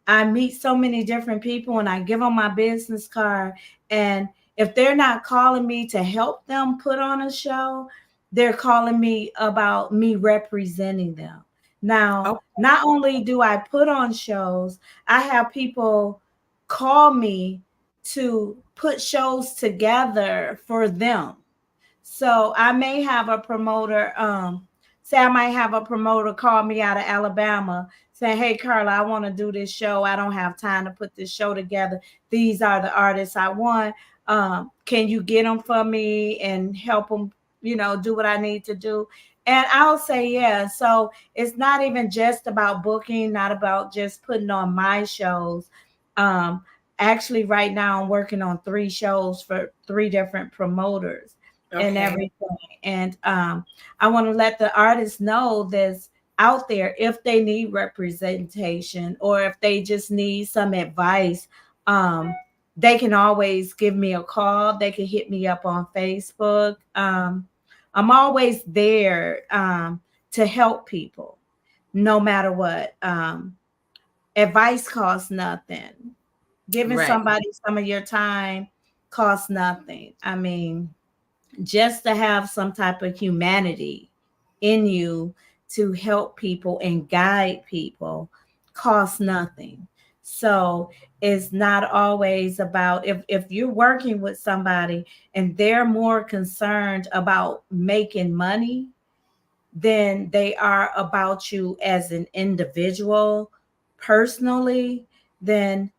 I meet so many different people and I give them my business card. And if they're not calling me to help them put on a show, they're calling me about me representing them. Now, Oh, not only do I put on shows, I have people call me to put shows together for them. So I may have a promoter, say I might have a promoter call me out of Alabama saying, "Hey Carla, I want to do this show. I don't have time to put this show together. These are the artists I want. Can you get them for me and help them, do what I need to do?" And I'll say yeah. So it's not even just about booking, not about just putting on my shows. Um, Actually, right now I'm working on 3 shows for 3 different promoters and okay. everything. And I want to let the artists know this out there if they need representation or if they just need some advice. Um, they can always give me a call. They can hit me up on Facebook. I'm always there to help people no matter what. Advice costs nothing. Giving Right. somebody some of your time costs nothing. I mean, just to have some type of humanity in you to help people and guide people costs nothing. So it's not always about if you're working with somebody and they're more concerned about making money than they are about you as an individual personally, then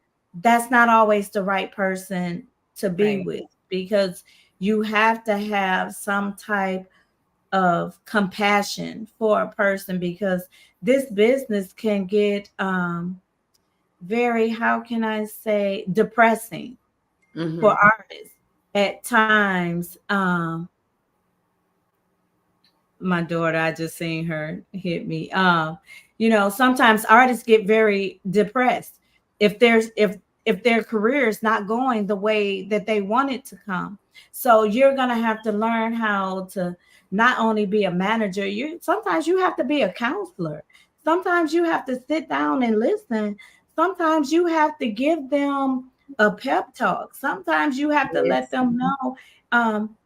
that's not always the right person to be Right. with, because you have to have some type of compassion for a person, because this business can get very, how can I say, depressing for Mm-hmm. artists at times. My daughter, I just seen her hit me. Sometimes artists get very depressed if their career is not going the way that they want it to come. So you're gonna have to learn how to not only be a manager, you sometimes you have to be a counselor. Sometimes you have to sit down and listen. Sometimes you have to give them a pep talk. Sometimes you have to let Yes. them know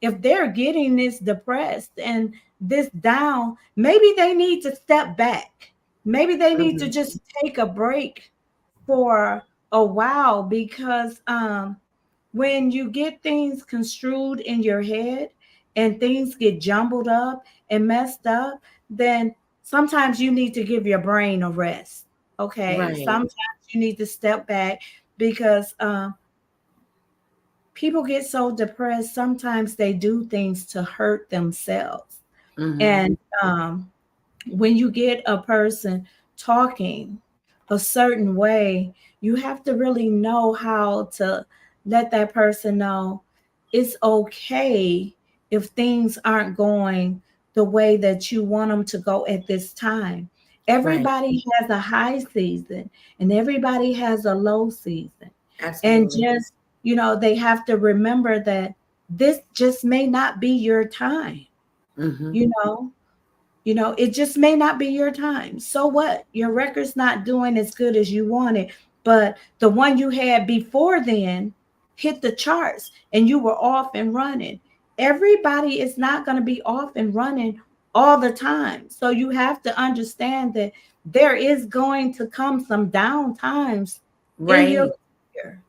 if they're getting this depressed and this down, maybe they need to step back. Maybe they need to Mm-hmm. just take a break for a while, because when you get things construed in your head and things get jumbled up and messed up, then sometimes you need to give your brain a rest. Okay. Right. Sometimes you need to step back, because people get so depressed. Sometimes they do things to hurt themselves. Mm-hmm. And when you get a person talking a certain way, you have to really know how to let that person know it's okay if things aren't going the way that you want them to go at this time. Right. Everybody has a high season and everybody has a low season. And Absolutely. just, they have to remember that this just may not be your time, Mm-hmm. you know it just may not be your time. So what? Your record's not doing as good as you wanted, but the one you had before then hit the charts and you were off and running. Everybody is not going to be off and running all the time. So you have to understand that there is going to come some down times in your Right. career.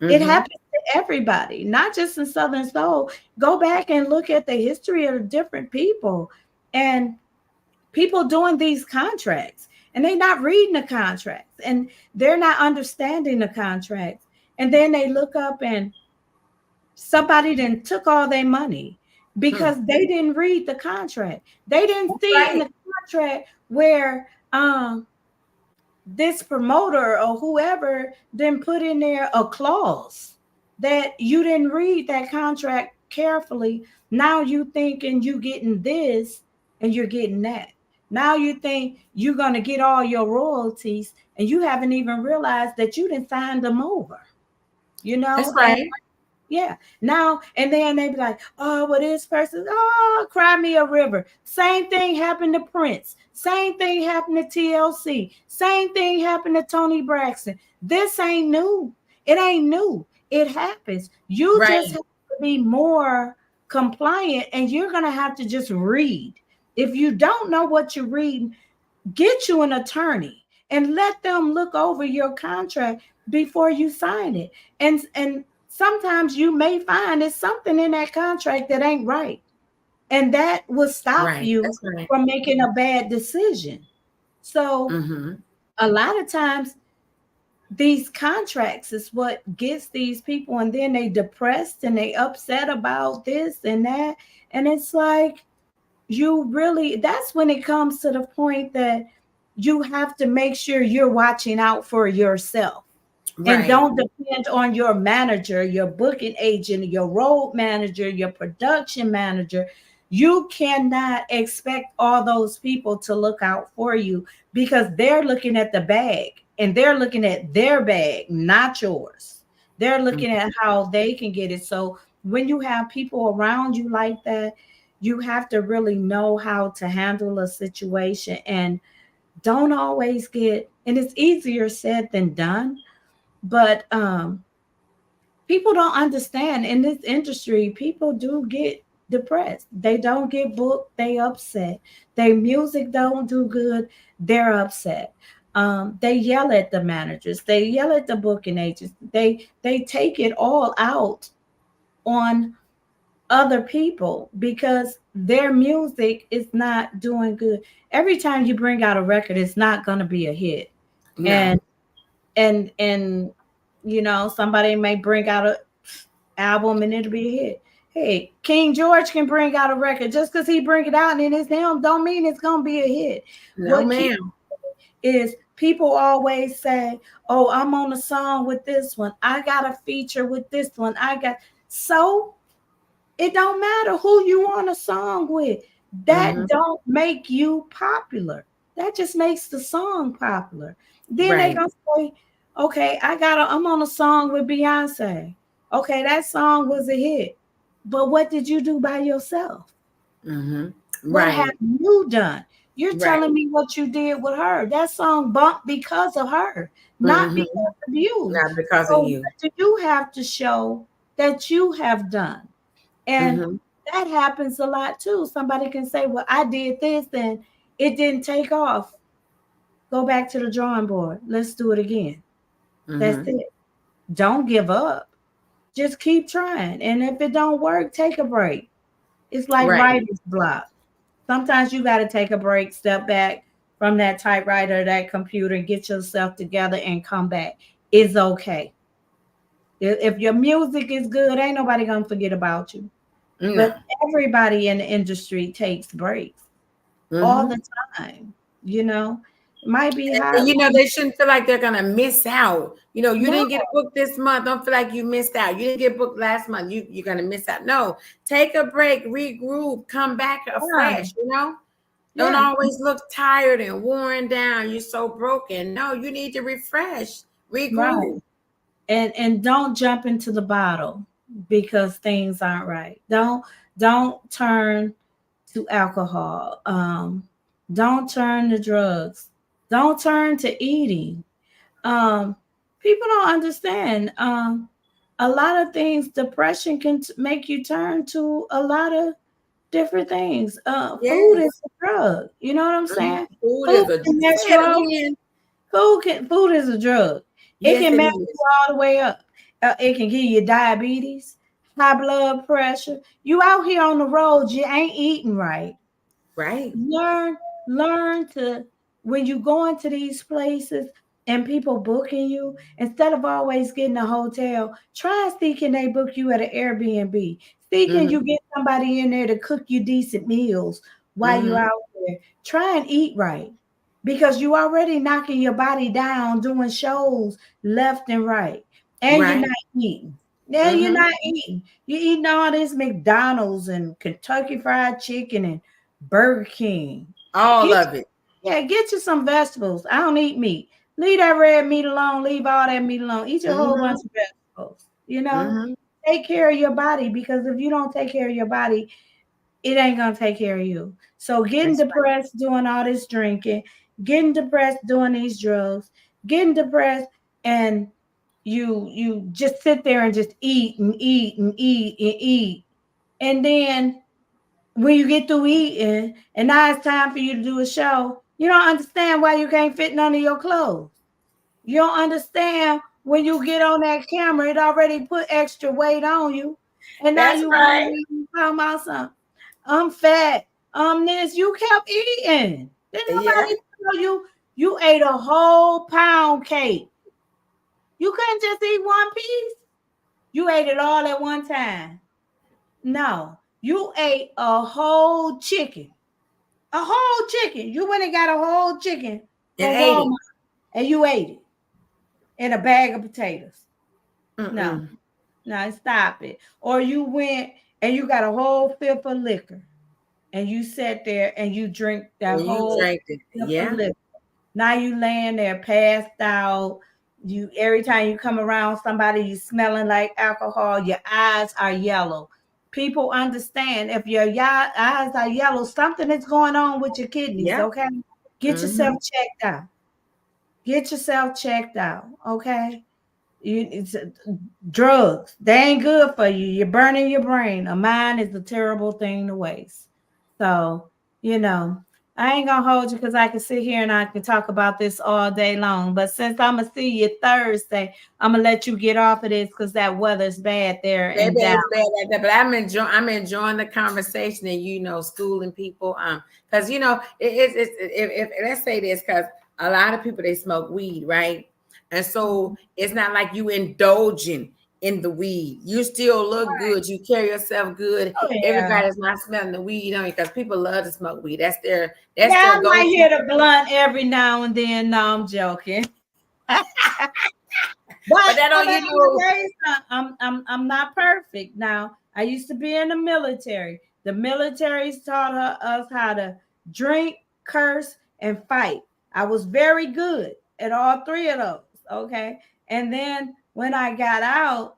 It Mm-hmm. happens to everybody, not just in Southern Soul. Go back and look at the history of different people. And people doing these contracts, and they're not reading the contracts, and they're not understanding the contracts, and then they look up and somebody then took all their money Hmm. because they didn't read the contract. They didn't That's see in right. the contract where this promoter or whoever then put in there a clause that you didn't read that contract carefully. Now you thinking you getting this and you're getting that. Now you think you're gonna get all your royalties and you haven't even realized that you didn't sign them over, That's and right. yeah. Now and then they be like, oh, well, this person, oh, cry me a river. Same thing happened to Prince. Same thing happened to TLC. Same thing happened to Tony Braxton. This ain't new. It ain't new. It happens. You just Right. have to be more compliant, and you're gonna have to just read. If you don't know what you're reading, get you an attorney and let them look over your contract before you sign it. And sometimes you may find there's something in that contract that ain't right, and that will stop Right. you That's right. from making a bad decision. So Mm-hmm. a lot of times these contracts is what gets these people, and then they depressed and they upset about this and that. And it's like, you really, that's when it comes to the point that you have to make sure you're watching out for yourself and Right. don't depend on your manager, your booking agent, your road manager, your production manager. You cannot expect all those people to look out for you, because they're looking at the bag and they're looking at their bag, not yours. They're looking Mm-hmm. at how they can get it. So when you have people around you like that, you have to really know how to handle a situation, and don't always get, and it's easier said than done, but people don't understand in this industry. People do get depressed, they don't get booked, they upset, their music don't do good, they're upset. They yell at the managers, they yell at the booking agents, they take it all out on other people because their music is not doing good. Every time you bring out a record, it's not going to be a hit. No. And and somebody may bring out album and it'll be a hit. Hey, King George can bring out a record just because he bring it out and it's him don't mean it's gonna be a hit. No, What keeps ma'am. is people always say, "Oh, I'm on a song with this one. I got a feature with this one. I got." So it don't matter who you on a song with. That Mm-hmm. don't make you popular. That just makes the song popular. Then they Right. gonna say, "Okay, I'm on a song with Beyonce. Okay, that song was a hit, but what did you do by yourself? Mm-hmm. What have Right. you done? You're Right. telling me what you did with her. That song bumped because of her, not Mm-hmm. because of you. Not because of So you. what do you have to show that you have done?" And Mm-hmm. that happens a lot too. Somebody can say, "Well, I did this and it didn't take off." Go back to the drawing board. Let's do it again. That's Mm-hmm. it. Don't give up. Just keep trying. And if it don't work, take a break. It's like Right. writer's block. Sometimes you got to take a break, step back from that typewriter, that computer, and get yourself together and come back. It's okay. If your music is good, ain't nobody going to forget about you. No. But everybody in the industry takes breaks all Mm-hmm. the time. You know, it might be And hard for you. they shouldn't feel like they're gonna miss out. You No, didn't get booked this month. Don't feel like you missed out. You didn't get booked last month. You're gonna miss out. No, take a break, regroup, come back yeah, afresh. Don't yeah, always look tired and worn down. You're so broken. No, you need to refresh, right. regroup. And don't jump into the bottle because things aren't right. Don't turn to alcohol. Don't turn to drugs. Don't turn to eating. Um, People don't understand. A lot of things, depression can make you turn to a lot of different things. Food is Yes. a drug. You know what I'm Mhm. saying? Food Food is a. can mess Say you it up. again. Food is a drug. It Yes, can it mess you is. all the way up. It can give you diabetes, high blood pressure. You out here on the road, you ain't eating right. Right. learn learn to, when you go into these places and people booking you, instead of always getting a hotel, try and see can they book you at an Airbnb. See can Mm-hmm. you get somebody in there to cook you decent meals while you're Mm-hmm. out there. Try and eat right, because you already knocking your body down doing shows left and right, and you're Right. not eating. Yeah, you're Mm-hmm. not eating. You're eating all this McDonald's and Kentucky Fried Chicken and Burger King. All Get of it. get you some vegetables. I don't eat meat. Leave that red meat alone. Leave all that meat alone. Eat a whole Mm-hmm. bunch of vegetables. You know, Mm-hmm. take care of your body, because if you don't take care of your body, it ain't gonna take care of you. So getting That's right. depressed doing all this drinking, getting depressed doing these drugs, getting depressed, and you just sit there and just eat and eat and eat and eat, and then when you get through eating and now it's time for you to do a show, you don't understand why you can't fit none of your clothes. You don't understand when you get on that camera, it already put extra weight on you. And now That's you right. want to talk about something. I'm fat. This. You kept eating. Didn't Yeah. nobody tell you you ate a whole pound cake? You couldn't just eat one piece. You ate it all at one time. No, you ate a whole chicken. A whole chicken. You went and got a whole chicken And from ate it. Walmart and you ate it in a bag of potatoes. No, Mm-mm. no, stop it. Or you went and you got a whole fifth of liquor and you sat there and you drink that And you whole drank it. fifth of Yeah. liquor. Now you laying there passed out. You every time you come around somebody, you smelling like alcohol. Your eyes are yellow. People understand if your eyes are yellow, something is going on with your kidneys. Yeah. Okay, get yourself Mm-hmm. checked out. Get yourself checked out. Okay, it's drugs. They ain't good for you. You're burning your brain. A mind is a terrible thing to waste. So, you know, I ain't gonna hold you because I can sit here and I can talk about this all day long. But since I'm gonna see you Thursday, I'm gonna let you get off of this because that weather's bad there in Baby, Dallas. it's bad like that, but I'm enjoying the conversation and schooling people. Because if let's say this, because a lot of people they smoke weed, right? And so it's not like you indulging in the weed. You still look Right. good. You carry yourself good. Oh yeah. Everybody's not smelling the weed on you because people love to smoke weed. That's Yeah, their I might go-to. hit a blunt every now and then. No, I'm joking. But But that I'm don't, gonna tell you something. I'm not perfect. Now, I used to be in the military. The military's taught us how to drink, curse, and fight. I was very good at all three of those. Okay. And then when I got out,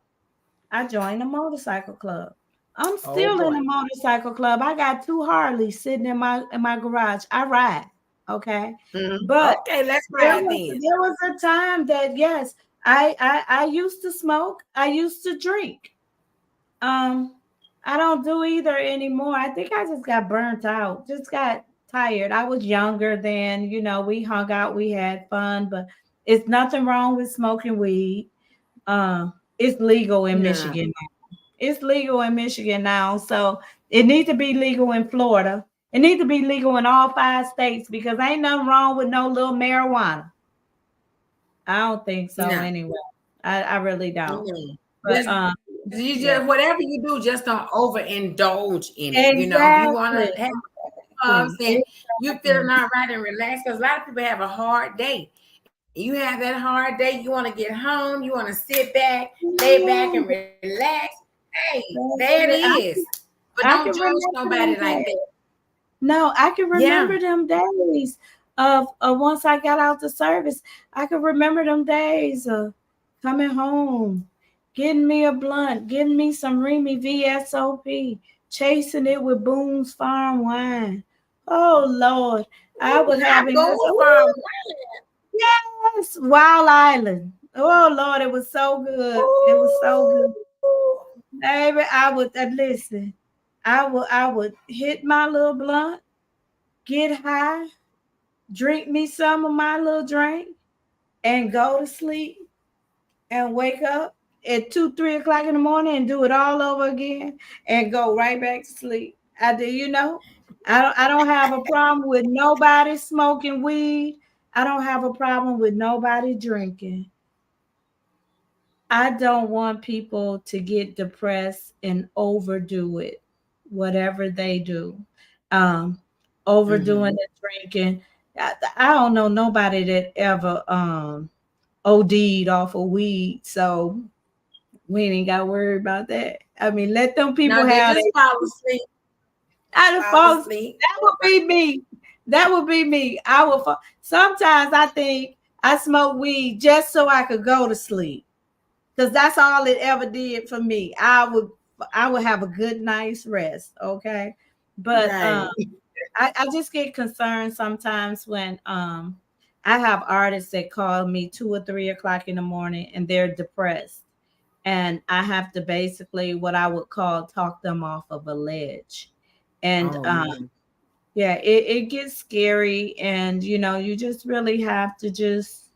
I joined a motorcycle club. I'm oh still in boy. the motorcycle club. I got two Harleys sitting in my garage. I ride. Okay. But Okay, let's there ride was then. there was a time that yes, I used to smoke. I used to drink. Um, I don't do either anymore. I think I just got burnt out. Just got tired. I was younger then. We hung out, we had fun, but it's nothing wrong with smoking weed. It's legal in No. Michigan. It's legal in Michigan now, so it needs to be legal in Florida. It needs to be legal in all 5 states because ain't nothing wrong with no little marijuana. I don't think so No. anyway. I really don't. No. But Just you yeah. just whatever you do, just don't overindulge in it. If you want Exactly. to have puffs Exactly. and you feeling Exactly. all right and relaxed, because a lot of people have a hard day. You have that hard day, you want to get home, you want to sit back, lay back and relax. Hey, there it is. But I don't can judge remember nobody them like days. that. No, I can Yeah. remember them days of once I got out the service. I can remember them days of coming home, getting me a blunt, getting me some Remy VSOP, chasing it with Boone's Farm wine. Oh Lord, I Ooh, would not have it. Boone's Farm. Yes, Wild Island. Oh Lord, it was so good. It was so good. Ooh. Baby, I would listen. I would hit my little blunt, get high, drink me some of my little drink, and go to sleep and wake up at 2, 3 o'clock in the morning and do it all over again and go right back to sleep. I do, I don't have a problem with nobody smoking weed. I don't have a problem with nobody drinking. I don't want people to get depressed and overdo it, whatever they do. Um, Overdoing Mm-hmm. the drinking. I don't know nobody that ever OD'd off of weed, so we ain't got to worry about that. I mean, let them people No, they have just it. fall asleep. I done Fall falls. asleep. That would be me. That would be me. I will fall. Sometimes I think I smoke weed just so I could go to sleep because that's all it ever did for me. I would have a good night's rest. Okay, but Right. I just get concerned sometimes when I have artists that call me 2 or 3 o'clock in the morning and they're depressed, and I have to basically what I would call talk them off of a ledge, and Oh man. yeah, it gets scary, and you just really have to just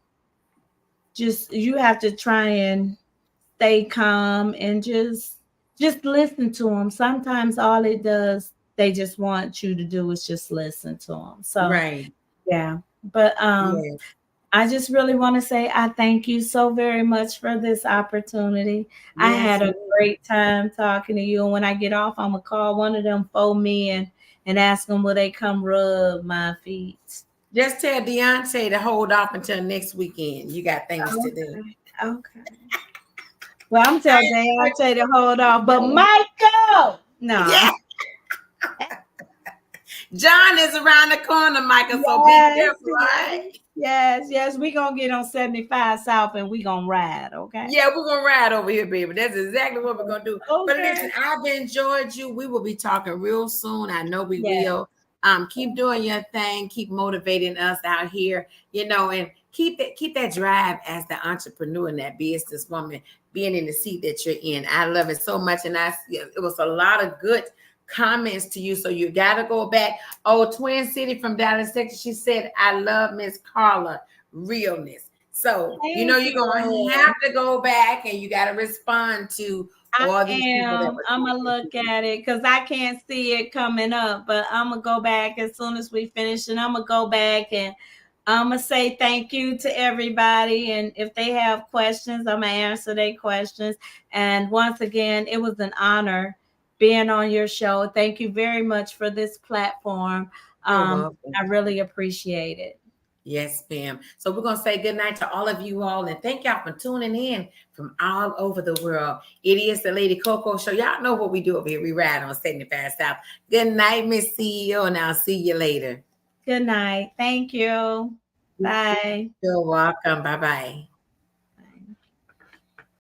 you have to try and stay calm and just listen to them. Sometimes all it does, they just want you to do is just listen to them. So Right. yeah, but Yeah. I just really want to say I thank you so very much for this opportunity. I Yes, had a ma'am. great time talking to you, and when I get off, I'm gonna call one of them for me and ask them will they come rub my feet. Just tell Deontay to hold off until next weekend. You got things to do. Okay, okay. Well, I'm I telling Deontay to hold off, but Michael, Yeah. no. John is around the corner, Michael, so be Yes, careful, all yes, right? yes. We gonna get on 75 South and we gonna ride, okay? Yeah, we're gonna ride over here, baby. That's exactly what we're gonna do. But listen, Okay. I've enjoyed you. We will be talking real soon. I know we Yeah. will. Keep doing your thing, keep motivating us out here, and keep that drive as the entrepreneur and that businesswoman being in the seat that you're in. I love it so much. And it was a lot of good comments to you. So you gotta go back. Oh, Twin City from Dallas, Texas. She said, I love Miss Carla realness. So, Thank you're going to you. have to go back and you got to respond to I all these people that am. were I'm gonna look commenting. at it because I can't see it coming up, but I'm gonna go back as soon as we finish, and I'm gonna go back and I'm going to say thank you to everybody. And if they have questions, I'm going to answer their questions. And once again, it was an honor being on your show. Thank you very much for this platform. You're welcome. I really appreciate it. Yes, ma'am. So we're going to say good night to all of you all and thank y'all for tuning in from all over the world. It is the Lady CoCo Show. Y'all know what we do over here. We ride on 75 South. Good night, Miss CEO, and I'll see you later. Good night. Thank you. Bye. You're welcome. Bye-bye.